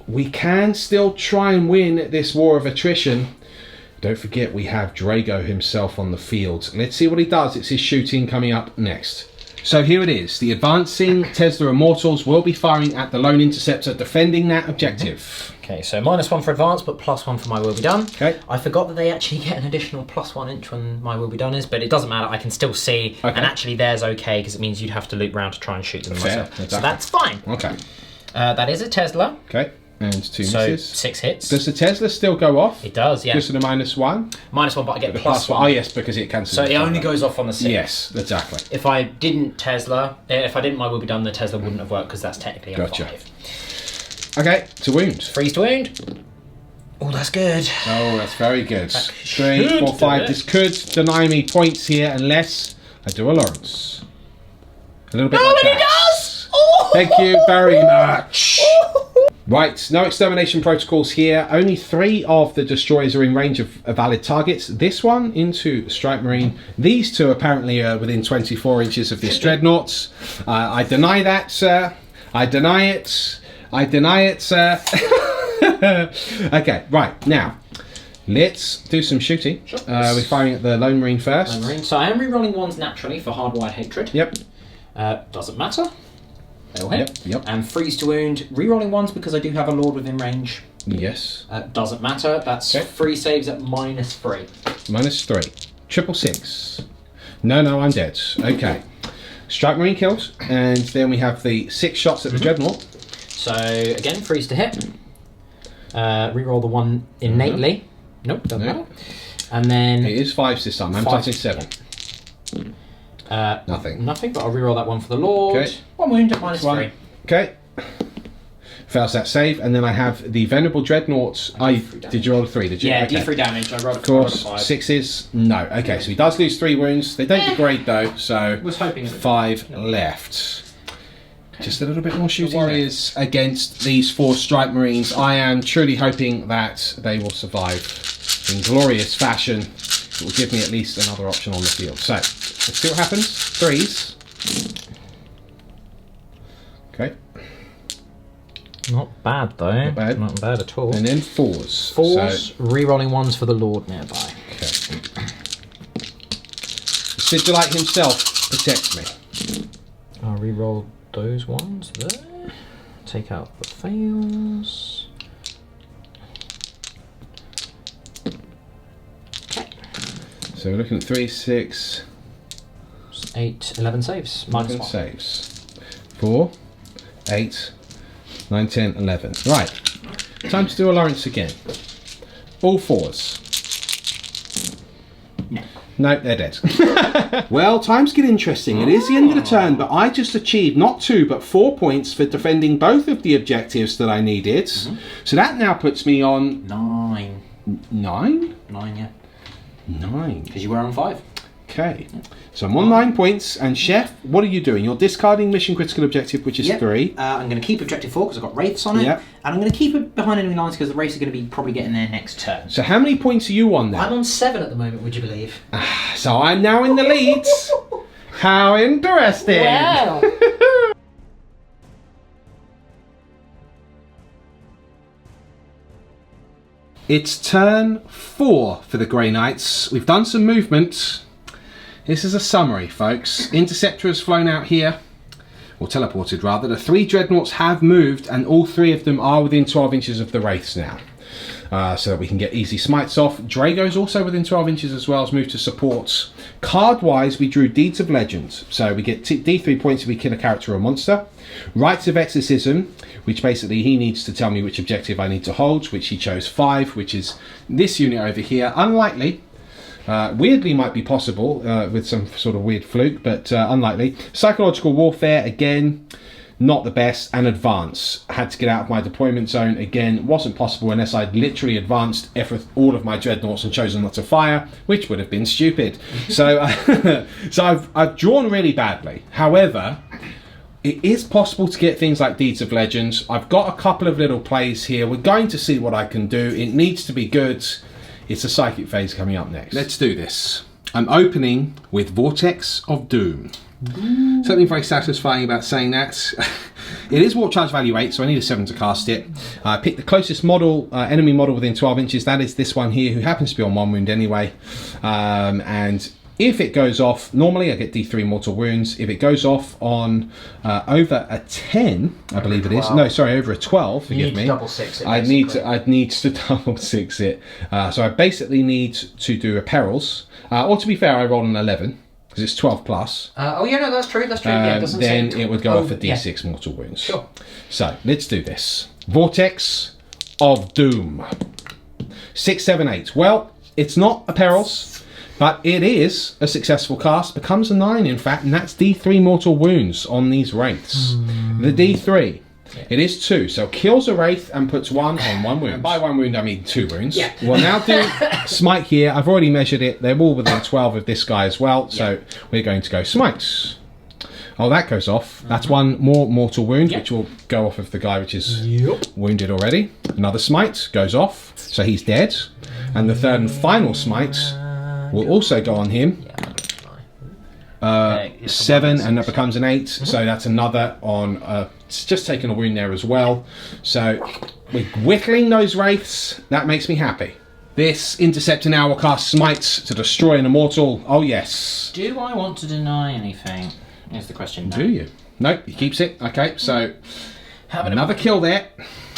A: we can still try and win this war of attrition. Don't forget we have Drago himself on the field. Let's see what he does. It's his shooting coming up next. So here it is. The advancing Tesla Immortals will be firing at the Lone Interceptor, defending that objective.
C: Okay, so -1 for advance, but +1 for My Will Be Done.
A: Okay.
C: I forgot that they actually get an additional +1 inch when My Will Be Done is, but it doesn't matter. I can still see, and actually theirs okay, because it means you'd have to loop round to try and shoot them myself. Exactly. So that's fine.
A: Okay.
C: That is a Tesla.
A: Okay. And 2
C: so
A: misses.
C: 6 hits.
A: Does the Tesla still go off?
C: It does, yeah.
A: Just at a -1?
C: -1, but I get +1.
A: Oh yes, because it cancels.
C: So it only goes off on the 6.
A: Yes, exactly.
C: If I didn't My Will Be Done, the Tesla wouldn't have worked because that's technically a 5.
A: Okay, to wound.
C: Freeze to wound. Oh, that's good.
A: Oh, that's very good. 3, 4, 5. This could deny me points here unless I do a Lawrence. A little bit like that.
C: It does! Oh!
A: Thank you very much. Right, no extermination protocols here. Only 3 of the destroyers are in range of valid targets. This one into Strike Marine. These 2 apparently are within 24 inches of this Dreadnought. I deny that, sir. I deny it. I deny it, sir. Okay, right, now, let's do some shooting. Sure. We're firing at the Lone Marine first.
C: Lone Marine. So I am re-rolling 1s naturally for Hardwired Hatred.
A: Yep.
C: Doesn't matter. They'll hit.
A: Yep.
C: And Freeze to Wound. Re-rolling 1s because I do have a Lord within range.
A: Yes.
C: Doesn't matter. That's 3 saves at -3.
A: -3. 666. No, I'm dead. Okay. Strike Marine killed. And then we have the 6 shots at the Dreadnought.
C: So, again, freeze to hit. Reroll the 1 innately. Nope, doesn't matter. And then...
A: It is 5s this time. I'm touching 7. Nothing.
C: Nothing, but I'll reroll that 1 for the Lord.
A: Okay.
C: 1 wound at -3.
A: Okay. Fails that save, and then I have the Venerable Dreadnought. Did you roll a 3? Did you?
C: Yeah,
A: okay.
C: D3 damage. I rolled
A: of course,
C: 5.
A: 6s. No. Okay, so he does lose 3 wounds. They don't degrade though, so
C: was hoping
A: 5 left. Just a little bit more shooting warriors against these 4 Strike Marines. I am truly hoping that they will survive in glorious fashion. It will give me at least another option on the field. So, let's see what happens. 3s. Okay.
C: Not bad though.
A: Not bad.
C: Not bad at all.
A: And then 4s.
C: 4s, re-rolling 1s for the Lord nearby.
A: Okay. Sigilite himself protects me.
C: I'll re-roll those ones there. Take out the fails. Okay.
A: So we're looking at 3, 6,
C: 8, 11 saves. Minus 1.
A: saves. 4, 8, 9, 10, 11. Right. Time to do a Lawrence again. All 4s. No, they're dead. Well, times get interesting. It is the end of the turn, but I just achieved not 2 but 4 points for defending both of the objectives that I needed. So that now puts me on
B: 9.
A: 9?
B: 9, yeah.
A: 9.
B: Because you were on 5.
A: Okay. So I'm on 9 points, and Chef, what are you doing? You're discarding mission critical objective, which is 3.
B: I'm going to keep objective 4 because I've got wraiths on it.
A: Yep.
B: And I'm going to keep it behind enemy lines because the wraiths are going to be probably getting there next turn.
A: So how many points are you on now?
B: I'm on 7 at the moment, would you believe?
A: So I'm now in the lead. How interesting.
B: Wow.
A: It's turn 4 for the Grey Knights. We've done some movement. This is a summary, folks. Interceptor has flown out here, or teleported rather. The 3 dreadnoughts have moved, and all 3 of them are within 12 inches of the wraiths now. So that we can get easy smites off. Drago's also within 12 inches as well, as moved to support. Card-wise, we drew Deeds of Legend. So we get D3 points if we kill a character or monster. Rites of Exorcism, which basically he needs to tell me which objective I need to hold, which he chose 5, which is this unit over here. Unlikely. Weirdly might be possible with some sort of weird fluke, but unlikely. Psychological Warfare, again, not the best. And Advance. Had to get out of my deployment zone. Again, wasn't possible unless I'd literally advanced all of my dreadnoughts and chosen not to fire, which would have been stupid. So, so I've drawn really badly. However, it is possible to get things like Deeds of Legends. I've got a couple of little plays here. We're going to see what I can do. It needs to be good. It's a psychic phase coming up next. Let's do this. I'm opening with Vortex of Doom. Something very satisfying about saying that. It is warp charge value 8, so I need a 7 to cast it. I picked the closest model, enemy model within 12 inches. That is this one here, who happens to be on 1 wound anyway. And if it goes off, normally I get D3 mortal wounds. If it goes off on over a 10, I believe it is. No, sorry, over a 12. Forgive me.
B: Double 6 it.
A: I'd need to double 6 it. So I basically need to do a perils. Or to be fair, I roll an 11 because it's 12 plus.
B: Oh yeah, no, that's true. That's true. Yeah, it doesn't
A: then
B: say
A: it would go off a D6 mortal wounds.
B: Sure.
A: So let's do this. Vortex of Doom. 6, 7, 8. Well, it's not a perils. But it is a successful cast, becomes a 9 in fact, and that's D3 mortal wounds on these wraiths. The D3, it is 2, so kills a wraith and puts 1 on 1 wound. And by 1 wound I mean 2 wounds. Yeah. We'll now do smite here. I've already measured it, they're all within 12 of this guy as well, so we're going to go smite. Oh, that goes off. That's 1 more mortal wound, which will go off of the guy which is wounded already. Another smite goes off, so he's dead. And the 3rd and final smite will also go on him. 7, and that becomes an 8. So that's another on. It's just taking a wound there as well. So we're whittling those wraiths. That makes me happy. This interceptor now will cast smites to destroy an immortal. Oh yes.
B: Do I want to deny anything? Is the question.
A: Do you? Nope. He keeps it. Okay. So another kill there.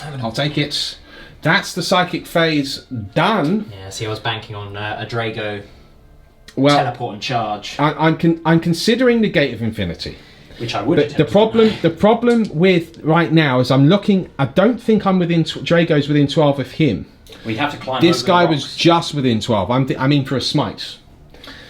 A: I'll take it. That's the psychic phase done.
B: Yeah. See, I was banking on a Drago. Teleport and charge.
A: I'm considering the Gate of Infinity,
B: which I would.
A: But the problem with right now is I'm looking. I don't think I'm within. Drago's within 12 of him.
B: We have to climb.
A: This guy was just within 12. I mean for a smite.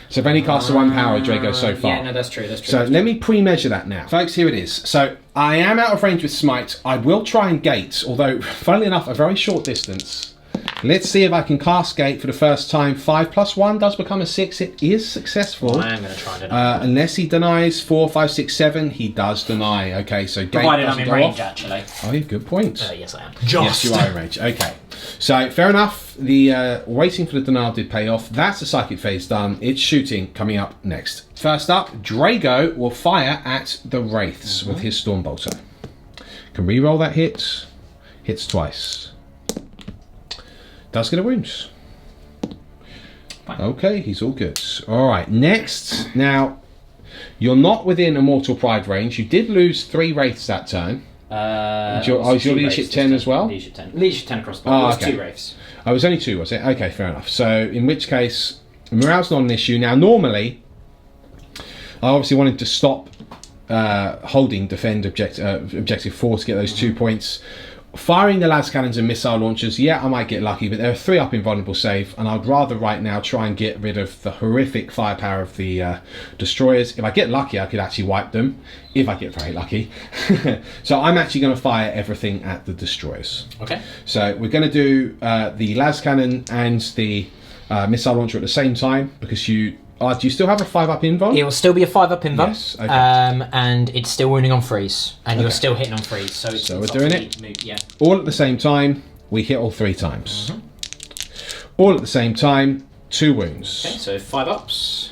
A: So I've only cast a 1 power Drago so far.
B: Yeah, no, that's true. That's true.
A: So let me pre-measure that now, folks. Here it is. So I am out of range with smite. I will try and gate, although funnily enough, a very short distance. Let's see if I can cascade for the first time. 5 + 1 does become a 6. It is successful.
C: I am going to try and deny.
A: Unless he denies 4, 5, 6, 7, he does deny. Okay, so gate
C: provided I'm in range,
A: off.
C: actually.
A: Oh, yeah, good point.
C: Yes, I am.
A: Yes, you are in range. Okay, so fair enough. The waiting for the denial did pay off. That's the psychic phase done. It's shooting coming up next. First up, Drago will fire at the Wraiths with his Stormbolter. Can re-roll that hit. Hits twice. Does get a wound.
C: Fine.
A: Okay, he's all good. All right, next. Now, you're not within Immortal Pride range. You did lose 3 Wraiths that turn. Is your leadership 10 as well?
C: Leadership 10. Leadership 10 across the board.
A: Okay.
C: 2 Wraiths.
A: Oh, it was only 2, was it? Okay, fair enough. So, in which case, morale's not an issue. Now, normally, I obviously wanted to stop holding defend objective 4 to get those 2 points. Firing the las cannons and missile launchers, yeah, I might get lucky, but there are 3 up in vulnerable save, and I'd rather right now try and get rid of the horrific firepower of the destroyers. If I get lucky, I could actually wipe them, if I get very lucky. So I'm actually going to fire everything at the destroyers.
C: Okay.
A: So we're going to do the las cannon and the missile launcher at the same time, because do you still have a 5 up invuln?
C: It will still be a 5 up invuln.
A: Yes, okay.
C: And it's still wounding on freeze. And you're still hitting on freeze. So
A: we're doing it.
C: Yeah.
A: All at the same time, we hit all 3 times. All at the same time, 2 wounds.
C: Okay, so 5 ups.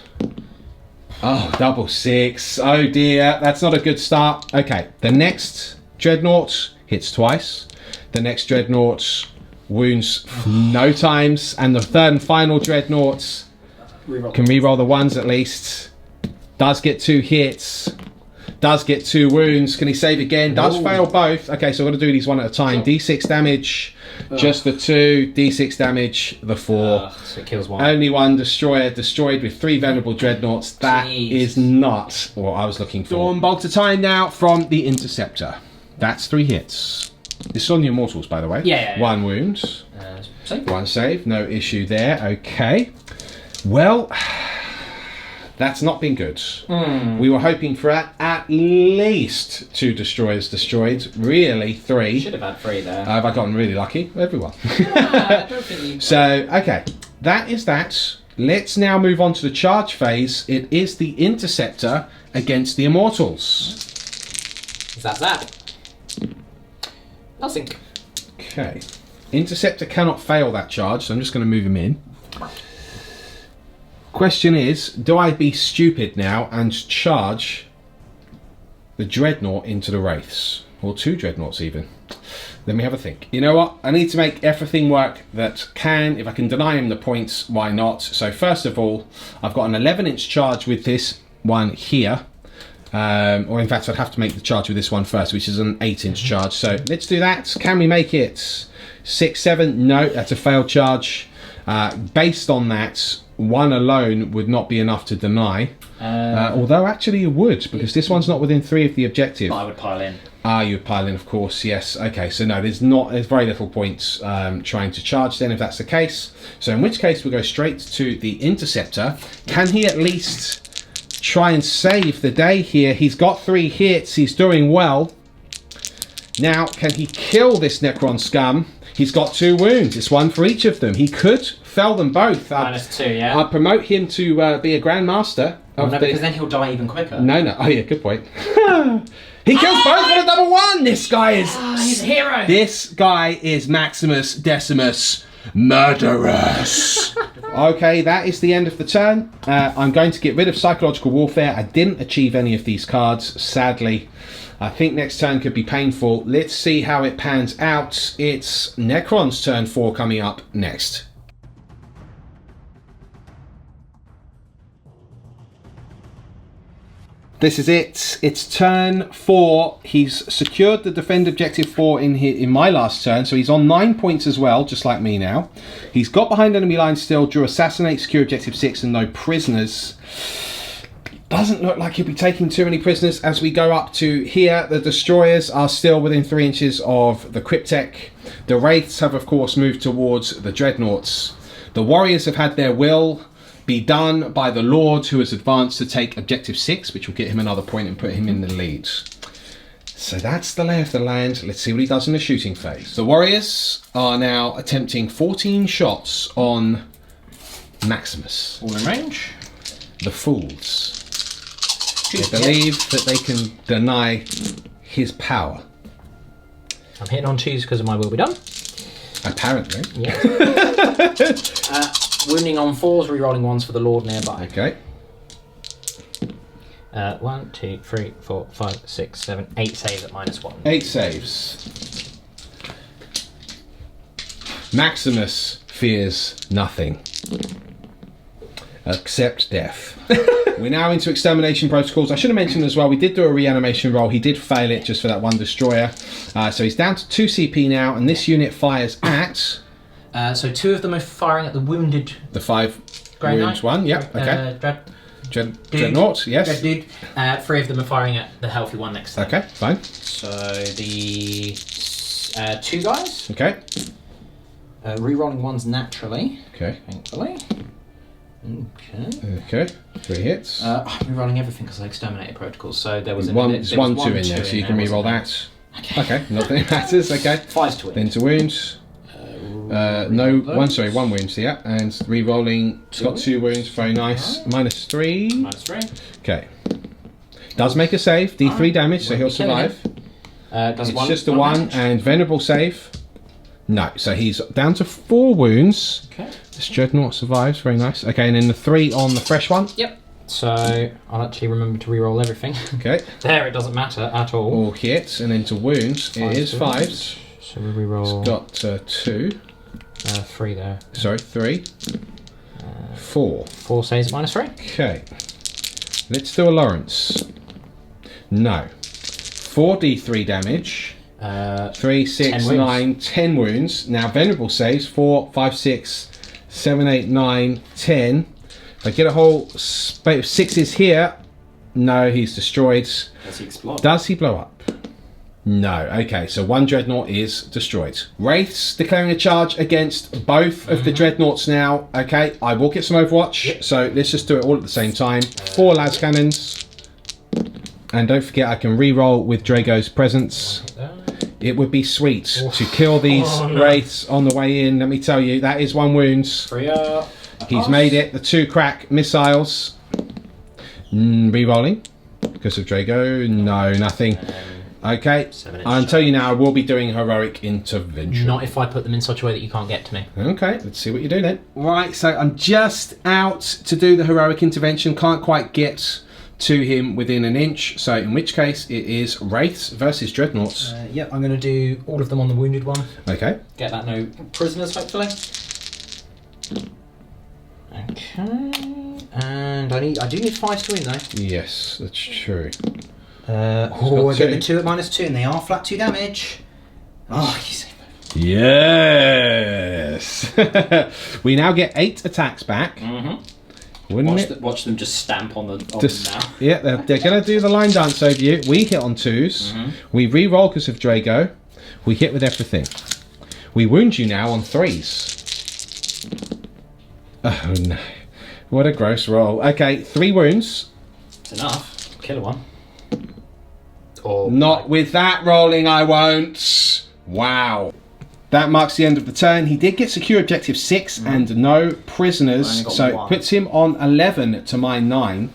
A: Oh, double 6. Oh dear, that's not a good start. Okay, the next Dreadnought hits twice. The next Dreadnought wounds no times. And the third and final Dreadnought can re-roll the ones at least. Does get 2 hits. Does get 2 wounds. Can he save again? Does fail both. Okay, so I've got to do these one at a time. D6 damage, just the 2. D6 damage, the 4.
C: So it kills 1.
A: Only 1 destroyer. Destroyed with 3 venerable dreadnoughts. That is not what I was looking for. Stormbolter time now from the Interceptor. That's 3 hits. This is on the Immortals, by the way.
C: Yeah.
A: 1 wound.
C: Save.
A: 1 save. No issue there. Okay. Well, that's not been good. We were hoping for at least 2 destroyers destroyed. Really, 3.
C: Should have had 3 there.
A: Have I gotten really lucky? Everyone.
C: I don't think you...
A: So, okay. That is that. Let's now move on to the charge phase. It is the Interceptor against the Immortals.
C: Is that? Nothing.
A: Okay. Interceptor cannot fail that charge, so I'm just going to move him in. Question is, do I be stupid now and charge the Dreadnought into the Wraiths? Or 2 Dreadnoughts even? Let me have a think. You know what? I need to make everything work that can. If I can deny him the points, why not? So first of all, I've got an 11-inch charge with this one here. Or in fact, I'd have to make the charge with this one first, which is an 8-inch charge. So let's do that. Can we make it 6, 7? No, that's a failed charge. Based on that, 1 alone would not be enough to deny. Although actually it would, because this one's not within 3 of the objective.
C: I would pile in.
A: You would pile in, of course, yes. Okay, so no, there's very little points trying to charge then if that's the case. So in which case we'll go straight to the Interceptor. Can he at least try and save the day here? He's got 3 hits, he's doing well. Now, can he kill this Necron scum? He's got 2 wounds. It's 1 for each of them. He could fell them both.
C: -2, yeah.
A: I'd promote him to be a Grandmaster.
C: Because then he'll die even quicker.
A: No. Oh yeah, good point. He kills both with a double 1. This guy is...
C: he's a hero.
A: This guy is Maximus Decimus Murderous. Okay, that is the end of the turn. I'm going to get rid of Psychological Warfare. I didn't achieve any of these cards, sadly. I think next turn could be painful. Let's see how it pans out. It's Necron's turn 4 coming up next. This is it. It's turn 4. He's secured the defend objective 4 in my last turn, so he's on 9 points as well, just like me now. He's got behind enemy lines still, drew assassinate, secure objective 6, and no prisoners. Doesn't look like he'll be taking too many prisoners as we go up to here. The destroyers are still within 3 inches of the Cryptek. The Wraiths have, of course, moved towards the Dreadnoughts. The Warriors have had their will be done by the Lord, who has advanced to take objective 6, which will get him another point and put him in the lead. So that's the lay of the land. Let's see what he does in the shooting phase. The Warriors are now attempting 14 shots on Maximus.
B: All in range.
A: The Fools. They believe that they can deny his power.
C: I'm hitting on 2s because of my will be done.
A: Apparently.
C: Yeah. Wounding on 4s, rerolling 1s for the Lord nearby.
A: Okay.
C: 1, 2, 3, 4, 5, 6, 7, 8 saves at -1.
A: 8 saves. Maximus fears nothing except death. We're now into extermination protocols. I should have mentioned as well, we did do a reanimation roll. He did fail it just for that one destroyer. So he's down to 2 CP now, and this unit fires at...
C: so 2 of them are firing at the wounded...
A: The 5
C: Grey
A: wounds
C: Knight.
A: one, yep, okay. Dreadnought, yes.
C: 3 of them are firing at the healthy one next to them.
A: Okay, fine.
C: So the 2 guys.
A: Okay.
C: Rerolling 1s naturally.
A: Okay.
C: Thankfully. Okay.
A: Okay. 3 hits.
C: I'm rerolling everything because I exterminated protocols. So there was
A: there's 1, 2 in there, so you can reroll that. Okay, nothing matters. Okay.
C: 5s to wound.
A: Then to wounds. No, one wound, yeah, and re-rolling. It's got 2 wounds, very nice. -3.
C: -3.
A: Okay. Does make a save, D3 damage, so he'll survive.
C: Does
A: it's just a 1, and venerable save. No, so he's down to 4 wounds.
C: Okay.
A: This Dreadnought survives, very nice. Okay, and then the 3 on the fresh one.
C: Yep. So I'll actually remember to re-roll everything.
A: Okay.
C: There, it doesn't matter at all.
A: All hits, and then to wounds, it is 5s.
C: So we re-roll.
A: It's got 2.
C: 3 there.
A: Sorry, 3. 4.
C: 4 saves at -3.
A: Okay. Let's do a Lawrence. No. 4d3 damage. 3, 6, 9, 10 wounds. Now venerable saves. 4, 5, 6, 7, 8, 9, 10. If I get a whole space of 6s here. No, he's destroyed.
B: Does he explode?
A: Does he blow up? No. Okay, so 1 Dreadnought is destroyed. Wraiths declaring a charge against both of the Dreadnoughts now. Okay, I will get some Overwatch. Yep. So let's just do it all at the same time. 4 las cannons. And don't forget, I can re-roll with Drago's presence. It would be sweet to kill these Wraiths on the way in. Let me tell you, that is 1 wound. He's made it. The 2 crack missiles. Re-rolling. Because of Drago. No, nothing. Okay, I'll tell you now, I will be doing heroic intervention.
C: Not if I put them in such a way that you can't get to me.
A: Okay, let's see what you do then. Right, so I'm just out to do the heroic intervention. Can't quite get to him within an inch. So in which case, it is Wraiths versus Dreadnoughts.
C: Yep, I'm going to do all of them on the wounded one.
A: Okay.
C: Get that no prisoners, hopefully. Okay, and I do need 5s to win though.
A: Yes, that's true.
C: I get the 2 at -2, and they are flat 2 damage. Oh, easy.
A: Yes. We now get 8 attacks back.
B: Watch them just stamp on them now.
A: Yeah, they're going to do the line dance over you. We hit on 2s. We re-roll because of Drago. We hit with everything. We wound you now on 3s. Oh no. What a gross roll. Okay, 3 wounds.
C: It's enough. Kill one.
A: Not with that rolling, I won't. Wow. That marks the end of the turn. He did get secure objective 6 and no prisoners, so it puts him on 11 to my 9.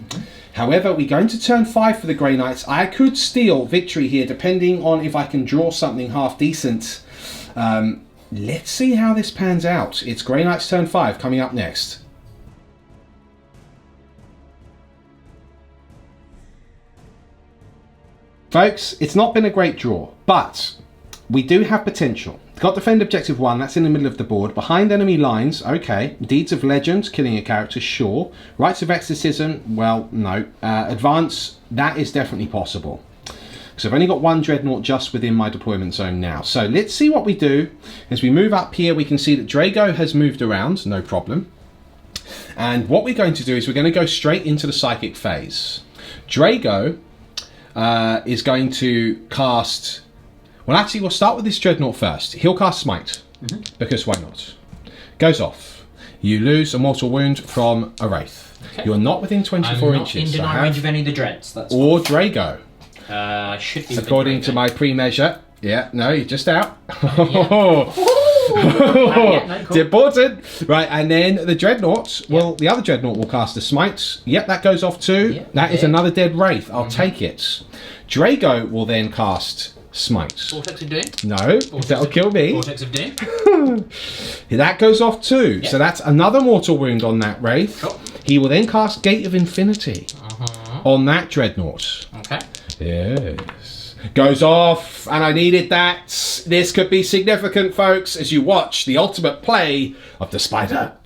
A: However, we go into turn 5 for the Grey Knights. I could steal victory here, depending on if I can draw something half decent. Let's see how this pans out. It's Grey Knights turn 5 coming up next. Folks, it's not been a great draw, but we do have potential. Got defend objective 1, that's in the middle of the board. Behind enemy lines, okay. Deeds of Legend, killing a character, sure. Rites of Exorcism, well, no. Advance, that is definitely possible. So I've only got 1 Dreadnought just within my deployment zone now. So let's see what we do. As we move up here, we can see that Drago has moved around, no problem. And what we're going to do is we're going to go straight into the Psychic phase. Drago is going to cast... Well, actually, we'll start with this Dreadnought first. He'll cast Smite, because why not? Goes off. You lose a mortal wound from a Wraith. Okay. You're not within 24 inches.
C: In deny range of any of the Dreads. That's
A: or Drago.
C: Should be
A: according to my pre-measure. Yeah, no, you're just out. It's important. Right, and then the Dreadnought, the other Dreadnought will cast a Smite. Yep, that goes off too. Yep, that is another dead Wraith. I'll take it. Drago will then cast Smite.
C: Vortex of Doom?
A: No, that'll kill me.
C: Vortex of Doom?
A: That goes off too. Yep. So that's another mortal wound on that Wraith. Sure. He will then cast Gate of Infinity on that Dreadnought.
C: Okay.
A: Yes. Goes off, and I needed that. This could be significant, folks, as you watch the ultimate play of the Spider.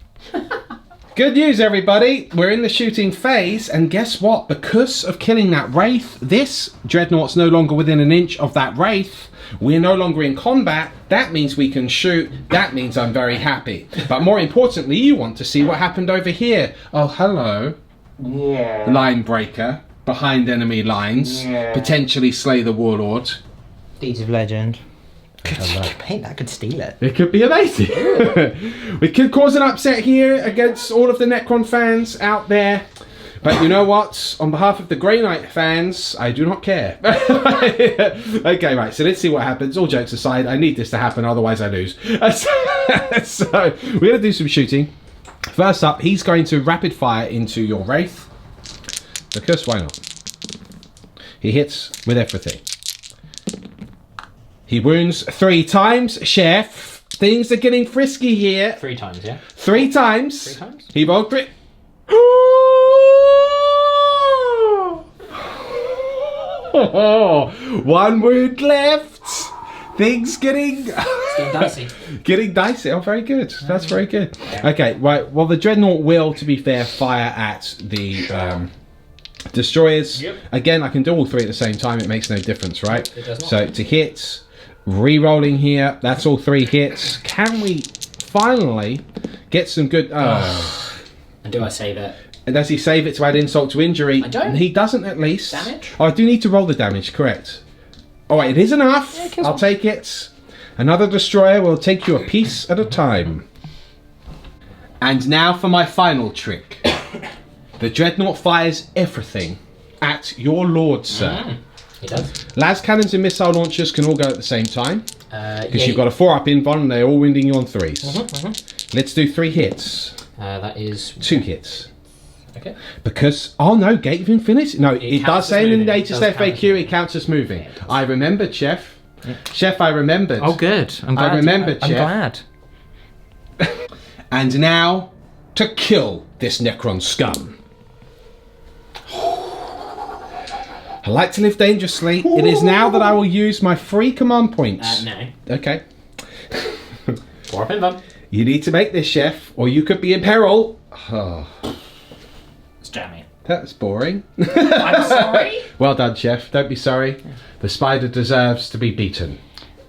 A: Good news, everybody. We're in the shooting phase, and guess what? Because of killing that Wraith, this Dreadnought's no longer within an inch of that Wraith. We're no longer in combat. That means we can shoot. That means I'm very happy. But more importantly, you want to see what happened over here. Oh, hello.
C: Yeah.
A: Line breaker. Behind enemy lines, potentially slay the Warlord.
C: Deeds of Legend. Mate, that could steal it.
A: It could be amazing. We could cause an upset here against all of the Necron fans out there. But you know what? On behalf of the Grey Knight fans, I do not care. Okay, right, so let's see what happens. All jokes aside, I need this to happen, otherwise I lose. So, we're going to do some shooting. First up, he's going to rapid fire into your Wraith. Because why not? He hits with everything. He wounds 3 times. Chef, things are getting frisky here.
C: 3 times, yeah?
A: 3 times.
C: 3 times?
A: He rolled 3. One wound left. Things getting
C: dicey.
A: Getting dicey. Oh, very good. That's very good. Okay, right. Well, the Dreadnought will, to be fair, fire at the destroyers. Yep. Again, I can do all 3 at the same time. It makes no difference, right?
C: It does not.
A: So to hit, re-rolling here. That's all 3 hits. Can we finally get some good?
C: And do I save it?
A: And does he save it to add insult to injury?
C: I don't.
A: He doesn't, at least.
C: Damage?
A: Oh, I do need to roll the damage. Correct. All right, it is enough. Yeah, I'll take it. Another destroyer will take you a piece at a time. And now for my final trick. The Dreadnought fires everything at your lord, sir.
C: He does.
A: Las cannons and missile launchers can all go at the same time. Because you've got a 4-up invuln and they're all winding you on 3s. Let's do 3 hits.
C: That is
A: 2 hits.
C: Okay.
A: Because, oh no, Gate of Infinity. No, it does say in the latest FAQ it counts as moving. Yeah, I remembered, Chef. Yeah. Chef, I remembered.
C: Oh, good. I'm glad.
A: I remembered,
C: I'm
A: Chef.
C: glad.
A: And now, to kill this Necron scum. I like to live dangerously. It is now that I will use my free command points.
C: No.
A: Okay.
C: 4-up invuln.
A: You need to make this, Chef, or you could be in peril. Oh.
C: It's jammy.
A: That's boring.
C: I'm sorry.
A: Well done, Chef. Don't be sorry. The spider deserves to be beaten.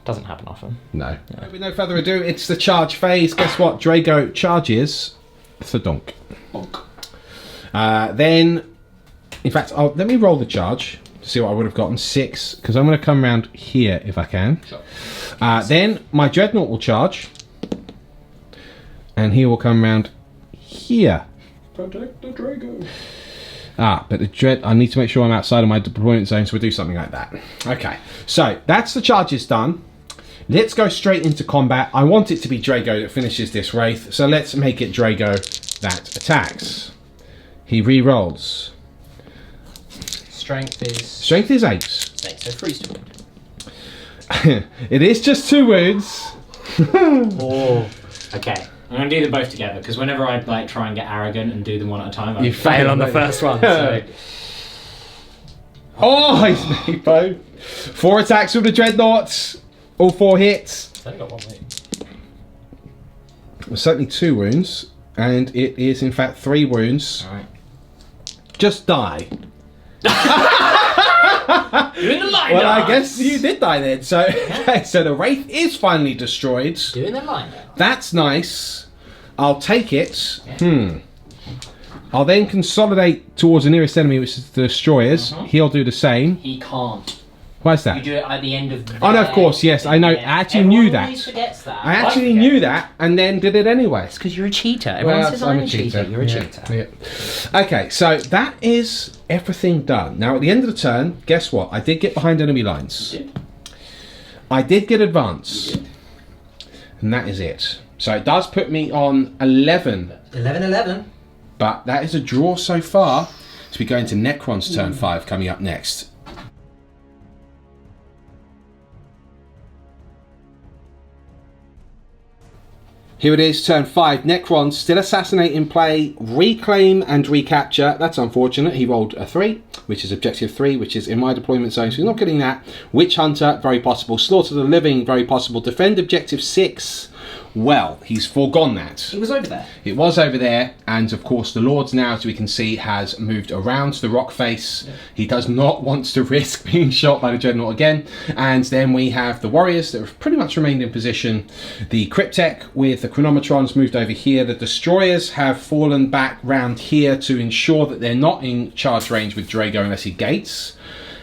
C: Doesn't happen often.
A: No. With no further ado, it's the charge phase. Guess what? Drago charges Thadonk. Then, in fact, let me roll the charge to see what I would have gotten. 6, because I'm going to come around here if I can. Sure. Then my Dreadnought will charge. And he will come around here. Protect the Drago. But the I need to make sure I'm outside of my deployment zone, so we'll do something like that. Okay, so that's the charges done. Let's go straight into combat. I want it to be Drago that finishes this Wraith, so let's make it Drago that attacks. He re-rolls.
C: Strength is
A: 8.
C: So 3 to wound.
A: It is just 2 wounds.
C: Oh, okay. I'm going to do them both together, because whenever I try and get arrogant and do them one at a time, I fail on the first one. So.
A: Oh, he's made both. 4 attacks with the Dreadnoughts. All 4 hits.
C: It's only got 1 wound.
A: Well, certainly 2 wounds, and it is in fact 3 wounds.
C: All right.
A: Just die.
C: Doing the line
A: Well,
C: dance.
A: I guess you did die then. So, okay, so the Wraith is finally destroyed.
C: Doing the line dance.
A: That's nice. I'll take it.
C: Yeah.
A: I'll then consolidate towards the nearest enemy, which is the destroyers. He'll do the same.
C: He can't.
A: Why's that?
C: You do it at the end of.
A: Oh no, of course, yes, I know. I actually knew that.
C: Always forgets that.
A: I actually knew that, and then did it anyway.
C: It's because you're a cheater. Everyone says I'm a cheater. You're a cheater.
A: Yeah. Okay, so that is everything done. Now at the end of the turn, guess what? I did get behind enemy lines.
C: You did.
A: I did get advance.
C: You did.
A: And that is it. So it does put me on 11.
C: 11-11.
A: But that is a draw so far. So we go into Necron's turn 5 coming up next. Here it is, turn 5. Necron, still assassinate in play, reclaim and recapture. That's unfortunate. He rolled a 3, which is objective 3, which is in my deployment zone, so he's not getting that. Witch Hunter, very possible. Slaughter the Living, very possible. Defend objective 6. Well, he's foregone that.
C: It was over there.
A: It was over there, and of course the Lords now, as we can see, has moved around the rock face. Yeah. He does not want to risk being shot by the Dreadnought again. And then we have the Warriors that have pretty much remained in position. The Cryptek with the Chronometrons moved over here. The Destroyers have fallen back round here to ensure that they're not in charge range with Drago unless he gates.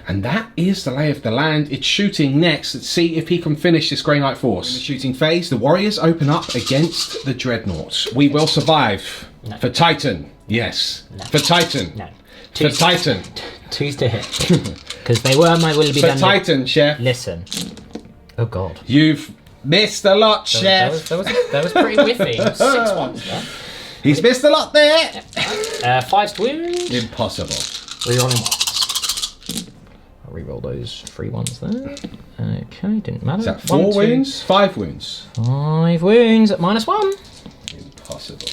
A: And that is the lay of the land. It's shooting next. Let's see if he can finish this Grey Knight force. In the shooting phase, the Warriors open up against the Dreadnought. We will survive. No. For Titan. Yes. No. For Titan.
C: No.
A: For Titan.
C: Two's to hit. Because they were my will be done.
A: For Titan, Chef.
C: Listen. Oh, God.
A: You've missed a lot, Chef.
C: That was pretty whiffy. 6 ones there.
A: He's missed a lot there.
C: 5's to wound.
A: Impossible.
C: Rerolling ones. Reroll those 3 ones there. Okay, didn't matter.
A: Is that 4 wounds? 5 wounds?
C: 5 wounds at -1.
A: Impossible.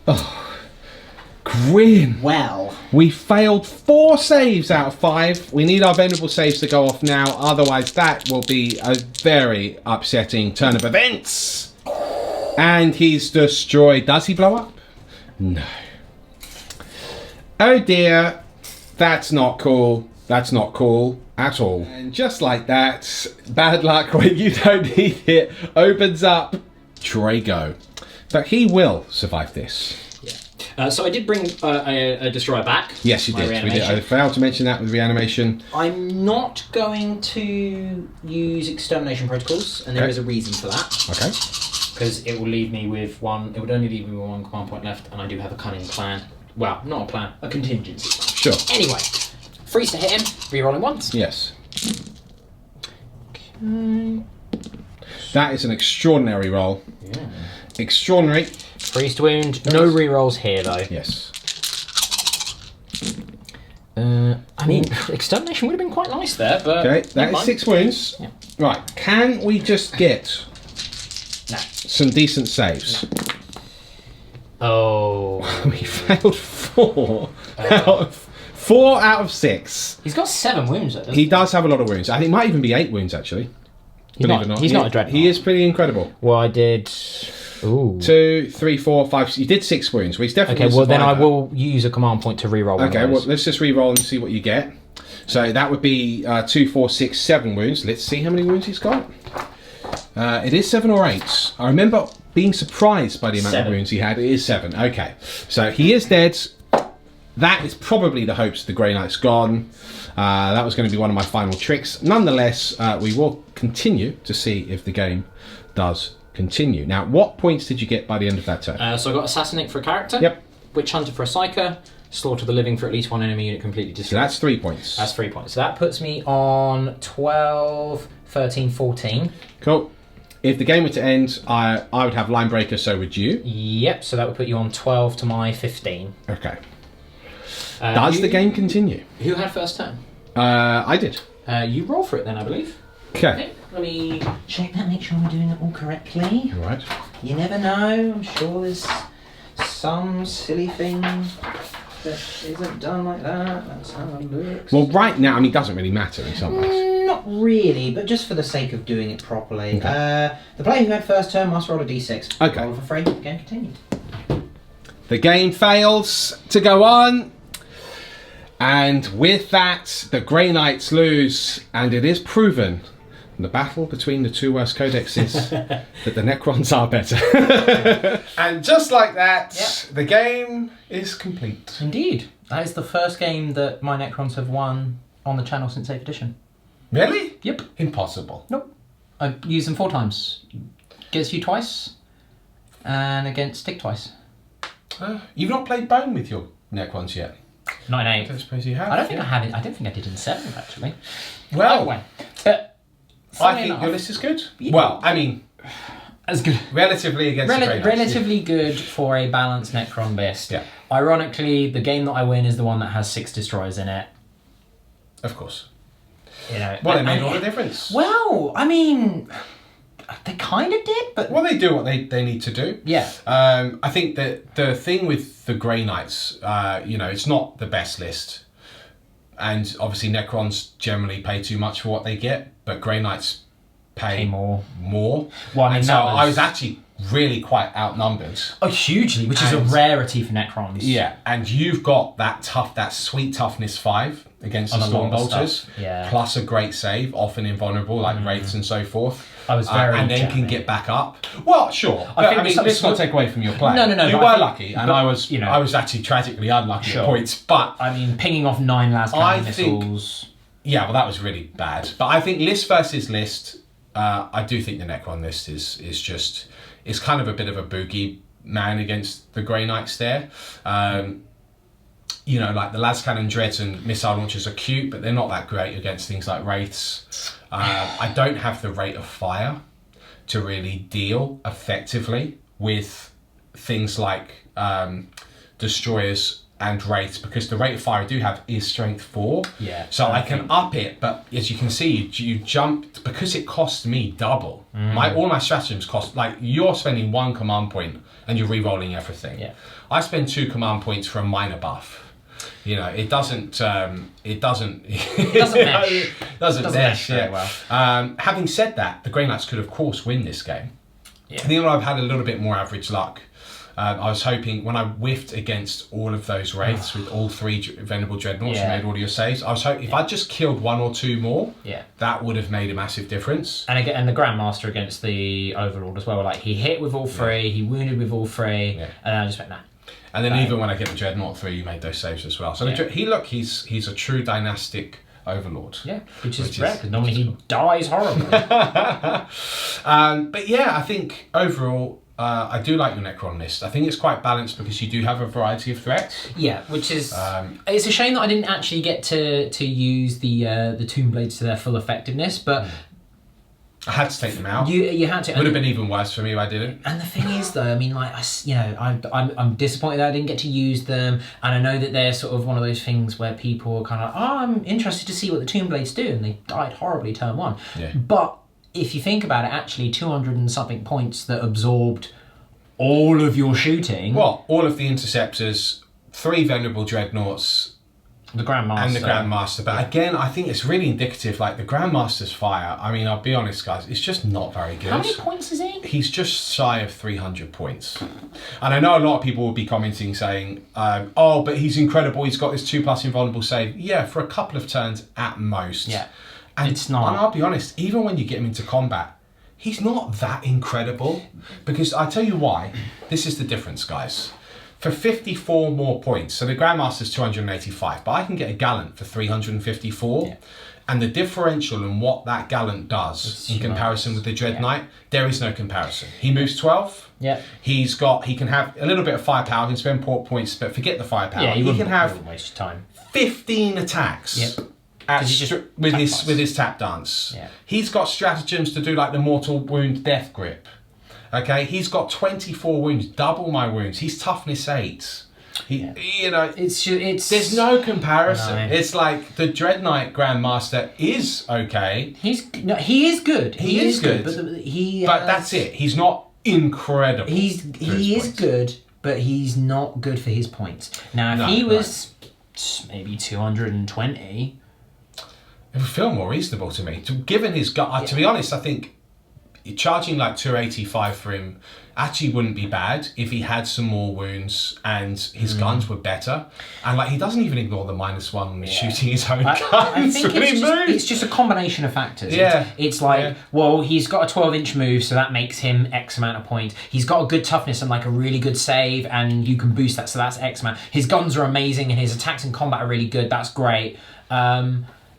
A: Oh, grim.
C: Well.
A: We failed 4 saves out of 5. We need our venerable saves to go off now, otherwise that will be a very upsetting turn of events. And he's destroyed. Does he blow up? No. Oh dear, that's not cool. That's not cool at all. And just like that, bad luck when you don't need it opens up Drago. But he will survive this.
C: Yeah. So I did bring a Destroyer back.
A: Yes, you did. We did. I failed to mention that with reanimation.
C: I'm not going to use Extermination Protocols, and there is a reason for that.
A: Okay.
C: Because it will leave me with 1. It would only leave me with 1 command point left, and I do have a cunning plan. Well, not a plan, a contingency plan.
A: Sure.
C: Anyway, freeze to hit him, rerolling once.
A: Yes.
C: Okay.
A: That is an extraordinary roll.
C: Yeah.
A: Extraordinary.
C: Freeze to wound. No rerolls here, though.
A: Yes.
C: I mean, Extermination would have been quite nice there, but...
A: Okay, that is 6 wounds. Yeah. Right, can we just get some decent saves?
C: No. Oh.
A: We failed 4 out of 6.
C: He's got 7 wounds, though, doesn't
A: he? Does have a lot of wounds. I think it might even be 8 wounds, actually.
C: He's not a Dreadnought.
A: He is pretty incredible.
C: Well, I did... Ooh. 2,
A: 3, 4, 5... You did 6 wounds. Well, he's definitely
C: okay, well, then I will use a command point to reroll one
A: Okay, well, let's just reroll and see what you get. So that would be 2, 4, 6, 7 wounds. Let's see how many wounds he's got. It is 7 or 8. I remember being surprised by the amount of wounds he had. It is 7. Okay. So he is dead. That is probably the hopes the Grey Knight's gone. That was going to be one of my final tricks. Nonetheless, we will continue to see if the game does continue. Now, what points did you get by the end of that turn?
C: So I got Assassinate for a character.
A: Yep.
C: Witch Hunter for a Psyker. Slaughter the Living for at least 1 enemy unit completely destroyed.
A: So that's 3 points.
C: That's 3 points. So that puts me on 12, 13, 14.
A: Cool. If the game were to end, I would have Line Breaker, so would you.
C: Yep, so that would put you on 12 to my 15.
A: Okay. Does the game continue?
C: Who had first turn?
A: I did.
C: You roll for it then, I believe.
A: Okay.
C: Let me check that, make sure we're doing it all correctly.
A: All right.
C: You never know. I'm sure there's some silly thing that isn't done like that. That's how it looks.
A: Well, right now, I mean, it doesn't really matter in some ways.
C: Not really, but just for the sake of doing it properly. Okay. The player who had first turn must roll a d6.
A: Okay.
C: Roll for free. Game continued.
A: The game fails to go on. And with that, the Grey Knights lose. And it is proven in the battle between the 2 worst codexes that the Necrons are better. And just like that, the game is complete.
C: Indeed.
B: That is the first game that my Necrons have won on the channel since 8th edition.
A: Really?
B: Yep.
A: Impossible.
B: Nope. I've used them 4 times. Against you twice, and against Stick twice.
A: You've not played Bone with your Necrons yet?
B: Not in 8.
A: I don't suppose you have.
B: I don't think I have it. I don't think I did in 7, actually.
A: Well,
B: anyway, but
A: I think your list is good. Yeah. Well, I mean,
B: as good.
A: Relatively against the Grey Knights.
B: Relatively good for a balanced Necron list.
A: Yeah.
B: Ironically, the game that I win is the one that has 6 destroyers in it.
A: Of course.
B: You know,
A: well, it made all the difference.
B: Well, I mean, they kind of did, but...
A: Well, they do what they need to do.
B: Yeah.
A: I think that the thing with the Grey Knights, it's not the best list. And obviously Necrons generally pay too much for what they get, but Grey Knights pay more.
B: Well, I mean,
A: I was actually really quite outnumbered.
B: Oh, hugely, which is a rarity for Necrons.
A: Yeah, and you've got that sweet toughness 5 against the Stormbolters, plus a great save, often invulnerable, like Wraiths and so forth.
B: I was very
A: and then can get back up. Well, sure. I mean, let's not take away from your play.
B: No.
A: You were lucky, and I was actually tragically unlucky at points. But
B: I mean, pinging off 9 las missiles.
A: Yeah, well, that was really bad. But I think list versus list, I do think the Necron list is kind of a bit of a boogie man against the Grey Knights there. Like the las cannon dreads and missile launchers are cute, but they're not that great against things like Wraiths. I don't have the rate of fire to really deal effectively with things like destroyers and Wraiths, because the rate of fire I do have is strength 4.
B: Yeah.
A: So I can up it, but as you can see, you jumped because it cost me double. All my stratagems cost, like, you're spending 1 command point and you're re-rolling everything.
B: Yeah.
A: I spend 2 command points for a minor buff. It doesn't mesh
B: very well.
A: Having said that, the Grey Knights could of course win this game.
B: Yeah.
A: I think I've had a little bit more average luck. I was hoping when I whiffed against all of those Wraiths with all 3 Venerable Dreadnoughts and made all your saves, I was hoping if I just killed 1 or 2 more, that would have made a massive difference.
B: And again, and the Grandmaster against the Overlord as well, like he hit with all 3, he wounded with all 3, and I just went, nah.
A: And then even when I get the Dreadnought 3, you made those saves as well. So he's a true dynastic Overlord.
B: Yeah, which is rare, because normally he dies horribly.
A: But yeah, I think overall, I do like your Necron list. I think it's quite balanced because you do have a variety of threats.
B: Yeah, which is... it's a shame that I didn't actually get to use the Tomb Blades to their full effectiveness, but...
A: I had to take them out.
B: You had to.
A: Would have been even worse for me if I didn't.
B: And the thing is, though, I mean, like, I'm disappointed that I didn't get to use them, and I know that they're sort of one of those things where people are kind of like, I'm interested to see what the Tomb Blades do, and they died horribly turn 1.
A: Yeah.
B: But if you think about it, actually, 200 and something points that absorbed all of your shooting.
A: Well, all of the interceptors, 3 Venerable Dreadnoughts.
B: The Grandmaster.
A: And the Grandmaster. But again, I think it's really indicative, like the Grandmaster's fire, I mean, I'll be honest, guys, it's just not very good.
B: How many points is he?
A: He's just shy of 300 points. And I know a lot of people will be commenting saying, but he's incredible, he's got this 2+ invulnerable save. Yeah, for a couple of turns at most.
B: Yeah,
A: and
B: it's not.
A: And I'll be honest, even when you get him into combat, he's not that incredible. Because I tell you why, this is the difference, guys. For 54 more points, so the Grandmaster's 285, but I can get a Gallant for 354. Yeah. And the differential in what that Gallant does in comparison with the Dread Knight, there is no comparison. He moves 12.
B: Yeah.
A: He can have a little bit of firepower, he can spend port points, but forget the firepower.
B: Yeah,
A: he can have
B: waste time.
A: 15 attacks.
B: Yep.
A: With his tap dance.
B: Yeah.
A: He's got stratagems to do like the Mortal Wound Death Grip. Okay, he's got 24 wounds, double my wounds. He's toughness 8. It's there's no comparison. No. It's like the Dread Knight Grandmaster is okay.
B: He is good. He is good.
A: But that's it. He's not incredible.
B: He is good, but he's not good for his points. Now, if he was maybe 220,
A: it would feel more reasonable to me. Given his gut, to be honest, I think. charging like 285 for him actually wouldn't be bad if he had some more wounds and his guns were better. And like he doesn't even ignore the -1 when he's shooting his own guns.
B: I think it's just a combination of factors.
A: Yeah.
B: It's like, well, he's got a 12-inch move, so that makes him X amount of points. He's got a good toughness and like a really good save, and you can boost that, so that's X amount. His guns are amazing, and his attacks in combat are really good. That's great.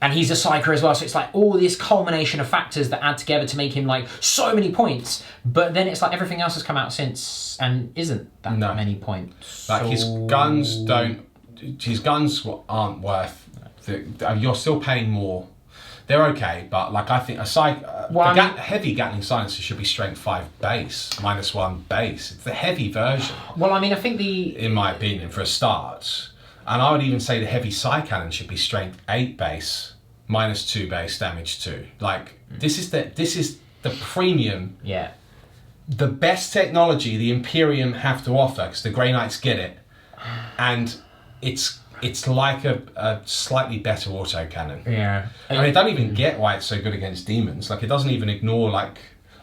B: And he's a psyker as well, so it's like all this culmination of factors that add together to make him like so many points. But then it's like everything else has come out since and isn't that many points.
A: Like his guns aren't worth. You're still paying more. They're okay, but like I think heavy Gatling silencer should be strength 5 base, -1 base. It's the heavy version.
B: Well, I mean, I think
A: in my opinion, for a start, and I would even say the heavy side cannon should be strength 8 base. -2 base, damage 2. Like this is the premium.
B: Yeah.
A: The best technology the Imperium have to offer, because the Grey Knights get it, and it's like a slightly better autocannon.
B: Yeah.
A: And I don't even get why it's so good against demons. Like it doesn't even ignore like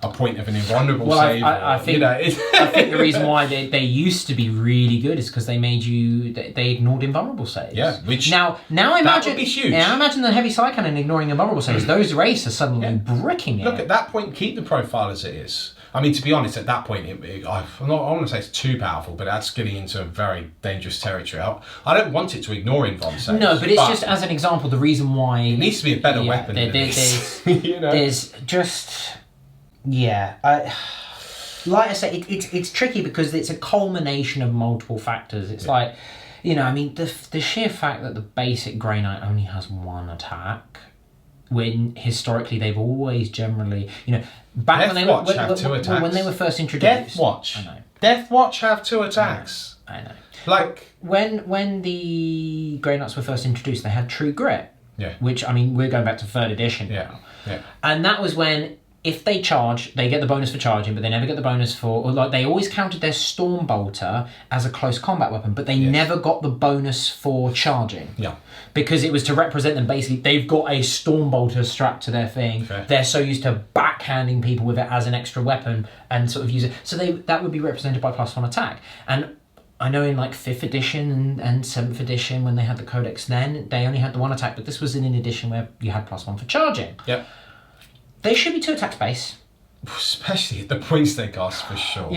A: a point of an invulnerable save.
B: I think I think the reason why they used to be really good is because they ignored invulnerable saves.
A: Yeah, which
B: now I imagine
A: that would be huge.
B: Now imagine the heavy side cannon ignoring invulnerable saves. Those race are suddenly bricking it.
A: Look, at that point, keep the profile as it is. I mean, to be honest, at that point, I want to say it's too powerful, but that's getting into a very dangerous territory. I don't want it to ignore invuln saves.
B: No, but it's just as an example, the reason why
A: it needs to be a better weapon.
B: There's just. Yeah, like I say, it's tricky because it's a culmination of multiple factors. It's like, I mean, the sheer fact that the basic Grey Knight only has 1 attack, when historically they've always generally, back when they were first introduced.
A: Deathwatch.
B: I know.
A: Deathwatch have 2 attacks.
B: I know.
A: Like
B: when the Grey Knights were first introduced, they had True Grit.
A: Yeah.
B: Which, I mean, we're going back to 3rd edition now.
A: Yeah.
B: And that was when, if they charge, they get the bonus for charging, but they never get the bonus for... Like, they always counted their Stormbolter as a close combat weapon, but they never got the bonus for charging.
A: Yeah.
B: Because it was to represent them, basically, they've got a Stormbolter strapped to their thing.
A: Okay.
B: They're so used to backhanding people with it as an extra weapon and sort of use it. So that would be represented by +1 attack. And I know in like 5th edition and 7th edition, when they had the Codex then, they only had the 1 attack, but this was in an edition where you had +1 for charging.
A: Yep.
B: They should be 2 attacks base.
A: Especially the points they cost, for sure.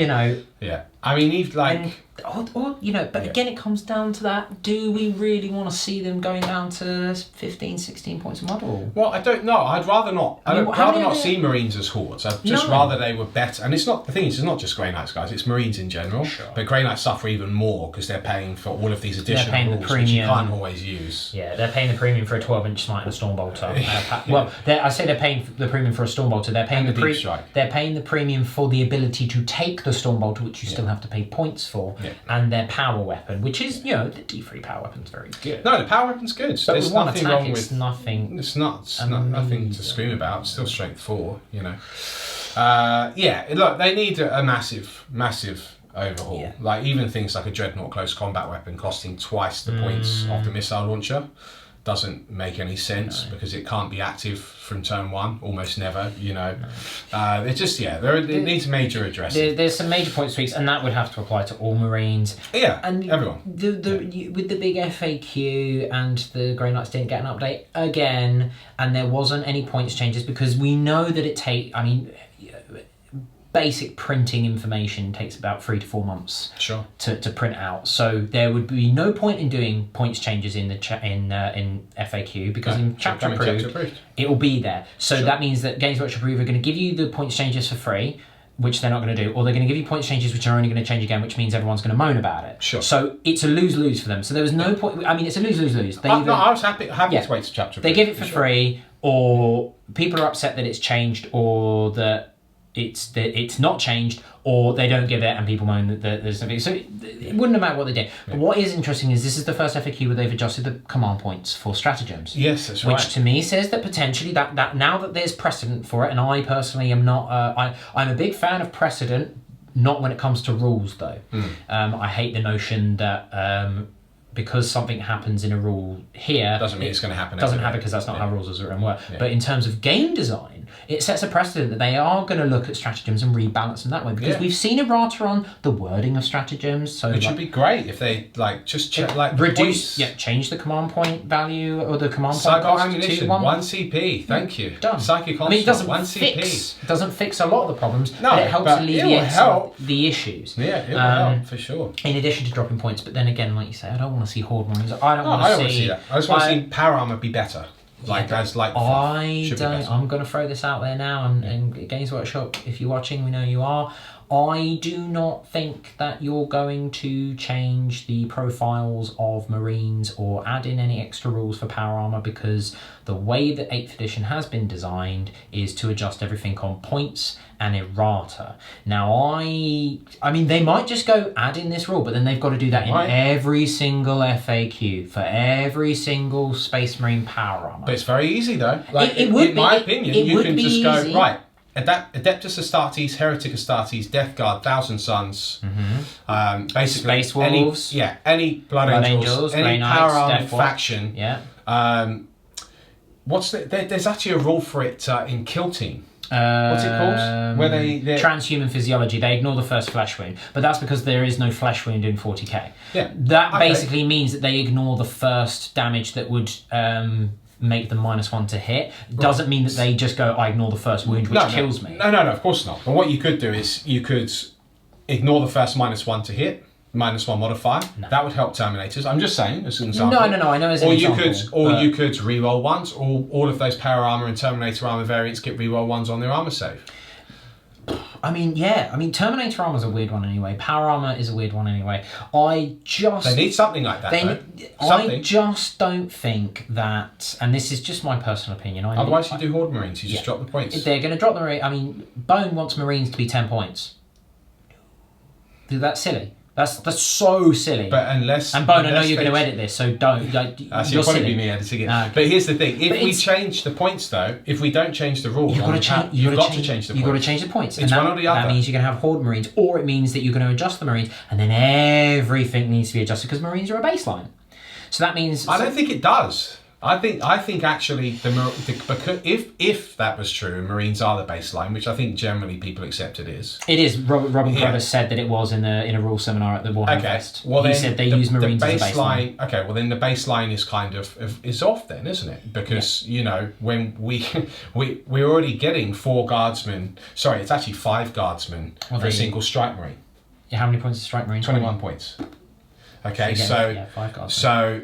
A: Yeah. I mean, even like...
B: But again, it comes down to that. Do we really want to see them going down to 15, 16 points a model?
A: Well, I don't know. I'd rather not. I'd rather not see Marines as hordes. I'd just rather they were better. And it's not, the thing is, it's not just Grey Knights, guys. It's Marines in general. Sure. But Grey Knights suffer even more because they're paying for all of these additional rules, which you can't always use.
B: Yeah, they're paying the premium for a 12-inch smite and a Stormbolter. Well, I say they're paying the premium for a Stormbolter. They're paying they're paying the premium for the ability to take the Stormbolter, which you still have to pay points for, and their power weapon, which is, the D3 power weapon's very good.
A: No, the power weapon's good.
B: But
A: there's
B: with 1
A: nothing
B: attack,
A: wrong
B: it's
A: with
B: nothing.
A: It's nothing to scream about. It's still strength 4, Look, they need a massive overhaul.
B: Yeah.
A: Like even things like a Dreadnought close combat weapon costing twice the points of the missile launcher doesn't make any sense because it can't be active from turn 1, almost never, It just, it needs major addressing.
B: There's some major point tweaks, and that would have to apply to all Marines.
A: Yeah,
B: and
A: everyone.
B: With the big FAQ and the Grey Knights didn't get an update again, and there wasn't any points changes because we know that basic printing information takes about 3 to 4 months to print out. So there would be no point in doing points changes in the in FAQ because in chapter approved it will be there. So that means that Games Workshop are either going to give you the points changes for free, which they're not going to do, or they're going to give you points changes which are only going to change again, which means everyone's going to moan about it.
A: Sure.
B: So it's a lose-lose for them. So there was no point. I mean, it's a lose-lose-lose.
A: I was happy to wait to chapter.
B: They give it for free, or people are upset that it's changed, or that it's not changed, or they don't give it and people moan that there's something. So it wouldn't have mattered what they did. But what is interesting is this is the first FAQ where they've adjusted the command points for stratagems.
A: Yes, that's right.
B: Which to me says that potentially that now that there's precedent for it, and I personally am not, I'm a big fan of precedent, not when it comes to rules though. I hate the notion that because something happens in a rule here
A: doesn't mean it's going to happen.
B: Doesn't happen because that's not how rules are written work. Yeah. But in terms of game design, it sets a precedent that they are going to look at stratagems and rebalance them that way, because we've seen errata on the wording of stratagems. So
A: which would be great if they just
B: reduce, change the command point value or the command point cost
A: ammunition,
B: to
A: 1 CP. Thank you.
B: Done.
A: Psychic
B: I mean, it doesn't
A: 1
B: fix.
A: CP.
B: It doesn't fix a lot of the problems, but it helps alleviate the issues.
A: Yeah, it will help for sure.
B: In addition to dropping points, but then again, like you say, I don't want to see Horde Marines. I don't want to see
A: that. I just want to see power armor be better. I'm
B: going to throw this out there now, and Games Workshop, if you're watching, we know you are. I do not think that you're going to change the profiles of Marines or add in any extra rules for power armor, because the way that 8th edition has been designed is to adjust everything on points and errata. Now, I mean, they might just go add in this rule, but then they've got to do that in every single FAQ for every single Space Marine power armor.
A: But it's very easy though. In my opinion, you can just go, right, Adeptus Astartes, Heretic Astartes, Death Guard, Thousand Suns, basically
B: Space Wolves,
A: any Blood Angels, any power armor faction.
B: Yeah.
A: There's actually a rule for it in Kill Team. What's it called? Where they
B: transhuman physiology. They ignore the first flesh wound, but that's because there is no flesh wound in 40k.
A: Yeah.
B: That basically means that they ignore the first damage that would make them -1 to hit. Doesn't mean that they just go, I ignore the first wound, which kills me.
A: No, of course not. But what you could do is you could ignore the first -1 to hit, -1 modifier. No. That would help Terminators. I'm just saying, as an example.
B: No, I know as an example.
A: You could reroll ones, or all of those power armor and Terminator armor variants get reroll ones on their armor save.
B: I mean, Terminator armor is a weird one anyway. Power armor is a weird one anyway. They
A: need something like that.
B: I just don't think that, and this is just my personal opinion.
A: Otherwise, you do Horde Marines. You just drop the points.
B: They're going to drop the Marines. I mean, Bone wants Marines to be 10 points. That's silly. That's so silly.
A: But
B: Bone, I know you're going to edit this, so don't.
A: You'll probably be me editing it. Okay. But here's the thing: if we change the points, though, if we don't change the rules, you've got to change the points.
B: You've got to change the points.
A: It's one or the other.
B: That means you're going to have Horde Marines, or it means that you're going to adjust the Marines, and then everything needs to be adjusted because Marines are a baseline. So that means
A: I don't think it does. I think actually because if that was true, Marines are the baseline, which I think generally people accept it is.
B: It is. Robin Crowder said that it was in a rule seminar at the Warhammer Fest. Well, he said they use Marines as a baseline.
A: Okay, well then the baseline is kind of is off then, isn't it? Because when we're already getting 4 guardsmen. Sorry, it's actually 5 guardsmen for a single strike Marine.
B: Yeah, how many points is strike Marine?
A: 21 points. Okay, so
B: 5 guardsmen.
A: So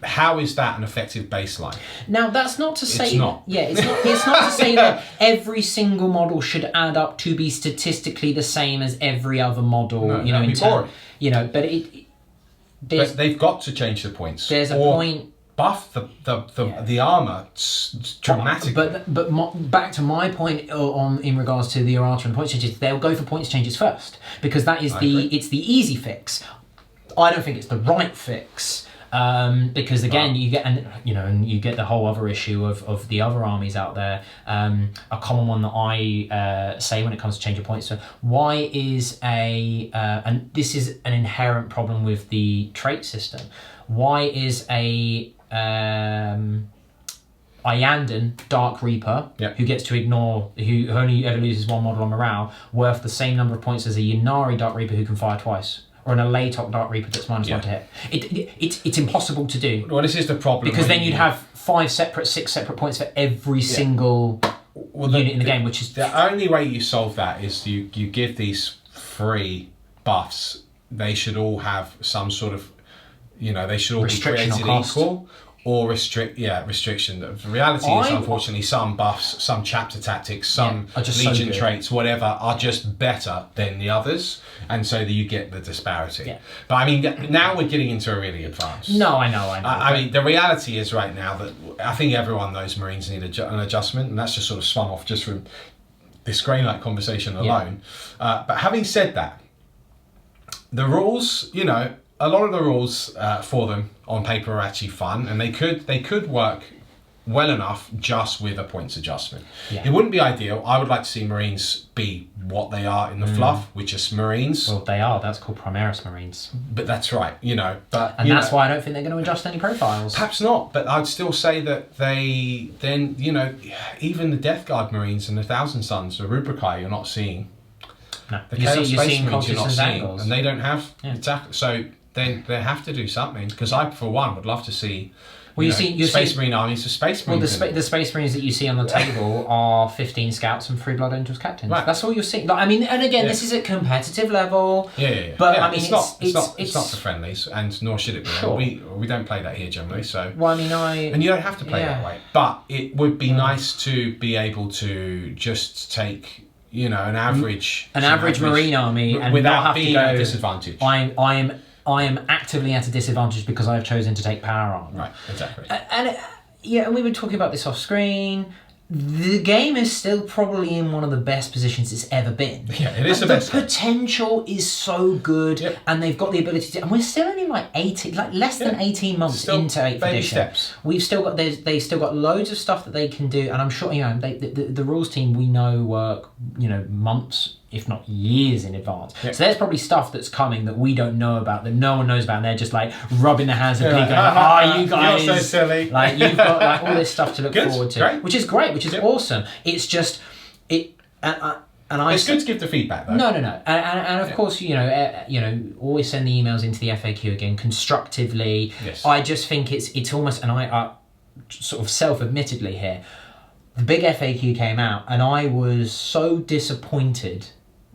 A: how is that an effective baseline?
B: Now, that's not to say...
A: It's not.
B: Yeah, it's not to say that every single model should add up to be statistically the same as every other model.
A: No, that'd be boring.
B: But
A: they've got to change the points.
B: There's a point...
A: Buff the armour dramatically.
B: But back to my point in regards to the errata and points changes, they'll go for points changes first, because that is it's the easy fix. I don't think it's the right fix. Because again, you get the whole other issue of the other armies out there. A common one that I say when it comes to change of points. So why is and this is an inherent problem with the trait system. Why is a Iandan Dark Reaper, who gets to ignore, who only ever loses 1 model on morale, worth the same number of points as a Ynnari Dark Reaper who can fire twice? Or an Elatok Dark Reaper that's -1 to hit. It's impossible to do.
A: Well, this is the problem.
B: Because then you'd have 6 separate points for every single unit in the game, which is...
A: The only way you solve that is you give these 3 buffs. They should all have some sort of... they should all be created equal. Or restriction. The reality is, unfortunately, some buffs, some chapter tactics, some legion traits, whatever, are just better than the others, and so that you get the disparity. Yeah. But I mean, now we're getting into a really advanced.
B: No, I know.
A: I mean, the reality is right now that I think everyone knows Marines need an adjustment, and that's just sort of spun off just from this Greylight conversation alone. But having said that, the rules, a lot of the rules for them on paper are actually fun, and they could work well enough just with a points adjustment.
B: Yeah.
A: It wouldn't be ideal. I would like to see Marines be what they are in the fluff, which is Marines.
B: Well, they are. That's called Primaris Marines.
A: But that's right, But
B: and that's why I don't think they're going to adjust any profiles.
A: Perhaps not, but I'd still say that they then, even the Death Guard Marines and the Thousand Sons, the Rubricae, you're not seeing.
B: No,
A: The Chaos Space Marines you're not seeing,
B: angles.
A: and they don't have exactly. So they have to do something, because I, for one, would love to see. You Space Marine armies of Space Marines.
B: Well, the Space Marines that you see on the table are 15 scouts and 3 Blood Angels captains. Right. That's all you're seeing. Like, I mean, and again, this is at competitive level.
A: Yeah.
B: But I mean,
A: it's not for friendlies, and nor should it be. Sure. We don't play that here generally. So.
B: Well, I mean,
A: and you don't have to play that way. But it would be nice to be able to just take. An average
B: Marine army, and
A: without
B: not have
A: being
B: to go,
A: at a disadvantage.
B: I am actively at a disadvantage because I have chosen to take power armor.
A: Right, exactly.
B: And we were talking about this off screen. The game is still probably in one of the best positions it's ever been.
A: Yeah, it is the best.
B: The potential is so good, and they've got the ability to. And we're still only less than 18 months
A: still
B: into 8th
A: baby
B: edition.
A: Steps.
B: We've still got they've still got loads of stuff that they can do, and I'm sure the rules team we know work months, if not years in advance. Yep. So there's probably stuff that's coming that we don't know about, that no one knows about, and they're just like rubbing their hands of going, you guys,
A: you're so silly.
B: Like, you've got like all this stuff to look forward to.
A: Great.
B: Which is great, which is awesome. It's just
A: it's good to give the feedback though.
B: No. And of course, always send the emails into the FAQ again constructively.
A: Yes.
B: I just think it's almost, and I sort of self-admittedly here, the big FAQ came out and I was so disappointed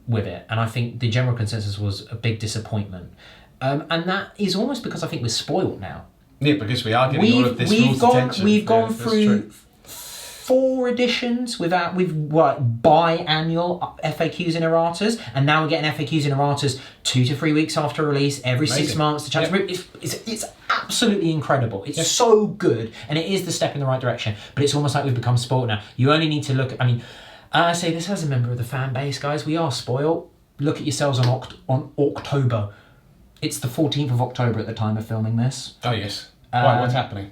B: with it, and I think the general consensus was a big disappointment, and that is almost because I think we're spoiled now.
A: Yeah, because we are getting all of this rules attention.
B: We've gone through 4 editions with biannual FAQs and erratas, and now we're getting FAQs and erratas 2 to 3 weeks after release, every 6 months to change. It's absolutely incredible. It's so good, and it is the step in the right direction. But it's almost like we've become spoiled now. You only need to look at. I mean, I say this as a member of the fan base, guys. We are spoiled. Look at yourselves on October. It's the 14th of October at the time of filming this.
A: Oh yes. What's happening?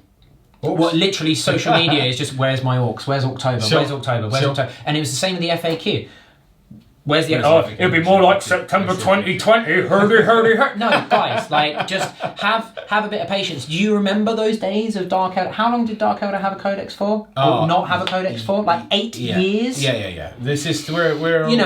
B: What literally social media is just, where's my orcs? Where's October? Where's October? Where's October? And it was the same with the FAQ. Where's the
C: it'll be more like September 2020. Hurdy.
B: No, guys, like, just have a bit of patience. Do you remember those days of Dark Elder? How long did Dark Elder have a codex for? Or not have a codex for? Like 8 years?
A: Yeah. This is we're
B: we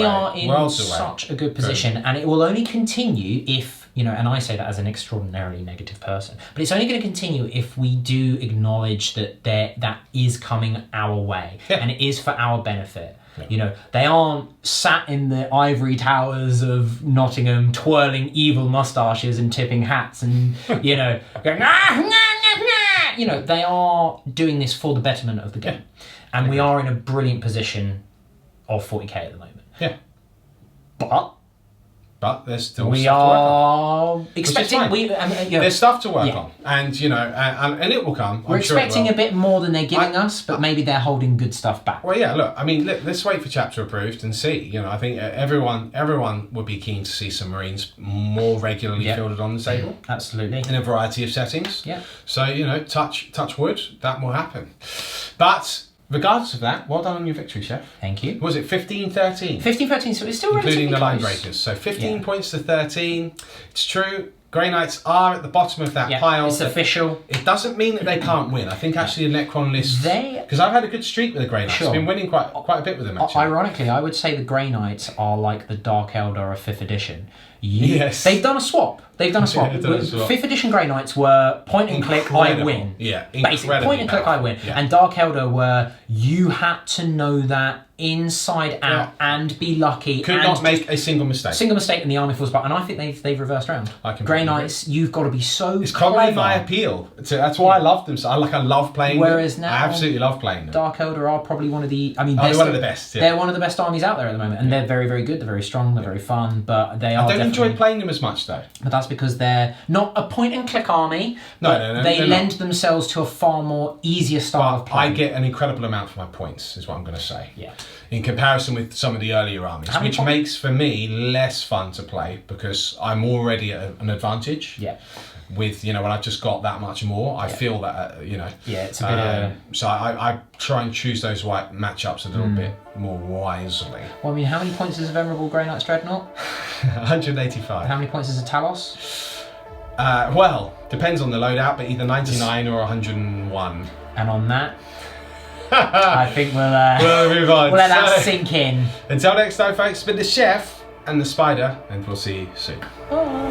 B: are in such a good position, and it will only continue if and I say that as an extraordinarily negative person, but it's only going to continue if we do acknowledge that that is coming our way, and it is for our benefit. Yeah. They aren't sat in the ivory towers of Nottingham twirling evil moustaches and tipping hats and, going, they are doing this for the betterment of the game. And we are in a brilliant position of 40k at the moment.
A: Yeah. But there's still
B: we
A: stuff
B: are
A: to work on.
B: expecting
A: there's stuff to work on, and and it will come.
B: We're expecting a bit more than they're giving us, but maybe they're holding good stuff back.
A: Well, yeah. Look, I mean, let's wait for chapter approved and see. I think everyone would be keen to see some Marines more regularly fielded on the table.
B: Absolutely, in
A: a variety of settings.
B: Yeah.
A: So touch wood, that will happen. But regardless of that, well done on your victory, Chef.
B: Thank you.
A: Was it 15-13?
B: 15-13, so it's still
A: including the line
B: close.
A: breakers. So 15 points to 13. It's true. Grey Knights are at the bottom of that pile.
B: It's official.
A: It doesn't mean that they can't win. I think actually the Necron list, because I've had a good streak with the Grey Knights. I've been winning quite a bit with them actually.
B: Ironically, I would say the Grey Knights are like the Dark Elder of 5th edition.
A: Yes.
B: They've done a swap. 5th edition Grey Knights were point and click, I win.
A: Yeah,
B: basically point and click, I win. Yeah. And Dark Elder were, you had to know that inside out and be lucky.
A: Could not make a single mistake.
B: And the army falls apart. And I think they've reversed round.
A: Grey
B: Knights, you've got to be so
A: It's probably my appeal. That's why I love them. So I love playing
B: Whereas
A: them.
B: Now,
A: I absolutely love playing them.
B: Dark Elder are probably one of the... they're
A: one of the best. Yeah.
B: They're one of the best armies out there at the moment. And they're very, very good. They're very strong. They're very fun. But they are
A: I don't enjoy playing them as much though.
B: But that's because they're not a point and click army.
A: No,
B: they lend themselves to a far more easier style of play.
A: I get an incredible amount for my points, is what I'm going to say.
B: Yeah.
A: In comparison with some of the earlier armies, which makes for me less fun to play because I'm already at an advantage.
B: Yeah.
A: with, when I've just got that much more, I feel that,
B: Yeah, it's a bit of...
A: So I try and choose those right matchups a little bit more wisely.
B: Well, I mean, how many points is a Venerable Grey Knight's Dreadnought?
A: 185.
B: How many points is a Talos?
A: Well, depends on the loadout, but either 99 or 101.
B: And on that, I think
A: we'll move on.
B: We'll let that sink in.
A: Until next time, folks, it's been the Chef and the Spider, and we'll see you soon.
B: Bye.